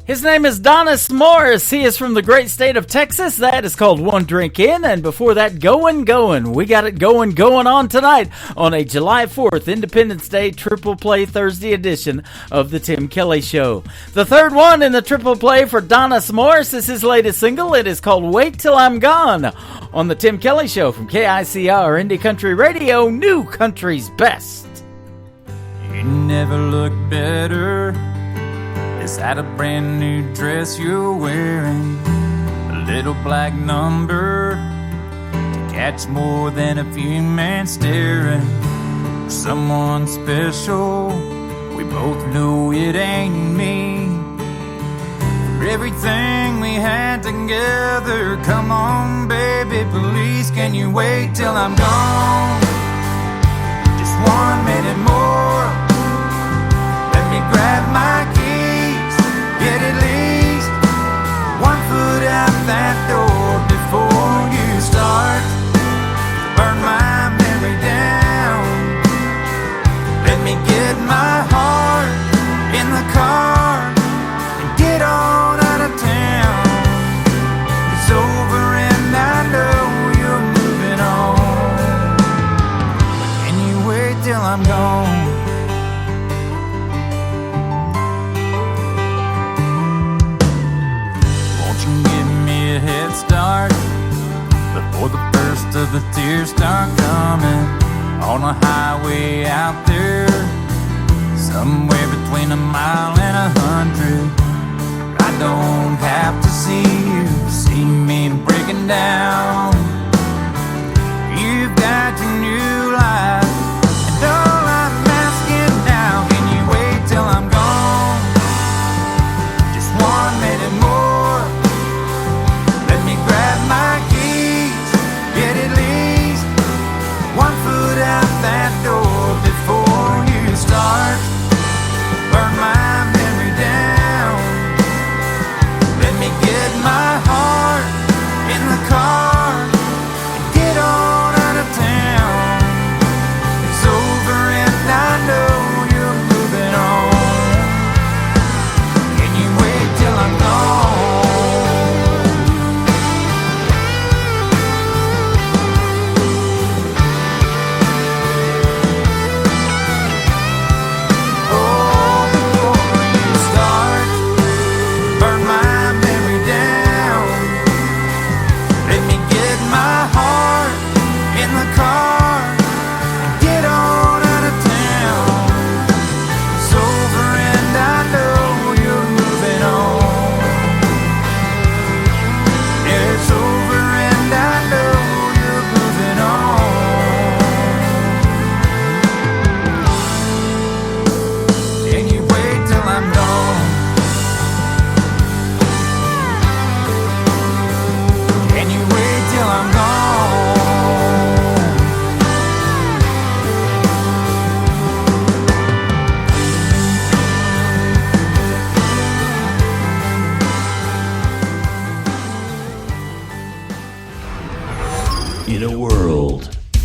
His name is Donis Morris. He is from the great state of Texas. That is called One Drink In. And before that, Going. We got it going on tonight on a July 4th Independence Day Triple Play Thursday edition of The Tim Kelly Show. The third one in the Triple Play for Donis Morris is his latest single. It is called Wait Till I'm Gone on The Tim Kelly Show from KICR Indie Country Radio, New Country's Best. You never look better. Is that a brand new dress you're wearing? A little black number to catch more than a few men staring. Someone special, we both know it ain't me. For everything we had together, come on baby, please can you wait till I'm gone? Just 1 minute more. Let me grab my keys, get at least 1 foot out that door before you start to burn my memory down. Let me get my heart in the car and get on out of town. It's over and I know you're moving on. Can you wait till I'm gone? Head start before the first of the tears start coming on a highway out there, somewhere between 1 mile and 100. I don't have to see you see me breaking down. You've got your new life, and all I'm asking now, can you wait till I'm gone? Just 1 minute more. Grab my keys, get at least 1 foot out that door before you start burn my memory down. Let me get my heart in the car and get on out of town. It's over and I know you're moving on. Can you wait till I'm gone?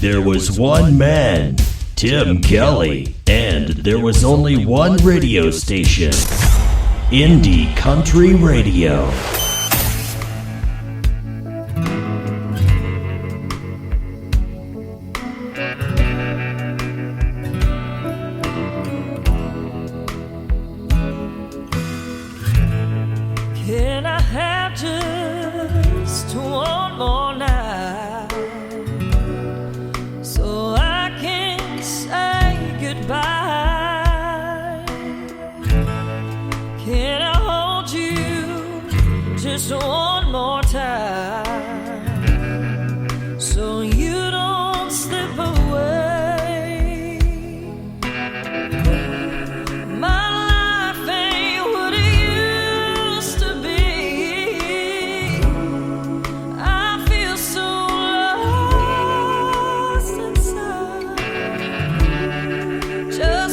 There was one man, Tim Kelly, and there was only one radio station, Indie Country Radio. Can I have just one more night so I can say goodbye? Can I hold you just one more time so you don't slip away? Just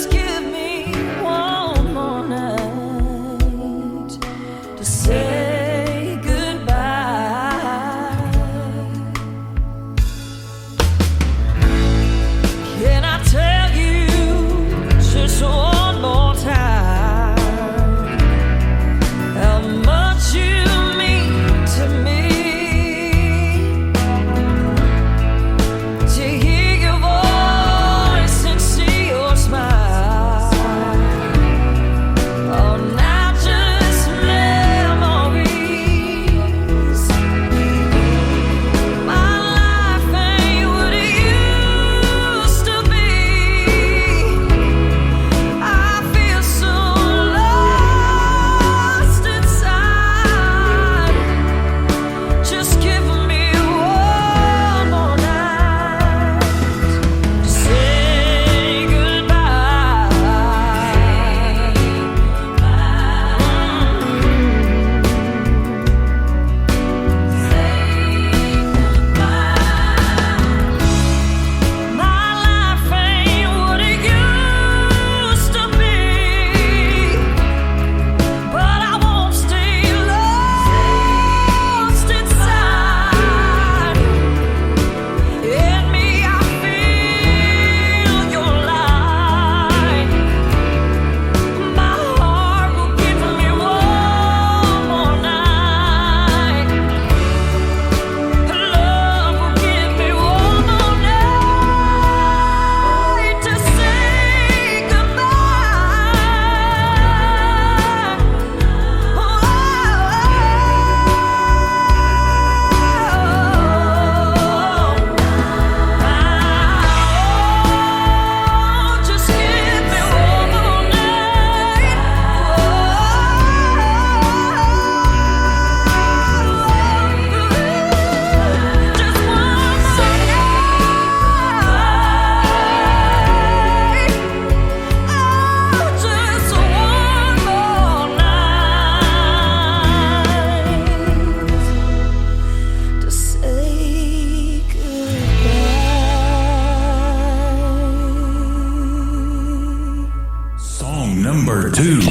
number 2.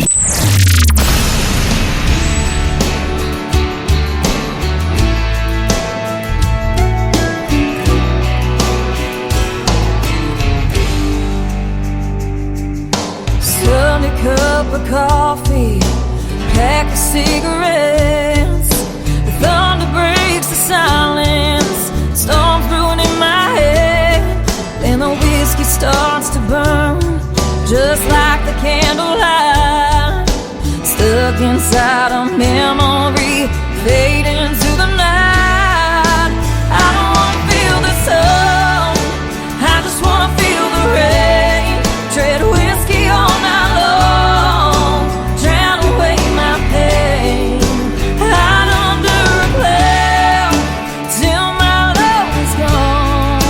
Sunday cup of coffee, pack of cigarettes. The thunder breaks the silence, storms brewing in my head. Then the whiskey starts to burn, just like the candlelight. Stuck inside a memory, fading to the night. I don't wanna feel the sun, I just wanna feel the rain. Tread whiskey all night long, drown away my pain. Hide under a cloud till my love is gone,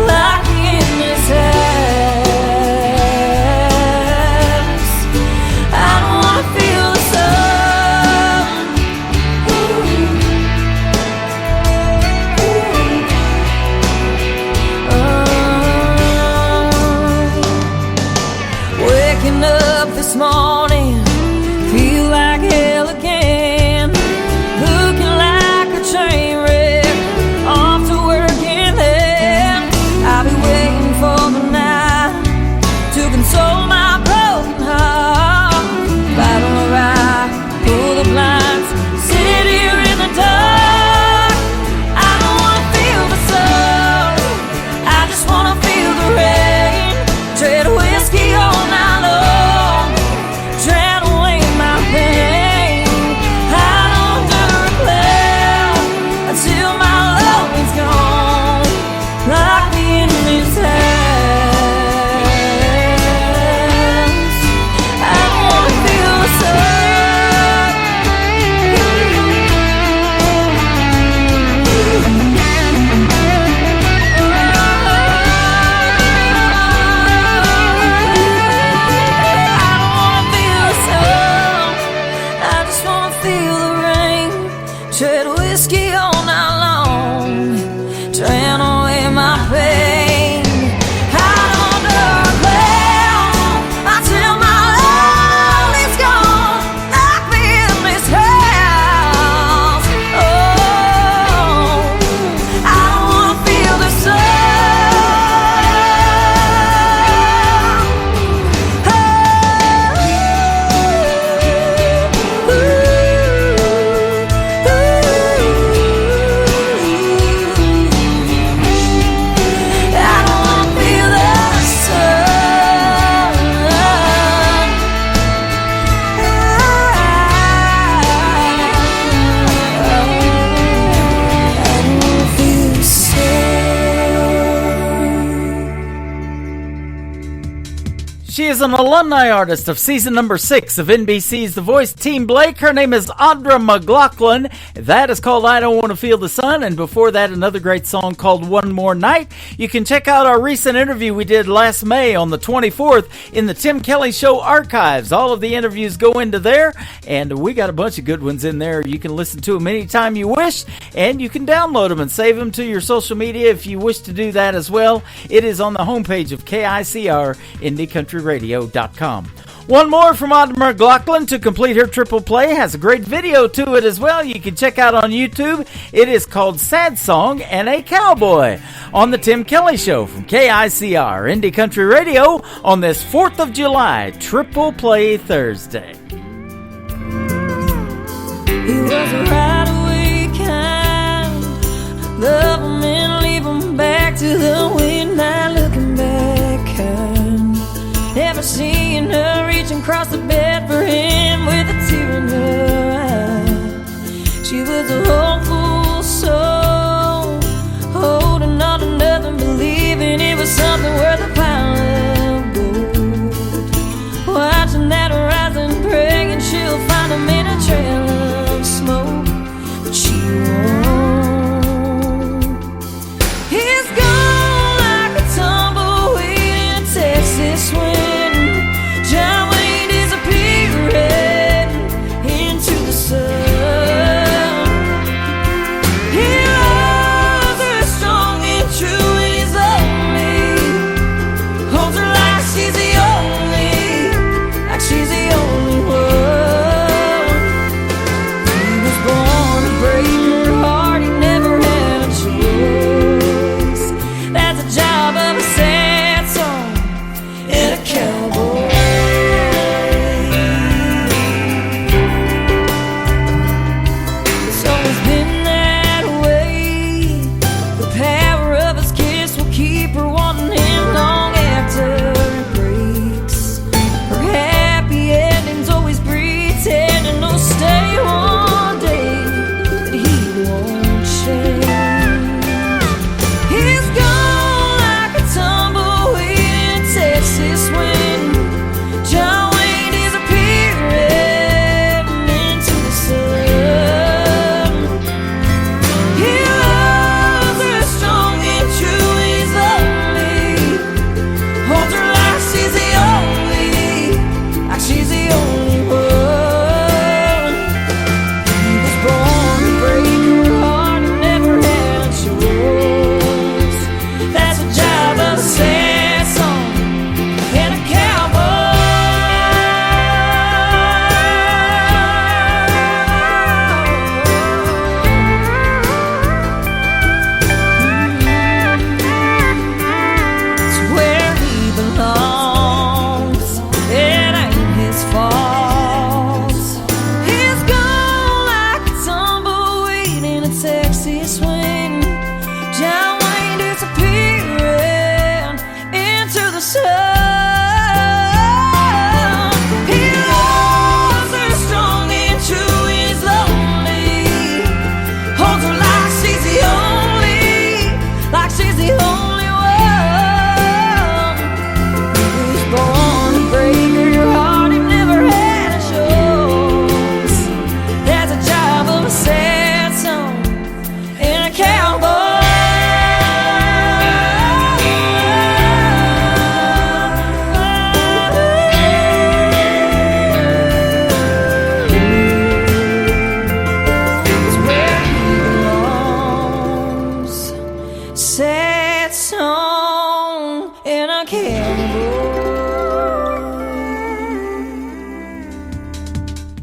lock me in this house. I don't wanna feel the sun. Waking up this morning, feel like hell again. Looking like a train wreck, off to work in then. I'll be waiting for the night to console my broken heart. Fight on the ride, pull the blinds, sit here in the dark. I don't wanna feel the sun, I just wanna feel the rain. Tread whiskey all night long, drown away my pain. Hide under a cloud until my love is gone, lock me in this house. I don't wanna feel the sun. I just wanna feel the rain. Tread whiskey all night long, drown away my pain. Hide under a cloud until my love is gone, lock me in this house. Oh, I don't wanna feel the sun. She is an alumni artist of season number 6 of NBC's The Voice, Team Blake. Her name is Audra McLaughlin. That is called I Don't Want to Feel the Sun. And before that, another great song called One More Night. You can check out our recent interview we did last May on the 24th in the Tim Kelly Show archives. All of the interviews go into there, and we got a bunch of good ones in there. You can listen to them anytime you wish, and you can download them and save them to your social media if you wish to do that as well. It is on the homepage of KICR, IndieCountryRadio.com. One more from Audra McLaughlin to complete her triple play. Has a great video to it as well. You can check out on YouTube. It is called Sad Song and a Cowboy on the Tim Kelly Show from KICR, Indie Country Radio, on this 4th of July, Triple Play Thursday. He was a right away kind, love him and leave him back to the wind, not looking back kind. Never seeing her reaching across the bed for him with a tear in her eye. She was a hopeful soul, holding on to nothing, believing it was something worth a pile of gold. Watching that horizon, praying she'll find him in a trail of smoke, but she won't. He's gone like a tumbleweed in Texas wind. John Wayne disappearing into the sun.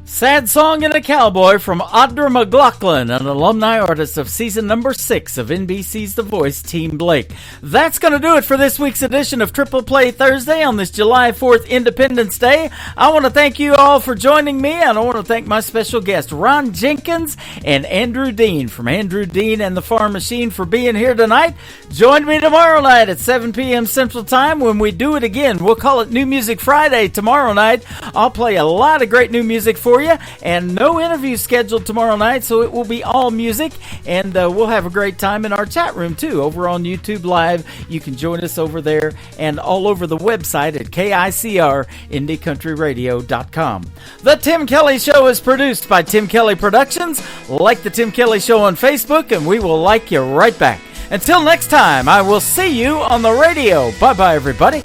Sad Song and a Cowboy from Audra McLaughlin, an alumni artist of season number 6 of NBC's The Voice, Team Blake. That's going to do it for this week's edition of Triple Play Thursday on this July 4th Independence Day. I want to thank you all for joining me, and I want to thank my special guests, Ron Jenkins and Andrew Dean from Andrew Dean and the Farm Machine, for being here tonight. Join me tomorrow night at 7 p.m. Central Time when we do it again. We'll call it New Music Friday tomorrow night. I'll play a lot of great new music for you, and no interviews scheduled tomorrow night, so it will be all music, and we'll have a great time in our chat room too over on YouTube Live. You can join us over there and all over the website at KICR-IndieCountryRadio.com. The Tim Kelly Show is produced by Tim Kelly Productions. Like the Tim Kelly Show on Facebook, and we will like you right back. Until next time, I will see you on the radio. Bye-bye, everybody.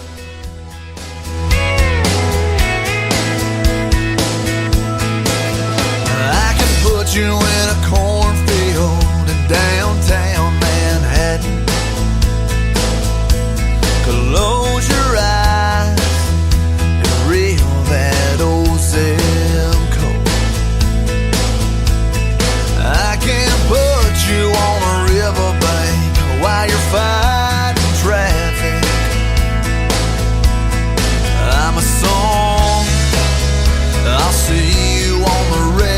You in a cornfield in downtown Manhattan. Close your eyes and reel that old zip code. I can put you on a riverbank while you're fighting traffic. I'm a song, I'll see you on the radio.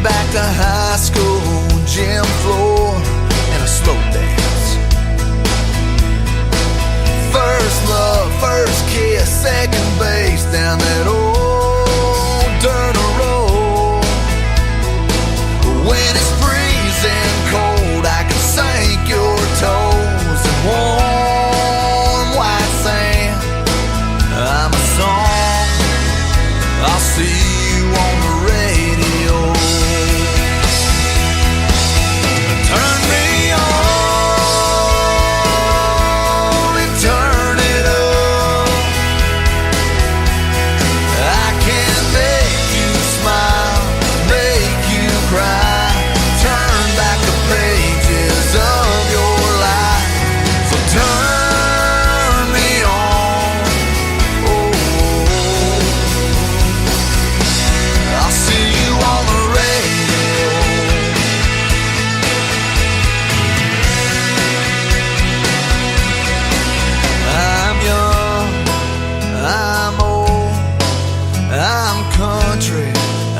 Back to high school, gym floor, and a slow dance. First love, first kiss, second base down that old dirt road. When it's freezing cold, I can sink your toes in warm white sand. I'm a song, I'll see you on the radio.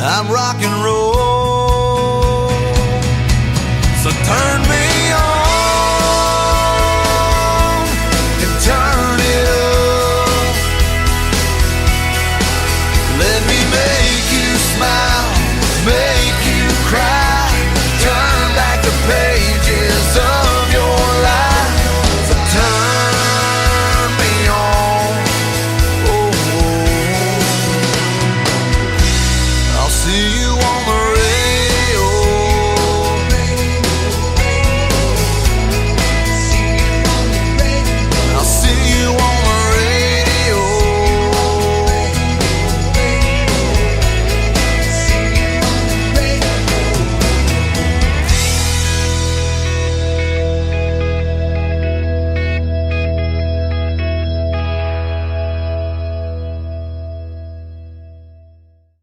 I'm rock and roll.